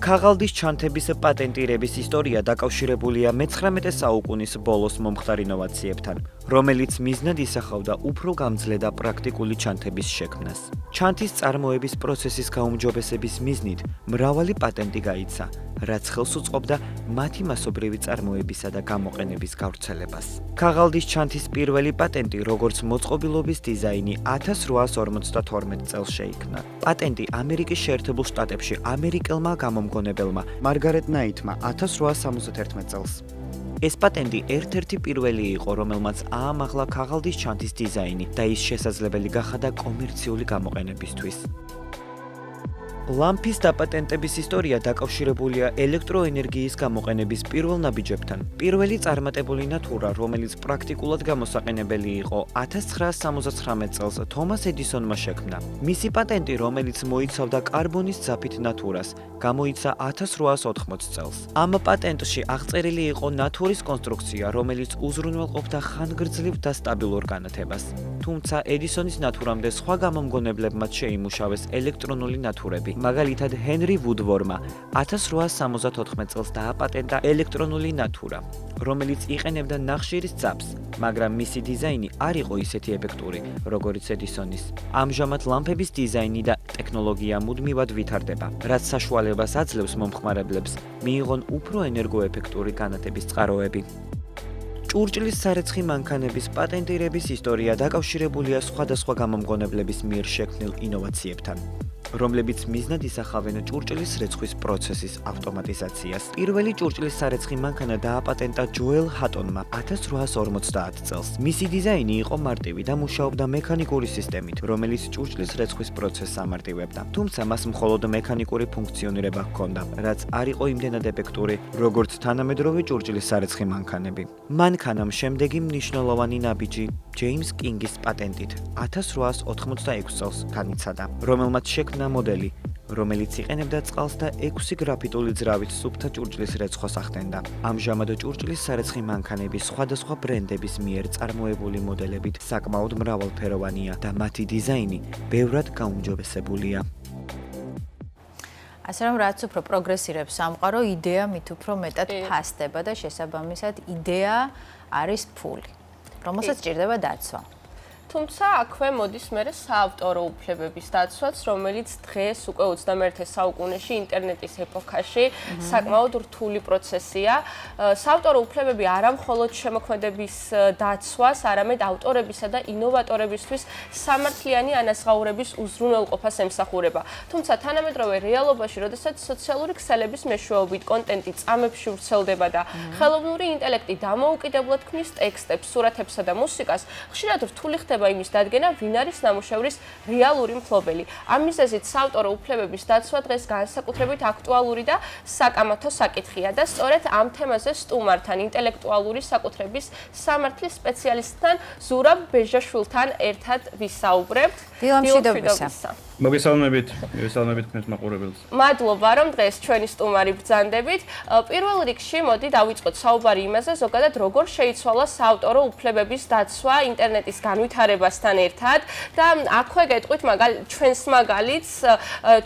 ქაღალდის ჩანთების პატენტირების ისტორია დაკავშირებულია მე-19 საუკუნის ბოლოს მომხდარ ინოვაციებთან, რომელიც მიზნად ისახავდა უფრო გამძლე და პრაქტიკული ჩანთების შექმნას. ჩანთის წარმოების პროცესის გაუმჯობესების მიზნით მრავალი პატენტი გაიცა, რაც ხელს უწყობდა მათი მასობრივი წარმოებისა და გამოყენების გავრცელებას. ქაღალდის ჩანთის პირველი პატენტი, როგორც მოწყობილობის დიზაინი 1852 წელს შეიქმნა. პატენტი ამერიკის შეერთებულ შტატებში ამერიკელმა გამომგონებელმა მარგარეტ ნაითმა 1871 წელს. ეს პატენტი ერთ-ერთი პირველი იყო, რომელმაც აამაღლა ქაღალდის ჩანთის დიზაინი და ის შესაძლებელი გახადა კომერციული გამოყენებისთვის. ლამფის დაპატენტების ისტორია დაკავშირებულია ელექტროენერგიის გამოყენების პირველ ნაბიჯებთან. პირველი წარმატებული ნათურა, რომელიც პრაქტიკულად გამოსაყენებელი იყო 1979 წელს თომას ედისონმა შექმნა. მისი პატენტი, რომელიც მოიცავდა კარბონის ძაფით ნათურას, გამოიცა 1880 წელს. ამ პატენტში აღწერილი იყო ნათურის კონსტრუქცია, რომელიც უზრუნველყოფდა ხანგრძლივ და სტაბილურ განათებას. თუმცა ედისონის ნათურამდე სხვა გამომგონებლებმაც შეიმუშავეს ელექტრონული ნათურები. მაგალითად, ჰენრი ვუდვორმა 1874 წელს დააპატენტა ელექტრონული ნათურა, რომელიც იყენებდა ნახშირის ძაფს, მაგრამ მისი დიზაინი არ იყო ისეთი ეფექტური, როგორც ედისონის. ამჟამად ლამპების დიზაინი და ტექნოლოგია მუდმივად ვითარდება, რაც საშუალებას აძლევს მომხმარებლებს მიიღონ უფრო ენერგოეფექტური განათების წყაროები. ჭურჭლის სარეცხი მანქანების პატენტირების ისტორია დაკავშირებულია სხვადასხვა გამომგონებლების მიერ შექმნილ ინოვაციებთან, რომლებიც მიზნად ისახავენ ჭურჭლის რეცხვის პროცესის ავტომატიზაციას. პირველი ჭურჭლის სარეცხი მანქანა დააპატენტა ჯოელ ჰატონმა 1850 წელს. მისი დიზაინი იყო მარტივი და მუშაობდა მექანიკური სისტემით, რომელიც ჭურჭლის რეცხვის პროცესს ამარტივებდა. თუმცა მას მხოლოდ მექანიკური ფუნქციონირება ჰქონდა, რაც არ იყო იმდენად ეფექტური, როგორც თანამედროვე ჭურჭლის სარეცხი მანქანები. მანქანამ შემდეგი მნიშვნელოვანი ნაბიჯი ჯეიმს კინგის პატენტით 1886 წელს განიცადა, რომელმაც შექმნა მოდელი, რომელიც იყენებდა წყალს და 6 გრაფიტული ძრავით სუფთა ჭურჭლის რეცხვას ახდენდა. ამჟამად ჭურჭლის სარეცხი მანქანები სხვადასხვა ბრენდების მიერ წარმოებული მოდელებით საკმაოდ მრავალფეროვანია და მათი დიზაინი ბევრად გაუმჯობესებულია. ასე რომ რაც უფრო პროგრესირებს სამყარო, იდეა მით უფრო მეტად ფასდება და შესაბამისად იდეა არის ფული, რომელსაც ჭირდება დაცვა. თუმცა აქვე მოდის მერე საავტორო უფლებების დაცვაც, რომელიც დღეს უკვე 21 საუკუნეში ინტერნეტის ეპოქაში საკმაოდ რთული პროცესია. საავტორო უფლებები არა მხოლოდ შემოქმედების დაცვას, არამედ ავტორებისა და ინოვატორებისთვის სამართლიანი ანაზღაურების უზრუნველყოფას ემსახურება. თუმცა თანამედროვე რეალობაში, როდესაც სოციალური ქსელების მეშვეობით კონტენტი წამებში ვრცელდება და ხელოვნური ინტელექტი დამოუკიდებლად ქმნის ტექსტებს, სურათებსა და მუსიკას, ხშირად რთული ხდება იმის დადგენა, ვინ არის ნამუშევრის რეალური მფლობელი. ამ მიზეზით საავტორო უფლებების დაცვა დღეს განსაკუთრებით აქტუალური და საკამათო საკითხია და სწორედ ამ თემაზე სტუმართან, ინტელექტუალური საკუთრების სამართლის სპეციალისტთან ზურაბ ბეჟაშვილთან ერთად ვისაუბრებთ. დილამშვიდობისა. მოგესალმებით თქვენს მაყურებელს. მადლობა, რომ დღეს ჩვენი სტუმარი ბრძანდებით. პირველ რიგში მოდი დავიწყოთ საუბარი იმაზე, ზოგადად როგორ შეიცვალა საავტორო უფლებების დაცვა ინტერნეტის განვითარებასთან ერთად და აქვე გეტყვით ჩვენს მაგალითს,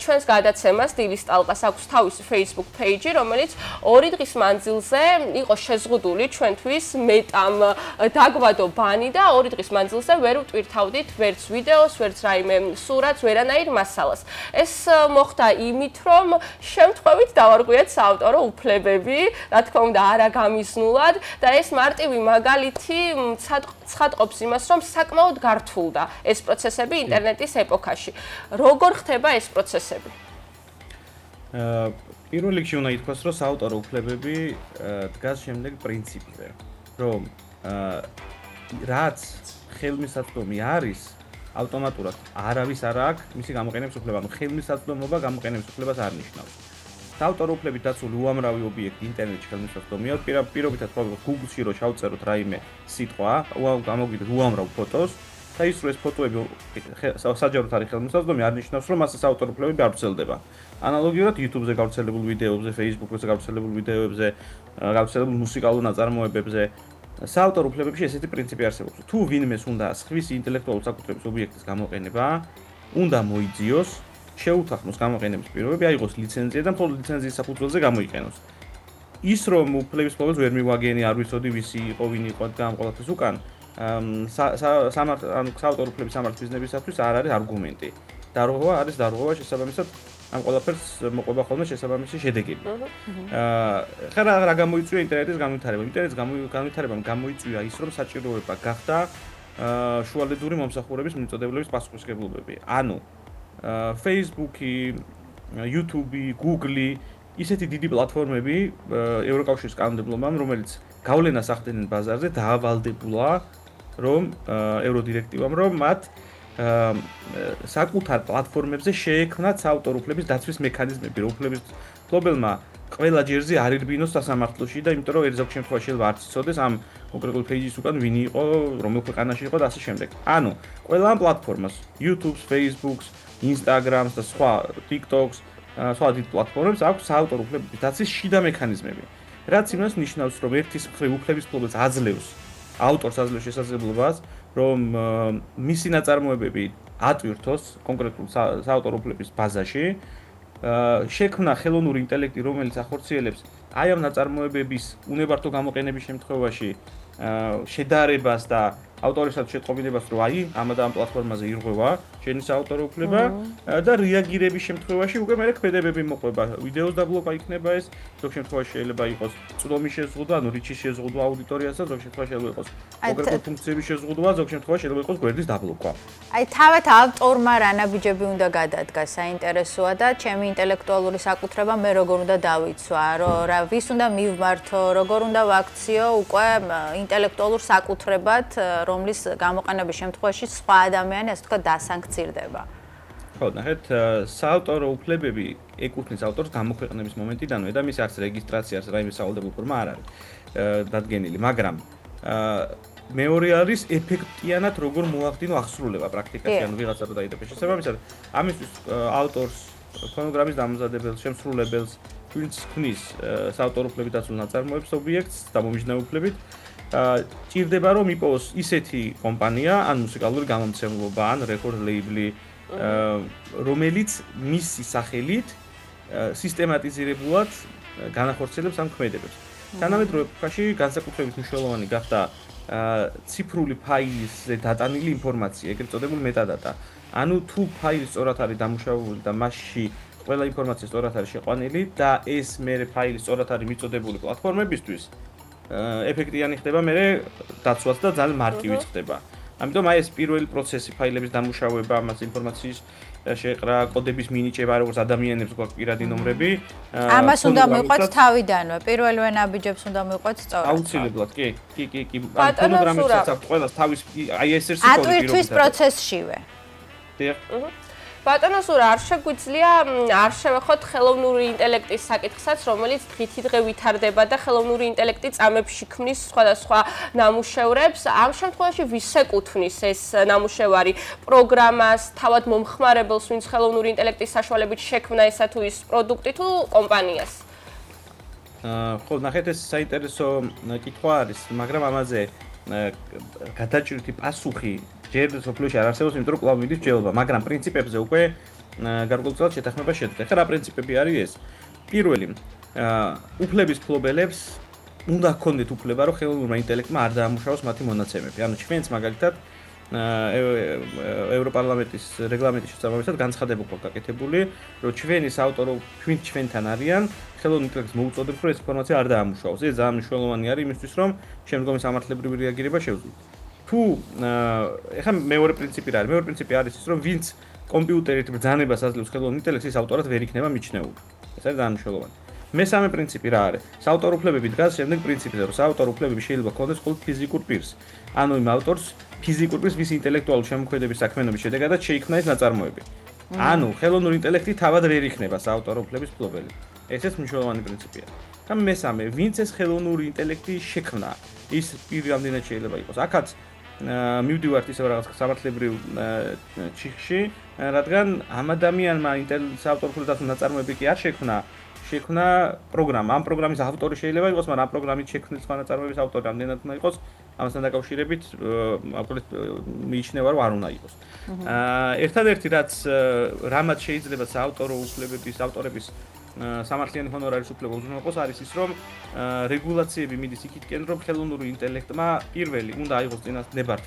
ჩვენს გადაცემას დილის ტალღას აქვს თავისი Facebook page-ი, რომელიც 2 დღის მანძილზე იყო შეზღუდული ჩვენთვის მეტამ დაგვადო ბანი და 2 დღის მანძილზე ვერ ვტვირთავდით ვერც ვიდეოს, ვერც რაიმე სურათს, ვერანაირ მასალას. ეს მოხდა იმით, რომ შემთხვევით დავარღვიათ საავტორო უფლებები, რა თქმა უნდა, არა გამიზნულად და ეს მარტივი მაგალითი ცხადყოფს იმას, რომ საკმაოდ გართულდა ეს პროცესები ინტერნეტის ეპოქაში. როგორ ხდება ეს პროცესები? პირველ რიგში უნდა ითქვას, რომ საავტორო უფლებები დგას შემდეგ პრინციპზე, რომ რაც ხელმისაწვდომი არის, ავტომატურად არავის არ აქვს მისი გამოყენების უფლება, ანუ ხელმისაწვდომობა გამოყენების უფლებას არ ნიშნავს. საავტორო უფლებით დაცული უამრავი ობიექტი ინტერნეტში ხელმისაწვდომია, პირობითად Google-ში რო ჩავწეროთ რაიმე სიტყვა, გამოგვიდგეთ უამრავ ფოტოს და ის რო ეს ფოტოები საჯაროდ არის ხელმისაწვდომი, არ ნიშნავს, რომ მასზე საავტორო უფლებები არ ვრცელდება. ანალოგიურად YouTube-ზე გავრცელებულ ვიდეოებზე, Facebook-ზე გავრცელებულ ვიდეოებზე, გავრცელებულ მუსიკალურ ნაწარმოებებზე საავტორო უფლებებში ესეთი პრინციპი არსებობს. თუ ვინმეს უნდა სხვისი ინტელექტუალური საკუთრების ობიექტის გამოყენება, უნდა მოიძიოს, შეუთანხმოს გამოყენების პირობები, აიღოს ლიცენზია და მხოლოდ ლიცენზიის საფუძველზე გამოიყენოს. ის რომ უფლების ფლობელს ვერ მივაგენი, არ ვიცოდი ვისი იყო, ვინ იყო და ამ ყველაფერს უკან, საავტორო უფლების სამართლის მიზნებისათვის არ არის არგუმენტი. დარღვევა არის დარღვევა, შესაბამისად ამ ყველაფერს მოყვება ხოლმე შესაბამისი შედეგები. ხერა რა გამოიწვია ინტერნეტის განვითარება? ინტერნეტის განვითარებამ გამოიწვია ის, რომ საჭიროება გახდა შუალედური მომსახურების მიმწოდებლების პასუხისმგებლობები. ანუ Facebook-ი, YouTube-ი, Google-ი, ისეთი დიდი პლატფორმები ევროკავშირის კანონმდებლობამ, რომელიც გავლენას ახდენენ ბაზარზე, დაავალდებულა, რომ ევროდირექტივამ, რომ მათ საკუთარ პლატფორმებზე შეექმნათ საავტორ უფლების დაცვის მექანიზმები, რომ უფლების მფლობელმა ყველა ჯერზე არ ირბინოს სასამართლოში და იმიტომ რომ ერთ ზოგ შემთხვევაში შეიძლება არც იცოდეს ამ კონკრეტულ პეიჯის უკან ვინ იყო, რომელ ქვეყანაში იყო და ასე შემდეგ. ანუ ყველა ამ პლატფორმას, YouTube-ს, Facebook-ს, Instagram-ს და სხვა TikTok-ს, სხვა დიდ პლატფორმებს აქვს საავტორ უფლების დაცვის შიდა მექანიზმები. რაც იმას ნიშნავს, რომ ერთის მხრივ უფლების მფლობელს აძლევს ავტორს აძლევს შესაძლებლობას, რომ მისი ნაწარმოებები ატვირთოს კონკრეტულ საავტორ უფლების ბაზაში, შექმნა ხელოვნური ინტელექტი, რომელიც ახორციელებს აი ამ ნაწარმოებების უნებართო გამოყენების შემთხვევაში შედარებას და ავტორისად შეტყობინებას, რომ აი ამ და ამ პლატფორმაზე ირღვევა შენი საავტორო უფლება და რეაგირების შემთხვევაში უკვე მე ქმედებები მოყვება, ვიდეოს დაბლოკა იქნება ეს, ზოგ შემთხვევაში შეიძლება იყოს წვდომის შეზღუდვა, ანუ რიჩის შეზღუდვა აუდიტორიასა, ზოგ შემთხვევაში შეიძლება იყოს კონკრეტული ფუნქციების შეზღუდვა, ზოგ შემთხვევაში შეიძლება იყოს გვერდის დაბლოკვა. აი თავად ავტორმა რა ნაბიჯები უნდა გადადგა, საინტერესოა და ჩემი ინტელექტუალური საკუთრება მე როგორ უნდა დავიცვა, რა ვის უნდა მივმართო, როგორ უნდა ვაქციო უკვე ინტელექტუალურ საკუთრებად, რომლის გამოყენების შემთხვევაში სხვა ადამიანი ასე ვთქვათ დასანქცირდება. ხო, ნახეთ, საავტორო უფლებები ეკუთვნის ავტორს გამოქვეყნების მომენტიდანვე და მის არც რეგისტრაცია, არც რაიმე სავალდებულო ფორმა არ არის დადგენილი, მაგრამ მეორე არის ეფექტიანად როგორ მოახდინო აღსრულება პრაქტიკაში, ანუ ვიღაცა რო დაიდო შესაბამისად, ამისთვის ავტორს, ფონოგრამის დამზადებელს, შემსრულებელს, ვინც ქმნის საავტორო უფლებით დაცულ ნაწარმოებს ობიექტს და მომიჯნავ უფლებით ჭირდება რომ იყოს ისეთი კომპანია, ან მუსიკალური გამომცემლობა, ან რეკორდ ლეიბლი, რომელიც მისი სახელით სისტემატიზირებულად განახორციელებს ამ ქმედებებს. თანამედროვე ეპოქაში განსაკუთრებით მნიშვნელოვანი გახდა ციფრული ფაილზე დატანილი ინფორმაცია, ეგრეთ წოდებული მეტადატა. ანუ თუ ფაილი სწორად არის დამუშავებული და მასში ყველა ინფორმაცია სწორად არის შეყვანილი და ეს მერე ფაილი სწორად არის მიწოდებული პლატფორმებისთვის, ეფექტიანი ხდება მე დაცვაც და ძალიან მარტივიც ხდება. ამიტომ აი ეს პირველი პროცესი ფაილების დამუშავება, მას ინფორმაციის შეყრა, კოდების მინიჭება, როგორც ადამიანებს გვაქვს პირადი ნომრები. ამას უნდა მივყვეთ თავიდანვე, პირველივე ნაბიჯებს უნდა მივყვეთ სწორად. აუცილებლად, კი. ფონოგრამებსაც აქვს ყველას თავის აი ეს ერთ სიტყვით ატვირთვის პროცესშივე. დიახ. ბატონო სურა, არ შეგვიძლია არ შევეხოთ ხელოვნური ინტელექტის საკითხსაც, რომელიც დღითიდღე ვითარდება და ხელოვნური ინტელექტი წამებში ქმნის სხვადასხვა ნამუშევრებს. ამ შემთხვევაში ვის ეკუთვნის ეს ნამუშევარი პროგრამას, თავად მომხმარებელს, ვინც ხელოვნური ინტელექტის საშუალებით შექმნა ესა თუ ის პროდუქტი თუ კომპანიას? ხო, ნახეთ, ეს საინტერესო კითხვა არის, მაგრამ ამაზე გადაჭრითი პასუხი ჯერ სოფლიოში არ არსებობს, იმიტომ რომ კვლავ მიდის ჯელობა, მაგრამ პრინციპებზე უკვე გარკვეულწილად შეთანხმება შედგა. ხა რა პრინციპები არის ეს? პირველი, უფლების მფლობელებს უნდა ჰქონდეთ უფლება, რომ ხელოვნურმა ინტელექტმა არ დაამუშავოს მათი მონაცემები. ანუ ჩვენც მაგალითად ევროპარლამენტის რეგლამენტის შესაბამისად განცხადება გვაქვს გაკეთებული, რომ ჩვენი საავტორო ჩვენთან არიან, ხელოვნურ ინტელექტს მოუწოდებთ, რომ ეს ინფორმაცია არ დაამუშავოს. ეს ძალიან მნიშვნელოვანი არის იმისთვის, რომ შემდგომი სამართლებრივი რეაგირება შევძლიათ. თუ ეხლა მეორე პრინციპი რა არის? მეორე პრინციპი არის ის, რომ ვინც კომპიუტერით ბრძანებას აძლევს ხელოვნურ ინტელექტს, ის ავტორად ვერ იქნება მიჩნეული. ეს არის ძალიან მნიშვნელოვანი. მესამე პრინციპი რა არის? საავტორო უფლებები დგას შემდეგ პრინციპზე, რომ საავტორო უფლებები შეიძლება ჰქონდეს მხოლოდ ფიზიკურ პირს. ანუ იმ ავტორს ფიზიკურ პირს ვის ინტელექტუალური შემოქმედების საქმიანობის შედეგადაც შეიქმნა ეს ნაწარმოები. ანუ ხელოვნური ინტელექტი თავად ვერ იქნება საავტორო უფლების მფლობელი. ესეც მნიშვნელოვანი პრინციპია. და მესამე, ვინც ეს ხელოვნური ინტელექტი შექმნა, ის პირი რამდენად შეიძლება იყოს. აქაც მივდივართ ისევ რაღაც სამართლებრივ ჩიხში, რადგან ამ ადამიანმა საავტორო უფლების დაცულ ნაწარმოები კი არ შექმნა პროგრამა. ამ პროგრამის ავტორი შეიძლება იყოს, მაგრამ ამ პროგრამით შექმნილი სხვა ნაწარმოების ავტორი რამდენად უნდა იყოს, ამასთან დაკავშირებით ავტორის მიიჩნევა, რომ არ უნდა იყოს. ერთადერთი რაც რამაც შეიძლება საავტორო უფლებების ავტორების სამართლიანი ჰონორარის უფლება უზრუნველყოს არის ის, რომ რეგულაციები მიდის იქითკენ, რომ ხელოვნური ინტელექტმა პირველი უნდა აიღოს წინასწარ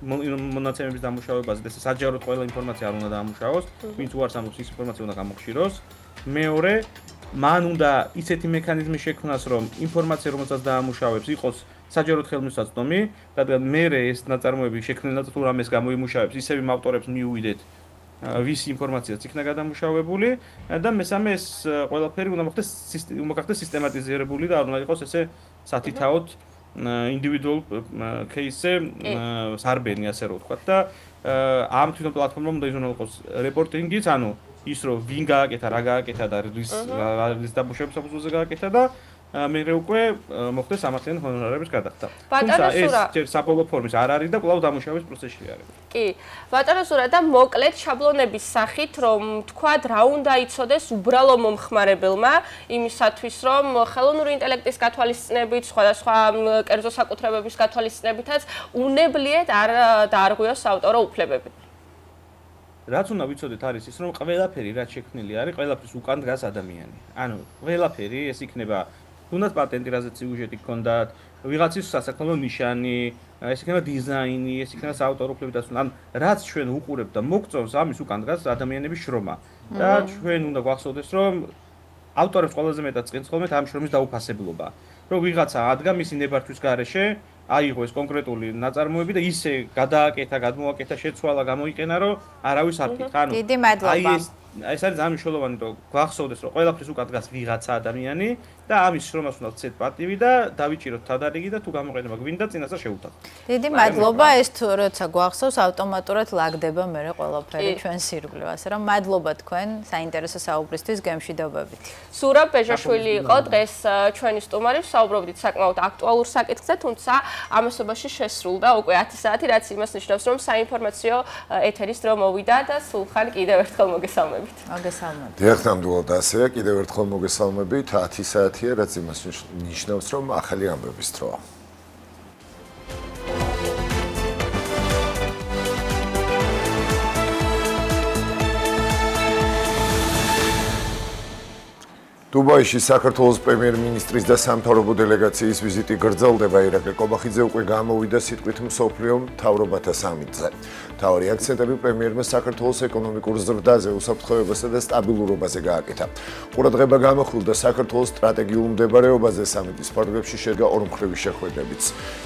მონაცემების დამუშავებაზე და საჯაროდ ყველა ინფორმაცია არ უნდა დაამუშავოს, ვინც უარს ამბობს ის ინფორმაცია უნდა გამოხშიროს. მეორე, მან უნდა ისეთი მექანიზმი შექმნას, რომ ინფორმაცია, რომელსაც დაამუშავებს, იყოს საჯაროდ ხელმისაწვდომი, რადგან მერე ეს ნაწარმოები შექმნილ თუ რამეს გამოიმუშავებს, ისევ იმ ავტორებს მიუვიდეთ ვის ინფორმაციაც იქნა გადამუშავებული და მესამე ეს ყველაფერი უნდა მოხდეს სისტემატიზირებული და არ უნდა იყოს ესე სათითაოდ ინდივიდუალ кейსზე სარბენი ასე რომ ვთქვათ და ამ თვითონ პლატფორმამ უნდა იზრუნოს რეპორტინგიც, ანუ ის რომ ვინ გააკეთა, რა გააკეთა და რის დამუშავების საფუძველზე გააკეთა და მე უკვე მოხდეს სამართლიანი ჰონორარების გადახდა. თუმცა ეს საბოლოო ფორმის არ არის და კვლავ დამუშავების პროცესში არის. კი, ბატონო სურა და მოკლედ შაბლონების სახით რომ თქვა რა უნდა იცოდეს უბრალო მომხმარებელმა იმისათვის რომ ხელოვნური ინტელექტის გათვალისწინებით, სხვადასხვა კერძო საკუთრებების გათვალისწინებითაც უნებლიეთ არ დაარღვიოს საავტორო უფლებები. რაც უნდა ვიცოდეთ არის ის რომ ყველაფერი რაც შექმნილი არის, ყველაფრის უკან დგას ადამიანი. ანუ ყველაფერი ეს იქნება თუნდაც პატენტი, რაზეც სიუჟეტი გქონდათ, ვიღაცის სასაქმო ნიშანი, ეს იქნება დიზაინი, ეს იქნება საავტორო უფლებებით დასვლა. ან რაც ჩვენ უყურებთ და მოგწონს, ამის უკან დგას ადამიანების შრომა. და ჩვენ უნდა გვახსოვდეს, რომ ავტორებს ყველაზე მეტად წინს ხოლმე ამ შრომის დაუფასებლობა. რომ ვიღაცა ადგა მისი ნებართვის გარეშე, აიღო ეს კონკრეტული ნაწარმოები და ისე გადააკეთა, გადმოაკეთა, შეცვალა, გამოიყენა, რომ არავის არ ფიქრა. ანუ დიდი მადლობა. ეს არის ძალიან მნიშვნელოვანი, რომ გვახსოვდეს, რომ ყველაფრის უკან დგას ვიღაცა ადამიანი და ამის შრომას უნდა ვცეთ პატივი და დავიჭიროთ თადარიგი და თუ გამოყენება გვინდა, წინასწარ შევუთავთ. დიდი მადლობა, ეს თუ როცა გვახსოვს, ავტომატურად ლაგდება მე ყველაფერი ჩვენს ირგვლივ, ასე რომ მადლობა თქვენ საინტერესო საუბრისთვის გემშვიდობებით. სურა ბეჟაშვილი იყო დღეს ჩვენი სტუმარი, საუბრობდით საკმაოდ აქტუალურ საკითხზე, თუმცა ამასობაში შესრულდა უკვე 10 საათი, რაც იმას ნიშნავს, რომ საინფორმაციო ეთერის დრო მოვიდა და სულხან კიდევ ერთხელ მოგესალმებით. მოგესალმებით. დიახ, ნამდვილად ასეა, კიდევ ერთხელ მოგესალმებით, 10 საათია, რაც იმას ნიშნავს, რომ ახალი ამბების დროა. დუბაიში საქართველოს პრემიერ-მინისტრის და სამთავრობო დელეგაციის ვიზიტი გრძელდება. ირაკლი კობახიძე უკვე გამოვიდა სიტყვით მსოფლიო მთავრობათა სამიტზე. მთავარი აქცენტები პრემიერმა საქართველოს ეკონომიკურ ზრდაზე, უსაფრთხოებასა და სტაბილურობაზე გააკეთა. ყურადღება გამოხვილდა საქართველოს სტრატეგიულ მდებარეობაზე, სამიტის ფარგლებში შედგა ორმხრივი შეხვედრებიც.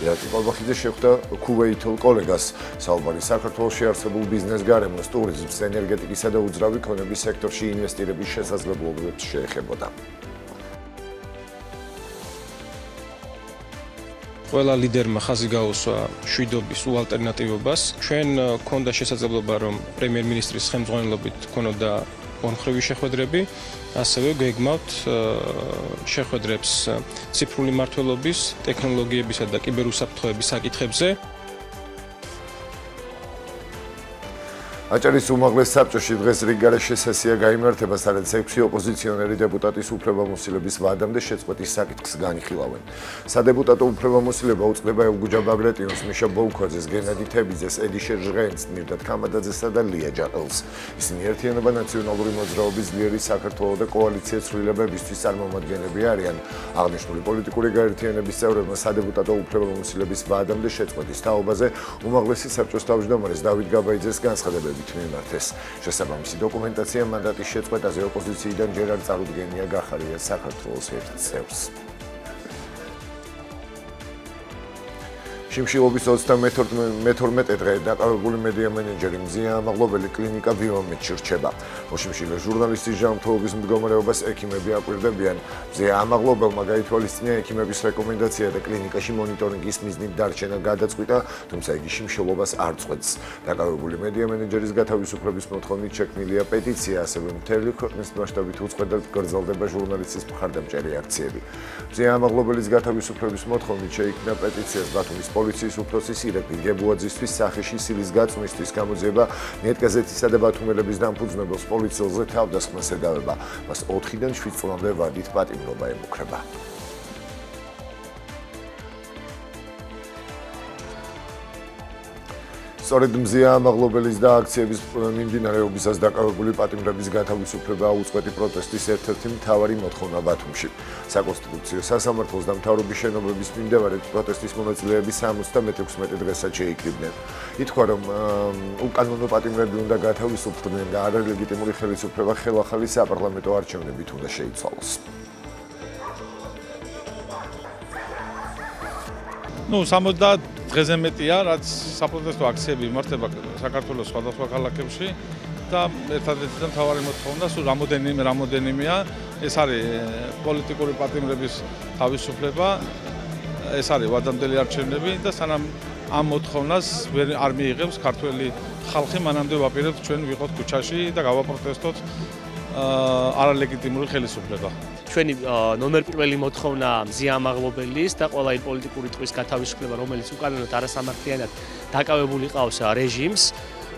ირაკლი კობახიძე შეხვდა ქუვეითელ კოლეგას. საუბარი საქართველოში არსებულ ბიზნეს გარემოს, ტურიზმს, ენერგეტიკისა და უძრავი ქონების სექტორში ინვესტირების შესაძლებლობებს შეეხებოდა. ყველა ლიდერმა ხაზი გაუსვა შვიდობის უალტერნატივობას. ჩვენ გქონდა შესაძლებლობა, რომ პრემიერ-მინისტრის ხელმძღვანელობით გქონოდა ორმხრივი შეხვედრები, ასევე გეგმავთ შეხვედრებს ციფრული მმართველობის, ტექნოლოგიებისა და კიბერუსაფრთხოების საკითხებზე. აჭარის უმაღლეს საბჭოში დღეს რიგგარეშე სესია გაიმართება, სადაც 6 ოპოზიციონერი დეპუტატის უფლებამოსილების ვადამდე შეწყვეტის საკითხს განიხილავენ. სადეპუტატო უფლებამოსილება უწყდება ელგუჯა ბაგრატიონს, მიშა ბოლქვაძეს, გენადი თებიძეს, ედიშე ჟღენს, მირდატ ქამადაძესა და ლია ჯაყელს. ისინი ერთიანობა ნაციონალური მოძრაობის ძლიერი საქართველოს და კოალიციას ცვლილებებისთვის წარმომადგენლები არიან. აღნიშნული პოლიტიკური გაერთიანების წევრებმა სადეპუტატო უფლებამოსილების ვადამდე შეწყვეტის თაობაზე უმაღლესი საბჭოს თავმჯდომარეს დავით გაბაიძეს განცხადებები მიმართეს. შესაბამისი დოკუმენტაცია მანდატის შეწყვეტაზე ოპოზიციიდან ჯერ არ წარუდგენია გახარია საქართველოს ერთ წევრს. შიმშილობის 32 დღე დაკავებული მედია მენეჯერი მზია ამაღლობელი კლინიკა ვიომედში რჩება. მოშიმშილე ჟურნალისტის ჯანმრთელობის მდგომარეობას ექიმები აკვირდებიან. მზია ამაღლობელმა გაითვალისწინა ექიმების რეკომენდაცია და კლინიკაში მონიტორინგის მიზნით დარჩენა გადაწყვიტა, თუმცა იგი შიმშილობას არ წყვეტს. დაკავებული მედია მენეჯერის გათავისუფლების მოთხოვნით შექმნილია პეტიცია, ასევე მთელი ქვეყნის მასშტაბით უწყვეტად გრძელდება ჟურნალისტის მხარდამჭერი აქციები. მზია ამაღლობელის გათავისუფლების მოთხოვნით შეიქმნა პეტიციას ბათუმის პოლიციის უფროსის ირაკლი გებუაძისთვის სახეში სილის გაწმისთვის გამოძიება ნეტგაზეთისა და ბათუმელების დამფუძნებელს პოლიციელზე თავდასხმას ედავება. მას 4-დან 7 წლამდე ვადით პატიმრობა ემუქრება. სწორედ მზია ამაღლობელის და აქციების მიმდინარეობისას დაკავებული პატიმრების გათავისუფლება უწყვეტი პროტესტის ერთ-ერთი მთავარი მოთხოვნა ბათუმში. საკონსტიტუციო სასამართლოს და მთავრობის შენობების მიმდებარედ პროტესტის მონაწილეები 76 დღესაც შეიკრიბნენ. ითქვა, რომ უკანონო პატიმრები უნდა გათავისუფლდნენ და არალეგიტიმური ხელისუფლება ხელახალი საპარლამენტო არჩევნებით უნდა შეიცვალოს. ну 70 დღეზე მეტია, რაც საპროტესტო აქციები იმართება საქართველოს სხვადასხვა ქალაქებში და ერთადერთი და მთავარი მოთხოვნა სულ რამოდენიმეა, ეს არის პოლიტიკური პატიმრების თავისუფლება ეს არის ვადამდელი არჩევნები და სანამ ამ მოთხოვნას არ მიიღებს ქართველი ხალხი, მანამდე ვაპირებთ ჩვენ ვიყოთ ქუჩაში და გავაპროტესტოთ არალეგიტიმური ხელისუფლება. ჩვენი ნომერ პირველი მოთხოვნა მზია ამაღლობელის და ყველა იმ პოლიტიკური ტყვის გათავისუფლება, რომელიც უკანონოდ არასამართლიანად დაკავებული ყავს რეჟიმს.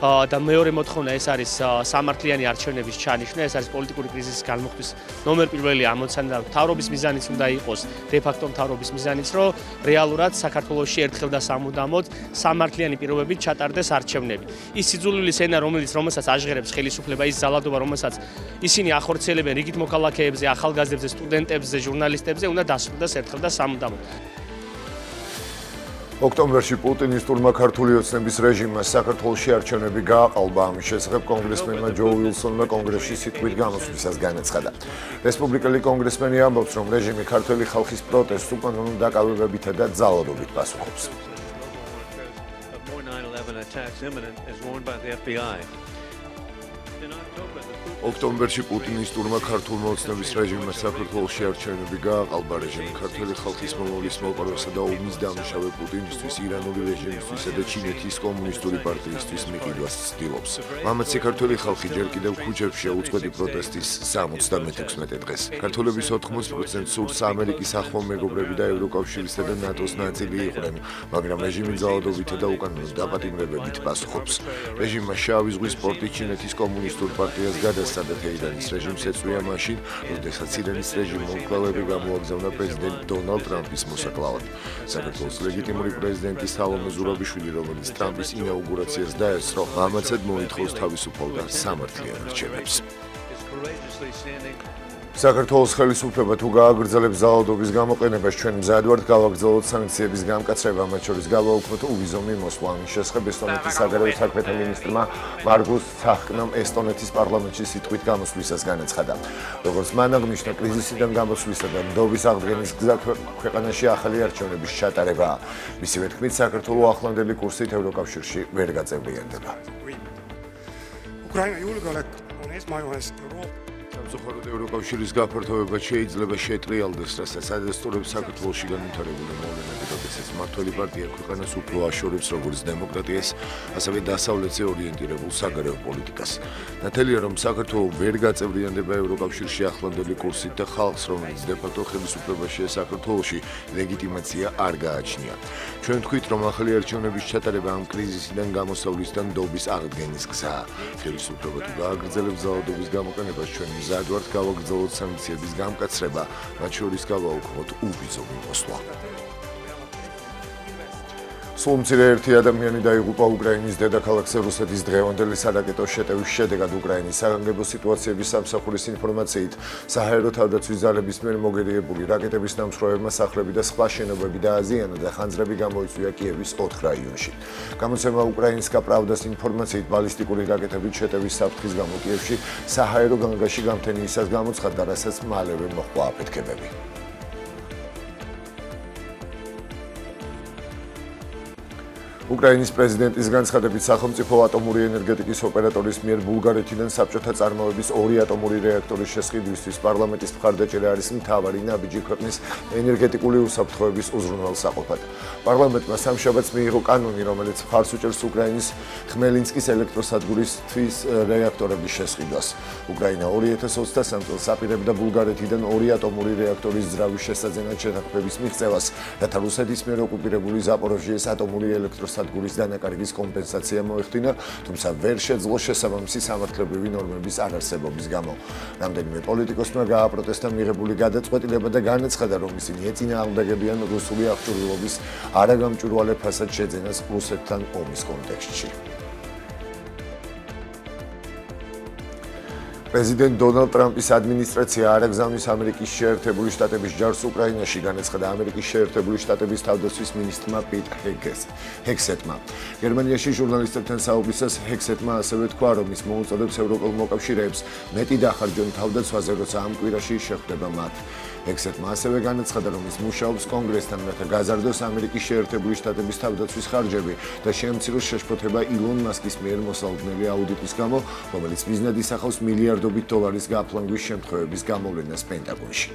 და მეორე მოთხოვნა ეს არის სამართლიანი არჩევნების ჩანიშვნა, ეს არის პოლიტიკური კრიზისის განმუხტვის ნომერ პირველი ამოცანა და მთავრობის მიზანიც უნდა იყოს, დე-ფაქტო მთავრობის მიზანიც, რომ რეალურად საქართველოში ერთხელ და სამუდამოდ სამართლიანი პირობებით ჩატარდეს არჩევნები. ის სიძულვილის ენა, რომელსაც აჟღერებს ხელისუფლება, ის ზალადობა, რომელსაც ისინი ახორციელებენ რიგით მოქალაქეებზე, ახალგაზრდებზე, სტუდენტებზე, ჟურნალისტებზე, უნდა დასრულდეს ერთხელ და სამუდამოდ. ოქტომბერში პუტინისტურმა ქართული ოცნების რეჟიმმა საქართველოში არჩევნები გააყალბა. ამის შესახებ კონგრესმენმა ჯო უილსონმა კონგრესში სიტყვით გამოსვლისას განაცხადა. რესპუბლიკელი კონგრესმენი ამბობს, რომ რეჟიმი ქართველი ხალხის პროტესტს უკანონო დაკავებებითა და ძალადობით პასუხობს. ოქტომბერში პუტინისტურმა ქართული ოცნების რეჟიმმა საქართველოში არჩევნები გააყალბა. რეჟიმი ქართველი ხალხის მომავლის მოპარვასა და ომის დამუშავე პუტინისტვის, ირანული რეჟიმისთვისა და ჩინეთის კომუნისტური პარტიისთვის მიყიდვას ცდილობს. მამაცი ქართველი ხალხი ჯერ კიდევ ქუჩებშია უწყვეტი პროტესტის 76 დღეს. ქართველების 80% სურს ამერიკის ახლო მეგობრები და ევროკავშირისა და ნატოს ნაწილი იყვნენ, მაგრამ რეჟიმი ძალადობითა და უკანონო დაპატიმრებებით პასუხობს. რეჟიმმა შავი ზღვის პორტი ჩინეთის კომუნისტურ პარტიას გადასცადა თეირანის რეჟიმს ეწვია მაშინ, როდესაც ირანის რეჟიმმა უკვლევები გამოაგზავნა პრეზიდენტ დონალდ ტრამპის მოსაკლავად. საქართველოს ლეგიტიმური პრეზიდენტი სალომე ზურაბიშვილი, რომელიც ტრამპის ინაუგურაციას დაესწრო, მამაცად მოითხოვს თავისუფალ და სამართლიან არჩევნებს. საქართველოს ხელისუფლება თუ გააგრძელებს ძალადობის გამოყენებას, ჩვენ მზად ვართ გავაგრძელოთ სანქციების გამკაცრება, მათ შორის გავაუქმოთ უვიზო მიმოსვლა. ამის შესახებ ესტონეთის საგარეო საქმეთა მინისტრმა მარგუს ცახკნამ ესტონეთის პარლამენტში სიტყვით გამოსვლისას განაცხადა. როგორც მან აღნიშნა, კრიზისიდან გამოსვლისა და ნდობის აღდგენის გზა ქვეყანაში ახალი არჩევნების ჩატარებაა. მისივე თქმით, საქართველო ახლანდელი კურსით ევროკავშირში ვერ გაწევრიანდება. Ukraina julgeolek on esmajones Euroopa სამწუხაროდ ევროკავშირის გაფართოება შეიძლება შეტრიალდეს, რასაც ადასტურებს საქართველოში განვითარებული მოვლენები, როდესაც მმართველი პარტია ქვეყანას უფრო აშორებს როგორც დემოკრატიას, ასევე დასავლეთზე ორიენტირებულ საგარეო პოლიტიკას. ნათელია, რომ საქართველო ვერ გაწევრიანდება ევროკავშირში ახლანდელი კურსით და ხალხს, რომელიც დე-ფაქტო ხელისუფლებაშია საქართველოში, ლეგიტიმაცია არ გააჩნია. ჩვენ ვთქვით, რომ ახალი არჩევნების ჩატარება ამ კრიზისიდან გამოსავლის და ნდობის აღდგენის გზაა. ხელისუფლება თუ გააგრძელებს ძალადობის გამოყენებას, ჩვენ მზად ვართ გავაგრძელოთ სანქციების გამკაცრება, მათ შორის გავაუქმოთ უვიზო მიმოსვლა. სულ მცირე ერთი ადამიანი დაიღუპა უკრაინის დედაქალაქზე რუსეთის დღევანდელი სარაკეტო შეტევის შედეგად. უკრაინის საგანგებო სიტუაციების სამსახურის ინფორმაციით, საჰაერო თავდაცვის ძალების მიერ მოგერიებული რაკეტების დამსხვრევებმა სახლები და სხვა შენობები დააზიანა და ხანძრები გამოიწვია კიევის 4 რაიონში. გამოცემა უკრაინსკა პრავდას ინფორმაციით, ბალისტიკური რაკეტებით შეტევის საფრთხის გამო კიევში საჰაერო განგაში გამთენიისას გამოცხადდა, რასაც მალევე მოჰყვა აფეთქებები. უკრაინის პრეზიდენტის განცხადებით, სახელმწიფო ატომური ენერგეტიკის ოპერატორის მიერ ბულგარეთიდან საბჭოთა წარმოების 2 ატომური რეაქტორის შესყიდვისთვის პარლამენტის მხარდაჭერა არის მთავარი ნაბიჯი ქვეყნის ენერგეტიკული უსაფრთხოების უზრუნველსაყოფად. პარლამენტმა სამშაბათს მიიღო კანონი, რომელიც მხარს უჭერს უკრაინის ხმელინსკის ელექტროსადგურისთვის რეაქტორების შესყიდვას. უკრაინა 2023 წელს აპირებდა ბულგარეთიდან 2 ატომური რეაქტორის ძრავის შესაძენად შეთანხმების მიღწევას, რათა რუსეთის მიერ ოკუპირებული ზაპოროჟიეს ატომური ელექტროსადგურის დანაკარგის კომპენსაცია მოეხდინა, თუმცა ვერ შეძლო შესაბამისი სამართლებრივი ნორმების არარსებობის გამო. რამდენიმე პოლიტიკოსმა გააპროტესტა მიღებული გადაწყვეტილება და განაცხადა, რომ ისინი ეწინააღმდეგებიან რუსული აღჭურვილობის არაგამჭვირვალე ფასად შეძენას რუსეთთან ომის კონტექსტში. პრეზიდენტ დონალდ ტრამპის ადმინისტრაცია არ აგზავნის ამერიკის შეერთებული შტატების ჯარს უკრაინაში, განაცხადა ამერიკის შეერთებული შტატების თავდაცვის მინისტრმა პიტ ჰექსეტმა. გერმანიაში ჟურნალისტებთან საუბრისას ჰექსეტმა ასევე თქვა, რომ ის მოუწოდებს ევროპელ მოკავშირეებს მეტი დახარჯონ თავდაცვაზე, როცა ამ კვირაში შეხვდება მათ. ჰექსეტმა ასევე განაცხადა, რომ ის მუშაობს კონგრესთან, რათა გაზარდოს ამერიკის შეერთებული შტატების თავდაცვის ხარჯები და შეამციროს შეშფოთება ილონ მასკის მიერ მოსალოდნელი აუდიტის გამო, რომელიც მიზნად ისახავს მილიარდობით დოლარის გაფლანგვის შემთხვევების გამოვლენას პენტაგონში.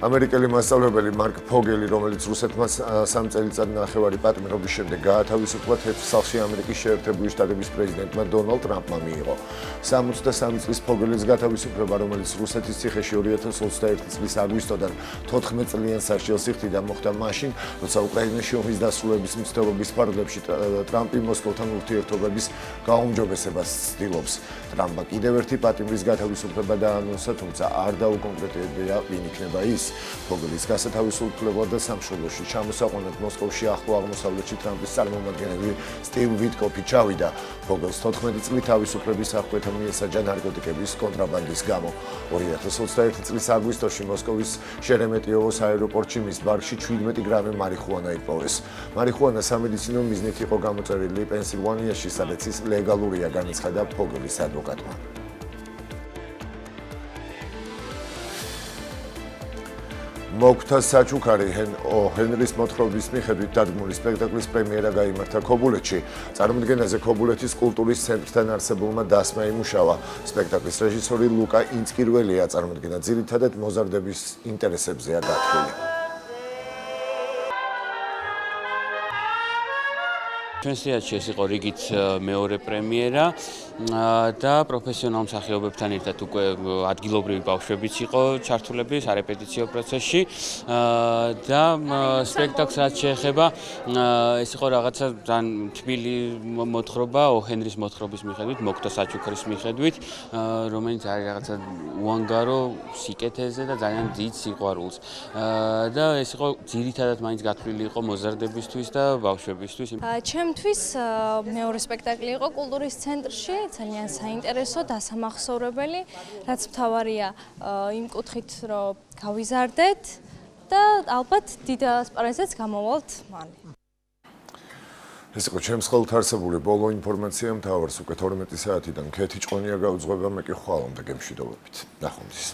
ამერიკელი მასწავლებელი მარკ ფოგელი, რომელიც რუსეთმა 3 წელიწადნახევარი პატიმრობის შემდეგ გაათავისუფლა, 1 სახლში ამერიკის შეერთებული შტატების პრეზიდენტმა დონალდ ტრამპმა მიიღო. 63 წლის ფოგელის გათავისუფლება, რომელიც რუსეთის ციხეში 2021 წლის აგვისტოდან 14 წლიან სასჯელს იხდიდა, მოხდა მაშინ, როცა უკრაინაში ომის დასრულების მცდელობის ფარგლებში ტრამპი მოსკოვთან ურთიერთობების გაუმჯობესებას ცდილობს. ტრამპმა კიდევ ერთი პატიმრის გათავისუფლება დაანონსა, თუმცა არ დაუკონკრეტებია, ვინ იქნება ის. ფოგელის გასათავისუფლებლად და სამშობლოში ჩამოსაყვანად მოსკოვში ახლო აღმოსავლეთში ტრამპის წარმომადგენელი სტივ ვიტკოფი ჩავიდა. ფოგელს 14 წლით თავისუფლების აღკვეთა მიესაჯა ნარკოტიკების კონტრაბანდის გამო. 2021 წლის აგვისტოში მოსკოვის შერემეტიევოს აეროპორტში მის ბარში 17 გრამი მარიხუანა იპოვეს. მარიხუანა სამედიცინო მიზნით იყო გამოწერილი პენსილვანიაში, სადაც ის ლეგალურია, განაცხადა ფოგელის ადვოკატმა. მოგვთა საჩუქარი ჰენრის მოთხრობის მიხედვით დადგმული სპექტაკლის პრემიერა გაიმართა ქობულეთში. წარმოდგენაზე ქობულეთის კულტურის ცენტრთან არსებულმა დასმა იმუშავა. სპექტაკლის რეჟისორი ლუკა ინცკირველია, წარმოდგენა ძირითადად მოზარდების ინტერესებზეა გათვლილი. ჩვენს თეატრში ეს იყო რიგით მეორე პრემიერა და პროფესიონალ მსახიობებთან ერთად უკვე ადგილობრივი ბავშვებიც იყო ჩართულები სარეპეტიციო პროცესში და სპექტაკლს რაც შეეხება ეს იყო რაღაცა ძალიან თბილი მოთხრობა ჰენრის მოთხრობის მიხედვით, მოგვთა საჩუქრის მიხედვით, რომელიც არის რაღაცა უანგარო სიკეთეზე და ძალიან დიდ სიყვარულს. და ეს იყო ძირითადად მაინც გათვლილი იყო მოზარდებისთვის და ბავშვებისთვის. ჩემთვის მეორე სპექტაკლი იყო კულტურის ცენტრში, ძალიან საინტერესო, დასამახსოვრებელი, რაც მთავარია იმ კუთხით, რომ გავიზარდეთ და ალბათ დიდ ასპარეზზეც გამოვალთ მალე. ეს იყო ჩემს ხელთ არსებული ბოლო ინფორმაცია, მთავარს უკვე 12 საათიდან ქეთი ჭყონია გაუძღვება, მე კი ხვალამდე გემშვიდობებით. ნახვამდის.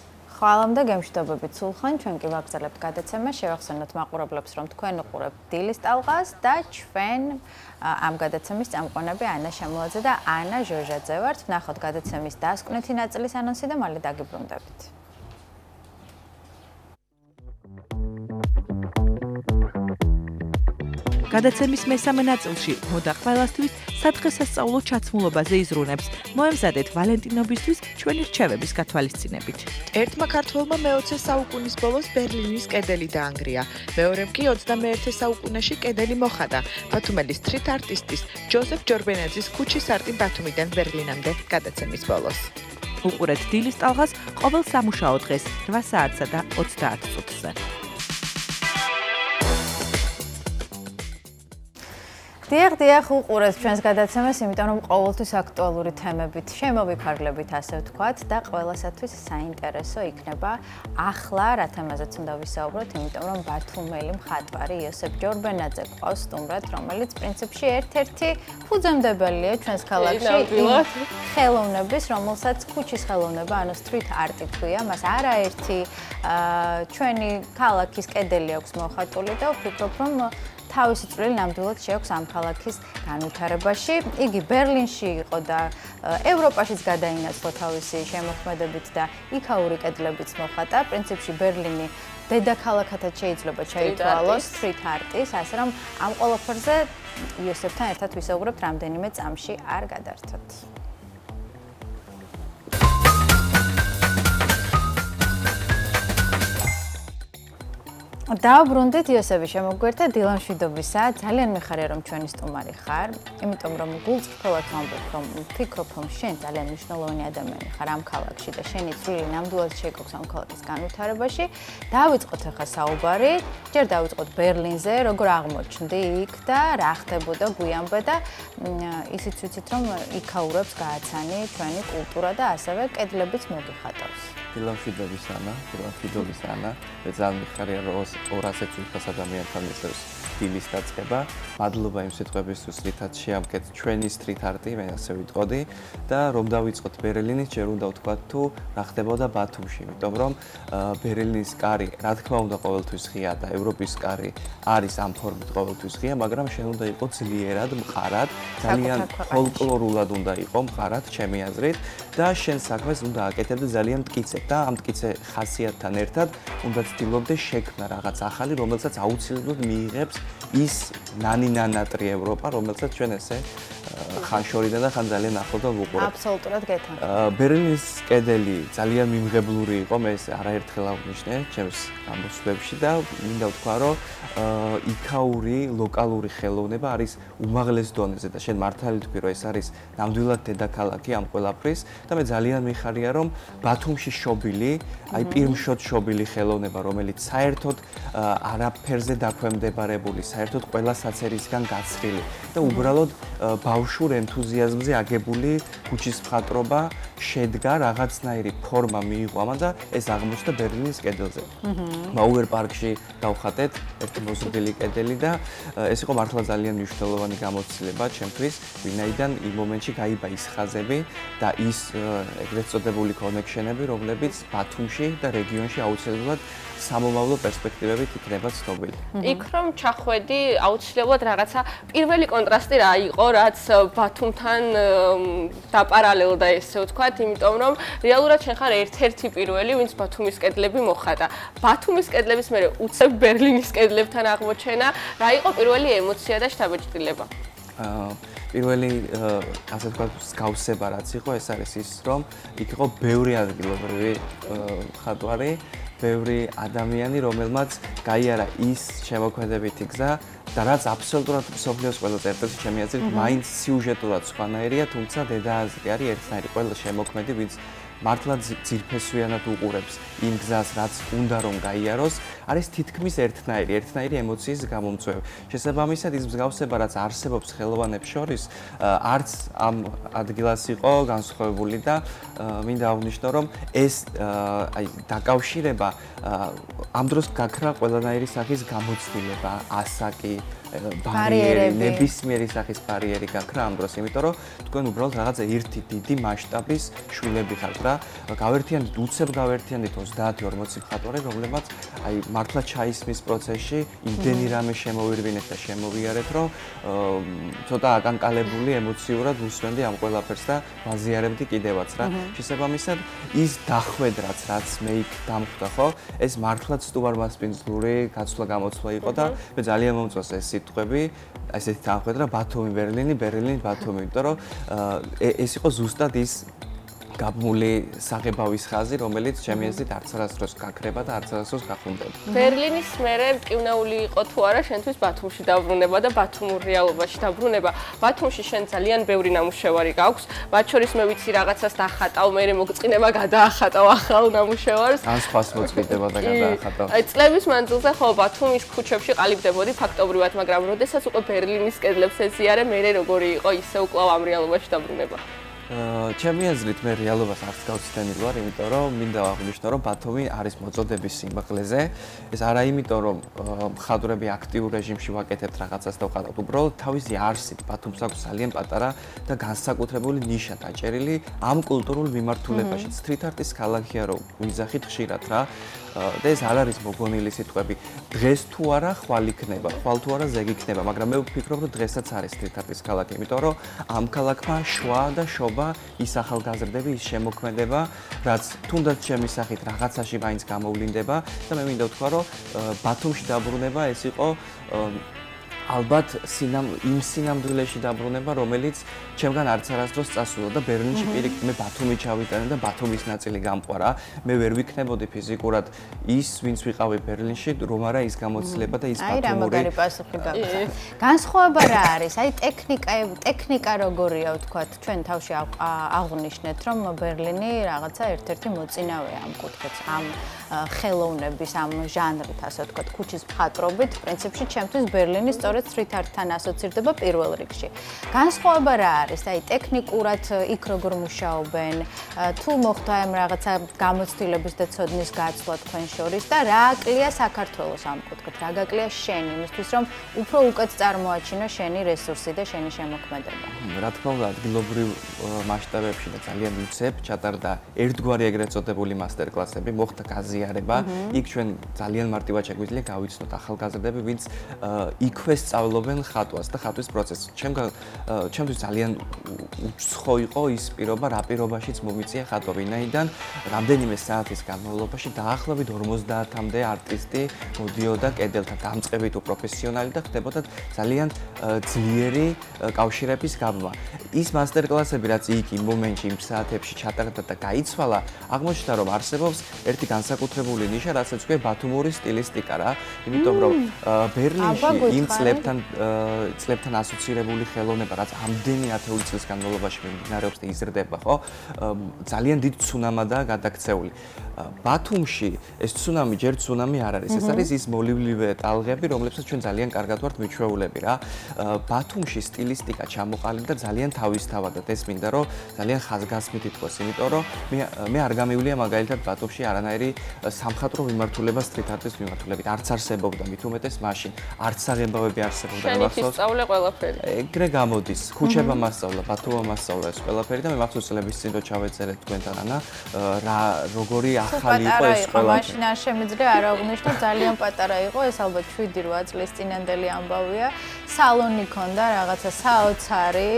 ხვალამდე გემშვიდობებით სულხან, ჩვენ კი ვაგრძელებთ გადაცემას, შევახსენოთ მაყურებლებს, რომ თქვენ უყურებთ დილის ტალღას და ჩვენ ამ გადაცემის წამყვანები ანა შემოაძე და ანა ჟოჟაძე ვართ. ვნახოთ გადაცემის დასკვნითი ნაწილის ანონსი და მალე დაგიბრუნდებით. გადაცემის მესამე ნაწილში მოდა ყველასთვის სადღესასწაულო ჩაცმულობაზე იზრუნებს. მოემზადეთ ვალენტინობისთვის ჩვენი რჩევების გათვალისწინებით. ერთმა ქართველმა მე-20 საუკუნის ბოლოს ბერლინის კედელი დაანგრია. მეორემ კი 21 საუკუნეში კედელი მოხატა. ბათუმელის სტრით არტისტის ჯოზეფ ჯორბენაძის ქუჩის არტი ბათუმიდან ბერლინამდე გადაცემის ბოლოს. უყურეთ დილის ტალღას ყოველ სამუშაო დღეს 8 საათსა და 30 წუთზე. დიახ, უყურეთ ჩვენს გადაცემას, იმიტომ რომ ყოველთვის აქტუალური თემებით შემოვიფარგლებით, ასე ვთქვათ, და ყველასათვის საინტერესო იქნება ახლა რა თემაზეც უნდა ვისაუბროთ, იმიტომ რომ ბათუმელი მხატვარი იოსებ ჯორბენაძე გვყავს სტუმრად, რომელიც პრინციპში ერთ-ერთი ფუძემდებელია ჩვენს ქალაქში ხელოვნების, რომელსაც ქუჩის ხელოვნება, ანუ street art-ი ქვია, მას არაერთი ჩვენი ქალაქის კედელი აქვს მოხატული და ვფიქრობ, რომ თავისი წვლილი ნამდვილად შეაქვს ამ ქალაქის განვითარებაში. იგი ბერლინში იყო და ევროპაშიც გადაინაცვლა თავისი შემოქმედებით და იქაური კედლებიც მოხატა. პრინციპში ბერლინი დედაქალაქათაც შეიძლება ჩაითვალოს street art-ის, ასე რომ ამ ყველაფერზე იოსებთან ერთად ვისაუბრებთ რამდენიმე წამში არ გადართოთ. დაუბრუნდით იოსები შემოგვერთა დილამშვიდობისა. ძალიან მიხარია რომ ჩვენი სტუმარი ხარ, იმიტომ რომ გულწრფელად ვამბობ, რომ ვფიქრობ, რომ შენ ძალიან მნიშვნელოვანი ადამიანი ხარ ამ ქალაქში და შენი წვლილი ნამდვილად შეიქმნა ამ ქალაქის განვითარებაში. დავიწყოთ ახლა საუბარი. ჯერ დავიწყოთ ბერლინზე, როგორ აღმოჩნდი იქ და რა ხდებოდა გვიანბე და ისიც ვიცით, რომ იქაურებს გააცანი ჩვენი კულტურა და ასევე კედლებიც მოგიხატავს. დილამშვიდობის ანა, დილამშვიდობის ანა. მე ძალიან მიხარია რომ 200 უცხოს ადამიანთან ესეც სტილის დაწყება. მადლობა იმ სიტყვებისთვის, რითაც შეამკეთ ჩვენი street art-ი, მე ასე ვიტყოდი და რომ დავიწყოთ ბერლინის, ჯერ უნდა ვთქვათ თუ რა ხდებოდა ბათუმში, იმიტომ რომ ბერლინის კარი, რა თქმა უნდა, ყოველთვის ღია და ევროპის კარი არის ამ ფორმით ყოველთვის ღია, მაგრამ შენ უნდა იყო ძლიერად მყარად, ძალიან ფოლკლორულად უნდა იყო მყარად, ჩემი აზრით და შენ საქმეს უნდა აკეთებდე ძალიან მტკიცედ და ამ მტკიცე ხასიათთან ერთად უნდა ცდილობდე შექმნა რაღაც ახალი, რომელსაც აუცილებლად მიიღებს ის ნანი-ნანატრი ევროპა, რომელსაც ჩვენ ესე ხან შორიდან და ხან ძალიან ახლოდან ვუყურებთ. აბსოლუტურად გეთანხმები. ბერლინის კედელი ძალიან მიმღებლური იყო, მე ეს არაერთხელ აღნიშნე ჩემს გამოსვლებში და მინდა ვთქვა, რომ იქაური ლოკალური ხელოვნება არის უმაღლეს დონეზე და შენ მართალი თქვი, რომ ეს არის ნამდვილად დედაქალაქი ამ ყველაფრის და მე ძალიან მიხარია, რომ ბათუმში შობილი, აი პირმშოთ შობილი ხელოვნება, რომელიც საერთოდ არაფერზე დაქვემდებარებული, საერთოდ ყველა საცერისგან გაცრილი და უბრალოდ ბავშვურ ენთუზიაზმზე აგებული ქუჩის მხატვრობა შედგა, რაღაცნაირი ფორმა მიიღო ამან და ეს აღმოჩნდა ბერლინის კედელზე. მაუერ პარკში დავხატეთ ერთი მოზრდილი კედელი და ეს იყო მართლა ძალიან მნიშვნელოვანი გამოცდილება ჩემთვის, ვინაიდან იმ მომენტში გაიბა ის ხაზები და ის ეგრეთ წოდებული კონექშენები, რომლებიც ბათუმში და რეგიონში აუცილებლად სამომავლო პერსპექტივებით იქნება ცნობილი. იქ რომ ჩახვედი, აუცილებლად რაღაცა პირველი კონტრასტი რა იყო, რაც ბათუმთან დაპარალელდა ესე ვთქვათ, იმიტომ რომ რეალურად შენ ხარ ერთ-ერთი პირველი, ვინც ბათუმის კედლები მოხატა. ბათუმის კედლების მერე უცებ ბერლინის კედლებთან აღმოჩენა, რა იყო პირველი ემოცია და შთაბეჭდილება? პირველი ასე ვთქვათ, მსგავსება რაც იყო, ეს არის ის, რომ იქ იყო ბევრი ადგილობრივი მხატვარი, ბევრი ადამიანი, რომელმაც გაიარა ის შემოქმედებითი გზა და რაც აბსოლუტურად მსოფლიოს ყველაზე ერთ-ერთი ჩემი აზრით, მაინც სიუჟეტურად სხვანაირია, თუმცა დედააზრი არის ერთნაირი. ყველა შემოქმედი, ვინც მართლა ძირფესვიანად უყურებს იმ გზას, რაც უნდა რომ გაიაროს, არის თითქმის ერთნაირი ემოციის გამომწვევი. შესაბამისად, ის მსგავსება, რაც არსებობს ხელოვანებს შორის, არც ამ ადგილას იყო განსხვავებული და მინდა აღვნიშნო, რომ ეს აი დაკავშირება ამ დროს გაქრა ყველანაირი სახის გამოცდილება, ასაკი, ბარიერი, ნებისმიერი სახის ბარიერი გაქრა ამ დროს, იმიტომ რომ თქვენ უბრალოდ რაღაცა ერთი დიდი მასშტაბის შვილები ხართ რა. გავერთიანდით, უცებ გავერთიანდით 30-40 მხატვარი, რომლებმაც აი მართლა ჩაისმის პროცესში იმდენი რამე შემოვირბინეთ და შემოვიარეთ, რომ ცოტა აკანკალებული ემოციურად ვუსვენდი ამ ყველაფერს და ვაზიარებდი კიდევაც რა. შესაბამისად, ის დახვედრაც, რაც მე იქ დამხვდა, ხო, ეს მართლაც სტუმარმასპინძლური გაცვლა-გამოცვლა იყო და მე ძალიან მომწონს ეს სიტყვები, ესეთი დახვედრა ბათუმი, ბერლინი, ბერლინი, ბათუმი, იმიტომ რომ ეს იყო ზუსტად ის გაბმული საღებავის ხაზი, რომელიც ჩემი აზრით არც არასდროს გაქრება და არც არასდროს გახუნდება. ბერლინის მერე მტკივნეული იყო თუ არა შენთვის ბათუმში დაბრუნება და ბათუმურ რეალობაში დაბრუნება. ბათუმში შენ ძალიან ბევრი ნამუშევარი გაქვს, მათ შორის მე ვიცი რაღაცას დახატავ, მე მოგწყინება გადაახატავ ახალ ნამუშევარს. ან სხვას მოწყიდება და გადაახატავ. აი წლების მანძილზე ხო ბათუმის ქუჩებში ყალიბდებოდი ფაქტობრივად, მაგრამ როდესაც უკვე ბერლინის კედლებს ეზიარე, მე როგორი იყო ისე უკვლავ ამ რეალობაში დაბრუნება. ჩემი აზრით მე რეალობას არც გავცდენილ ვარ, იმიტომ რომ მინდა აღვნიშნო, რომ ბათუმი არის მოწოდების სიმაღლეზე. ეს არა იმიტომ, რომ მხატვრები აქტიურ რეჟიმში ვაკეთებთ რაღაცას და ვყავთ, უბრალოდ თავისი არსით ბათუმს აქვს ძალიან პატარა და განსაკუთრებული ნიშა დაჭერილი ამ კულტურულ მიმართულებაში. Street art-ის ქალაქია, რომ ვიზახით ხშირად რა. და ეს არ არის მოგონილი სიტყვები. დღეს თუ არა ხვალ იქნება, ხვალ თუ არა ზეგ იქნება, მაგრამ მე ვფიქრობ, რომ დღესაც არის Street art-ის ქალაქი, იმიტომ რომ ამ ქალაქმა შვა და შობა ის ახალგაზრდები, ის შემოქმედება, რაც თუნდაც ჩემი სახით რაღაცაში მაინც გამოვლინდება და მე მინდა ვთქვა, რომ ბათუმში დაბრუნება ეს იყო ალბათ იმ სინამდვილეში დაბრუნება, რომელიც ჩემგან არც არასდროს წასულა და ბერლინში პირიქით მე ბათუმი ჩავიტანე და ბათუმის ნაწილი გამყარა. მე ვერ ვიქნებოდი ფიზიკურად ის, ვინც ვიყავი ბერლინში, რომ არა ის გამოცდილება და ის ბათუმური. აი რა მაგარი პასუხი გაქვს. განსხვავება რა არის? აი ტექნიკა როგორია ვთქვათ, ჩვენ თავში აღვნიშნეთ, რომ ბერლინი რაღაცა ერთ-ერთი მოწინავეა ამ კუთხით, ამ ხელოვნების, ამ ჟანრით, ასე ვთქვათ, ქუჩის მხატვრობით, პრინციპში ჩემთვის ბერლინი სწორედ street art-თან ასოცირდება პირველ რიგში. განსხვავება რა არის? აი ტექნიკურად იქ როგორ მუშაობენ, თუ მოხდა ამ რაღაცა გამოცდილების და ცოდნის გაცვლა თქვენ შორის და რა აკლია საქართველოს ამ კუთხით? რა გაკლია შენ იმისთვის, რომ უფრო უკეთ წარმოაჩინო შენი რესურსი და შენი შემოქმედება? რა თქმა უნდა, ადგილობრივ მასშტაბებში და ძალიან უცებ ჩატარდა ერთგვარი ეგრეთ წოდებული მასტერკლასები, მოხდა გაზიარება. იქ ჩვენ ძალიან მარტივად შეგვიძლია გავიცნოთ ახალგაზრდები, ვინც იქვე სწავლობენ ხატვას და ხატვის პროცესს. ჩემთვის ძალიან უცხო იყო ის პირობა, რა პირობაშიც მომიწია ხატვა, ვინაიდან რამდენიმე საათის განმავლობაში დაახლოებით 50-მდე არტისტი მოდიოდა კედელთან, დამწყებით უპროფესიონალი და ხდებოდა ძალიან ძლიერი კავშირების გაბმა. ის მასტერკლასები, რაც იქ იმ მომენტში, იმ საათებში ჩატარდა და გაიცვალა, აღმოჩნდა, რომ არსებობს ერთი განსაკუთრებული ნიშა, რასაც ქვია ბათუმური სტილისტიკა რა, იმიტომ რომ ბერლინში იმ წლებთან ასოცირებული ხელოვნება, რაც ამდენი ათეული წლის განმავლობაში მიმდინარეობს და იზრდება, ხო? ძალიან დიდ ცუნამადაა გადაქცეული. ბათუმში ეს ცუნამი ჯერ ცუნამი არ არის. ეს არის ის მოლივლივე ტალღები, რომლებსაც ჩვენ ძალიან კარგად ვართ მიჩვეულები რა. ბათუმში სტილისტიკა ჩამოყალიბდა ძალიან თავისთავადად. ეს მინდა რომ ძალიან ხაზგასმით ითქვას, იმიტომ რომ მე არ გამივლია მაგალითად ბათუმში არანაირი სამხატვრო მიმართულება street art-ის მიმართულებით. არც არსებობდა მით უმეტეს მაშინ. არც საღებავები არსებობდა მახსოვს. შენ ისწავლე ყველაფერი. ეგრე გამოდის. ქუჩება მასწავლა, ბათუმმა მასწავლა ეს ყველაფერი და მე მახსოვს წლების წინ რო ჩავეწერეთ თქვენთან ანა რა როგორი ახალი იყო ეს ყველაფერი. მაშინ არ შემიძლია არ აღვნიშნო ძალიან პატარა იყო ეს ალბათ 7-8 წლის წინანდელი ამბავია. სალონი ქონდა რაღაცა საოცარი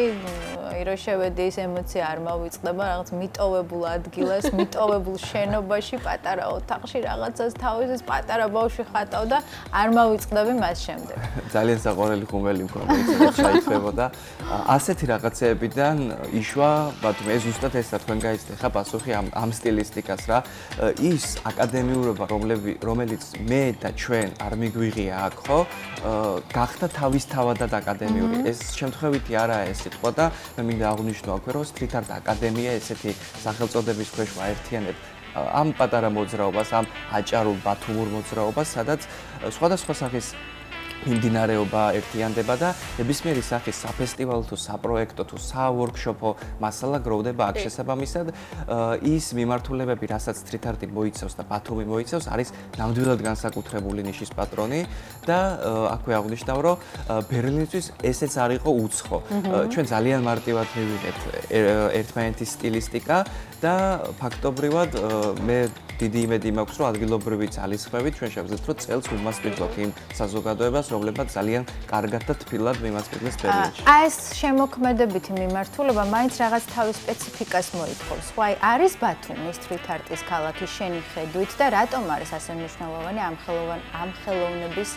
ირო შევედი ის ემოცია არ მოვიწყდება რაღაც მიტოვებულ ადგილას, მიტოვებულ შენობაში, პატარა ოთახში რაღაცას თავის პატარა ბავშვი ხატავდა, არ მოვიწყდები მას შემდეგ. ძალიან საყვარელი ხუმელი მქონდა ის ჩაითვებოდა. ასეთი რაღაცეებიდან იშვა, ბათუმი ეს ზუსტად ესა თქვენ გაიცდეთ ხა პასუხი ამ სტილისტიკას რა. ის აკადემიურობა რომელიც მე და ჩვენ არ მიგვიღია აქ ხო, გახდა თავისთავადად აკადემიური. ეს შემთხვევითი არაა ეს სიტყვა და მე მინდა აღვნიშნო აქვე რომ street art აკადემია ესეთი სახელწოდების ქვეშ აერთიანებს ამ პატარა მოძრაობას, ამ აჭარულ ბათუმურ მოძრაობას, სადაც სხვადასხვა სახის მიმდინარეობა ერთიანდება და ნებისმიერი სახის საფესტივალო თუ საპროექტო თუ სავორქშოპო მასალა გროვდება აქ შესაბამისად ის მიმართულებები, რასაც street art-ი მოიცავს და ბათუმი მოიცავს, არის ნამდვილად განსაკუთრებული ნიშის პატრონი და აქვე აღვნიშნავ, რომ ბერლინისთვის ესეც არ იყო უცხო. ჩვენ ძალიან მარტივად მივიღეთ ერთმანეთის სტილისტიკა და ფაქტობრივად მე დიდი იმედი მაქვს, რომ ადგილობრივი ძალისხმევით ჩვენ შევძლებთ, რომ წელს ვიმასპინძლოთ იმ საზოგადოებას, რომლებმაც ძალიან კარგად და თბილად მიმასპინძლეს ბერლინში. ეს შემოქმედებითი მიმართულება მაინც რაღაც თავის სპეციფიკას მოითხოვს. ხო, აი არის ბათუმი street art-ის ქალაქი შენი ხედვით და რატომ არის ასე მნიშვნელოვანი ამ ხელოვნების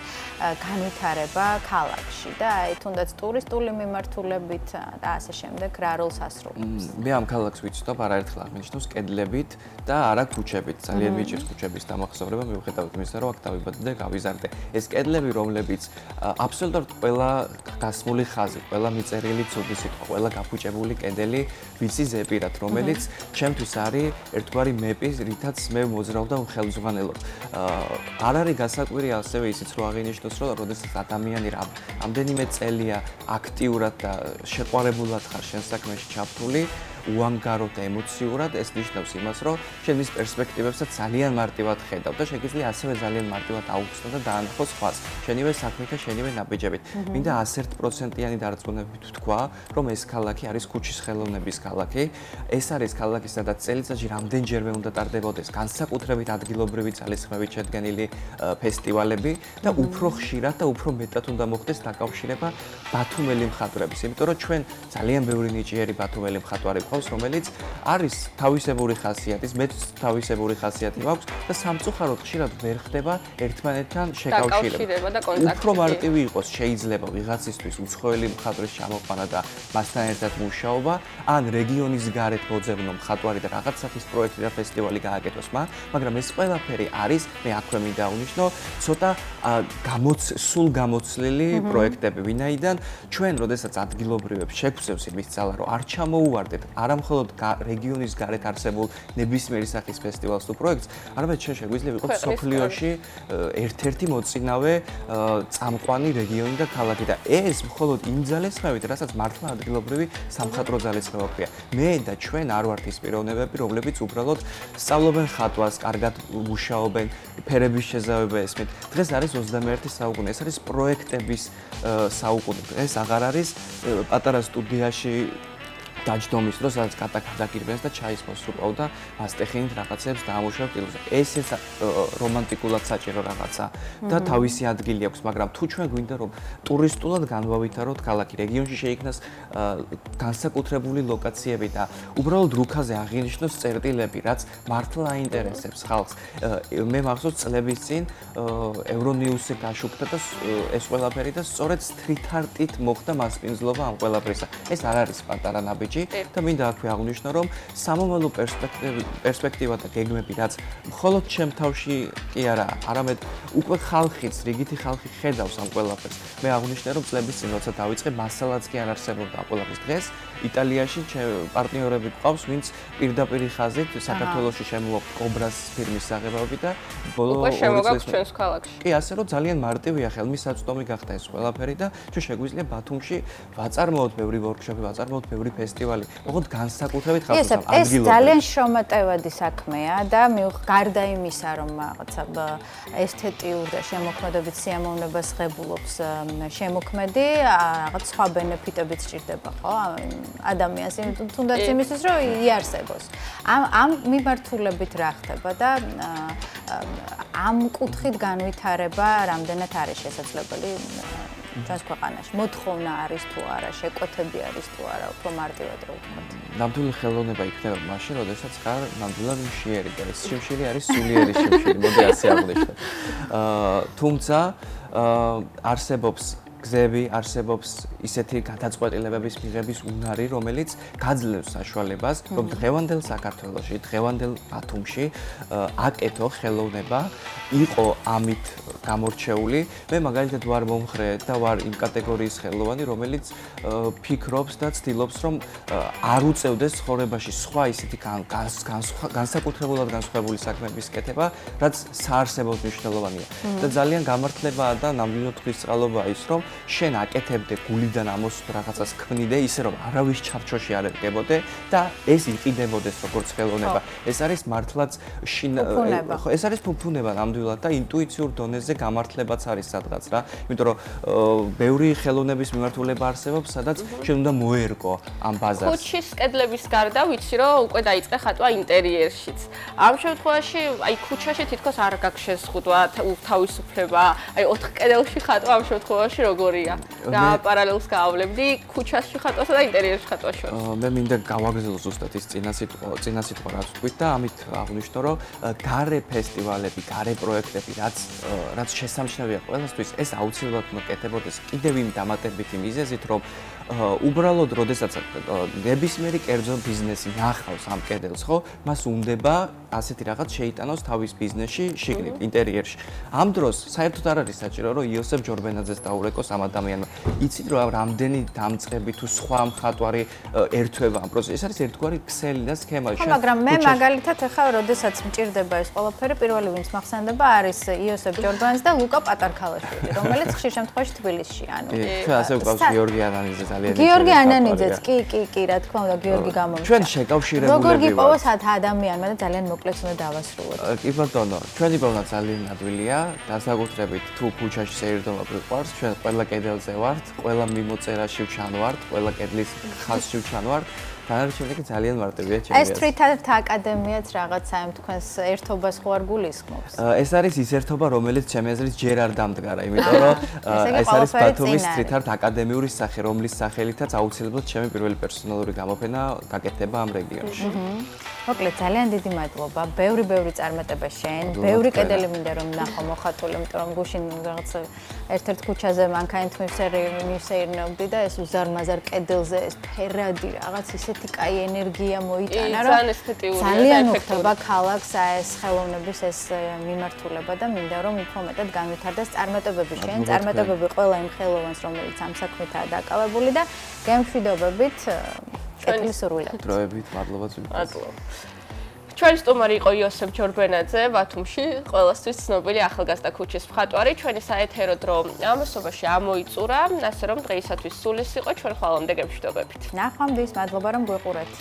განვითარება ქალაქში და აი თუნდაც ტურისტული მიმართულებით და ასე შემდეგ რა როლს ასრულებს? მე ამ ქალაქს ვიცნობ არაერთხელ აღნიშნავს კედლებით და არა ქუჩებით. ძალიან მიჭირს ქუჩების დამახსოვრება მიუხედავად იმისა, რომ აქ დავიბადე და გავიზარდე. ეს კედლები, რომლებიც აბსოლუტურად ყველა გასმული ხაზი, ყველა მიწერილი ცუდი სიტყვა, ყველა გაფუჭებული კედელი ვიცი ზეპირად, რომელიც ჩემთვის არის ერთგვარი მეპი, რითაც მე მოძრავ და ხელმძღვანელობ. არ არის გასაკვირი ასევე ისიც რომ აღინიშნოს, რომ როდესაც ადამიანი რამდენიმე წელია აქტიურად და შეყვარებულად ხარ შენ საქმეში ჩაფთული, უანგაროდ და ემოციურად ეს ნიშნავს იმას, რომ შენ მის პერსპექტივებსაც ძალიან მარტივად ხედავ და შეგიძლია ასევე ძალიან მარტივად აუხსნო და დაანახო სხვას. შენივე საქმით და შენივე ნაბიჯებით. მინდა 100%-იანი დარწმუნებით ვთქვა, რომ ეს ქალაქი არის ქუჩის ხელოვნების ქალაქი. ეს არის ქალაქი, სადაც წელიწადში რამდენჯერმე უნდა ტარდებოდეს განსაკუთრებით ადგილობრივი ძალისხმევით შედგენილი ფესტივალები და უფრო ხშირად და უფრო მეტად უნდა მოხდეს დაკავშირება ბათუმელი მხატვრების. იმიტომ რომ ჩვენ ძალიან ბევრი ნიჭიერი ბათუმელი მხატვარი რომელიც არის თავისებური ხასიათის, მეც თავისებური ხასიათი მაქვს და სამწუხაროდ ხშირად ვერ ხდება ერთმანეთთან შეკავშირება. უფრო მარტივი იყოს შეიძლება ვიღაცისთვის უცხოელი მხატვრის ჩამოყვანა და მასთან ერთად მუშაობა, ან რეგიონის გარეთ მოძებნო მხატვარი და რაღაც სახის პროექტი და ფესტივალი გააკეთოს მათ, მაგრამ ეს ყველაფერი არის, მე აქვე მინდა აღვნიშნო, ცოტა სულ გამოცლილი პროექტები, ვინაიდან ჩვენ, როდესაც ადგილობრივებს შეგვწევს იმის ძალა, რომ არ ჩამოუვარდეთ არა მხოლოდ რეგიონის გარეთ არსებულ ნებისმიერი სახის ფესტივალს თუ პროექტს, არამედ ჩვენ შეგვიძლია ვიყოთ სოფლიოში ერთ-ერთი მოწინავე წამყვანი რეგიონი და ქალაქი და ეს მხოლოდ იმ ძალისხმევით, რასაც მართლა ადგილობრივი სამხატვრო ძალისხმევა ქვია. მე და ჩვენ არ ვართ ის პიროვნებები, რომლებიც უბრალოდ სწავლობენ ხატვას, კარგად მუშაობენ, ფერების შეზავება ესმით. დღეს არის 21 საუკუნე, ეს არის პროექტების საუკუნე. ეს აღარ არის პატარა სტუდიაში დაჯდომის დროს სადაც გადაგირბეს და ჩაის მოსურყავდა მასტეხინით რაღაცებს დაამუშავებ ტილოზე. ესეც რომანტიკულად საჭირო რაღაცა და თავისი ადგილი აქვს, მაგრამ თუ ჩვენ გვინდა რომ ტურისტულად განვავითაროთ ქალაქი, რეგიონში შეიქმნას განსაკუთრებული ლოკაციები და უბრალოდ რუქაზე აღინიშნოს წერტილები, რაც მართლა აინტერესებს ხალხს. მე მახსოვს წლების წინ ევრონიუსზე გაშუქდა და ეს ყველაფერი და სწორედ street art-ით მოხდა მასპინძლობა ამ ყველაფრისა. ეს არ არის პატარა ნაბიჯი და მინდა აქვე აღვნიშნო, რომ სამომავლო პერსპექტივა და გეგმები, რაც მხოლოდ ჩემ თავში კი არა, არამედ უკვე ხალხიც, რიგითი ხალხი ხედავს ამ ყველაფერს. მე აღვნიშნე, რომ წლების წინ როცა დავიწყე, მასალაც კი არ არსებობდა ამ ყველაფრის. დღეს იტალიაში პარტნიორები გვყავს, ვინც პირდაპირ ხაზით საქართველოში შემოვაყ კობრას ფირმის საღებავები და ბოლო უკვე შემოგაქვს ჩვენს ქალაქში. კი, ასე რომ ძალიან მარტივია, ხელმისაწვდომი გახდა ეს ყველაფერი და ჩვენ შეგვიძლია ბათუმში ვაწარმოოთ ბევრი ვორქშოპი, ვაწარმოოთ ბევრი ფესტივალი, მოხოთ განსაკუთრებით ხალხს ეს ძალიან შრომატევადი საქმეა და გარდა იმისა, რომ რაღაცა ესთეტიურ და შემოქმედებით სიამოვნებას ღებულობს შემოქმედი, რაღაც სხვა ბენეფიტებიც სჭირდება, ხო? ადამიანს თუნდაც იმისთვის, რომ იარსებოს. ამ მიმართულებით რა ხდება და ამ კუთხით განვითარება რამდენად არის შესაძლებელი ჩვენს ქვეყანაში? მოთხოვნა არის თუ არა, შეკვეთები არის თუ არა, უფრო მარტივად რო ვთქვათ. ნამდვილი ხელოვნება იქნება მაშინ, როდესაც ხარ ნამდვილად მშიერი და ეს შიმშილი არის სულიერი შიმშილი, მოდი ასე აღვნიშნო. თუმცა არსებობს გზები, არსებობს ისეთი გადაწყვეტილებების მიღების უნარი, რომელიც გაძლევს საშუალებას, რომ დღევანდელ საქართველოში, დღევანდელ ბათუმში აკეთო ხელოვნება, იყო ამით გამორჩეული. მე მაგალითად ვარ მომხრე და ვარ იმ კატეგორიის ხელოვანი, რომელიც ფიქრობს და ცდილობს, რომ არ უწევდეს ცხოვრებაში სხვა ისეთი განსაკუთრებულად განსხვავებული საქმეების კეთება, რაც საარსებოდ მნიშვნელოვანია. და ძალიან გამართლებაა და ნამდვილად ღვიძლყალობაა ის, რომ შენ აკეთებდე გულიდან ამოსულ რაღაცას ქმნიდე ისე რომ არავის ჩარჩოში არ ეკებოდე და ეს იყიდებოდეს როგორც ხელოვნება. ეს არის მართლაც ეს არის ფუფუნება ნამდვილად და ინტუიციურ დონეზე გამართლებაც არის სადღაც რა. იმიტომ რომ ბევრი ხელოვნების მიმართულება არსებობს, სადაც შენ უნდა მოერგო ამ ბაზარს. ქუჩის კედლების გარდა ვიცი რომ უკვე დაიწყე ხატვა ინტერიერშიც. ამ შემთხვევაში აი ქუჩაში თითქოს არ გაქვს შეზღუდვა თავისუფლება, აი 4 კედელში ხატვა ამ შემთხვევაში როგორია? რა პარალელს გაავლებდი ქუჩაში ხატვასა და ინტერიერში ხატვას შორის? მე მინდა გავაგრძელო ზუსტად ის წინა სიტყვა რაც ვთქვით და ამით აღვნიშნო რომ გარე ფესტივალები, გარე პროექტები, რაც შესამჩნევია ყველასთვის, ეს აუცილებლად მოკეთებოდეს კიდევ იმ დამატებითი მიზეზით, რომ უბრალოდ როდესაც ნებისმიერი კერძო ბიზნესი ნახავს ამ კედელს, ხო, მას უნდება ასეთი რაღაც შეიტანოს თავის ბიზნესში, შიგნით, ინტერიერში. ამ დროს საერთოდ არ არის საჭირო, რომ იოსებ ჯორბენაძეს დაურეკოს ამ ადამიანმა. იცით რომ რამდენი დამწყები თუ სხვა მხატვარი ერთვება ამ პროცესში. ეს არის ერთგვარი ქსელი და სქემა. მაგრამ მე მაგალითად ახლა როდესაც მჭირდება ეს ყველაფერი, პირველი ვინც მახსენდება არის იოსებ ჯორბენაძე და ლუკა პატარქალაშვილი, რომელიც ხშირ შემთხვევაში თბილისში, ანუ ჩვენ ასე ვყავს გიორგი ანანიძე ძალიან გიორგი ანანიძეც, კი, რა თქმა უნდა, გიორგი გამომჩნდა. ჩვენ შეკავშირებულები ვართ. როგორ გიპოვოს ადამიანმა და ძალიან მოკლედ უნდა დავასრულოთ. კი ბატონო, ჩვენი პოვნა ძალიან ადვილია, განსაკუთრებით თუ ქუჩაში სეირდომა გვიყვარს, ჩვენ ყველა კედელზე ვართ, ყველა მიმოწერაში ვჩანვართ, ყველა კედლის ხაზში ვჩანვართ. დანარჩენი კი ძალიან მარტივია ჩემი. ეს street art აკადემიაც რაღაცა ამ თქვენს ერთობას ხო არ გულისხმობს? ეს არის ის ერთობა, რომელიც ჩემი აზრით ჯერ არ დამდგარა, იმიტომ რომ ეს არის ბათუმის street art აკადემიური სახე, რომლის სახელითაც აუცილებლად ჩემი პირველი პერსონალური გამოფენა გაკეთდება ამ რეგიონში. მოკლედ ძალიან დიდი მადლობა. ბევრი წარმატება შენ. ბევრი კედელი მინდა რომ ნახო მოხატული, იმიტომ რომ გუშინ რაღაც ერთ-ერთ ქუჩაზე მანქანით მივსეირნებდი და ეს უზარმაზარ კედელზე ეს ფერადი რაღაც ისეთი კაი ენერგია მოიტანა, რომ ძალიან უხდება ქალაქს ეს ხელოვნების ეს მიმართულება და მინდა რომ უფრო მეტად განვითარდეს წარმატებები შენ, წარმატებები ყველა იმ ხელოვანს, რომელიც ამ საქმეთაა დაკავებული და გემშვიდობებით ჩვენი სურვილებით. დროებით, მადლობა ძვირფას. მადლობა. ჩვენი სტუმარი იყო იოსებ ჯორბენაძე, ბათუმში ყველასთვის ცნობილი ახალგაზრდა ქუჩის მხატვარი. ჩვენი საეთერო დრო ამასობაში ამოიწურა, ასე რომ დღეისათვის სულ ეს იყო, ჩვენ ხვალამდე გემშვიდობებით. ნახვამდის, მადლობა რომ გვიყურეთ.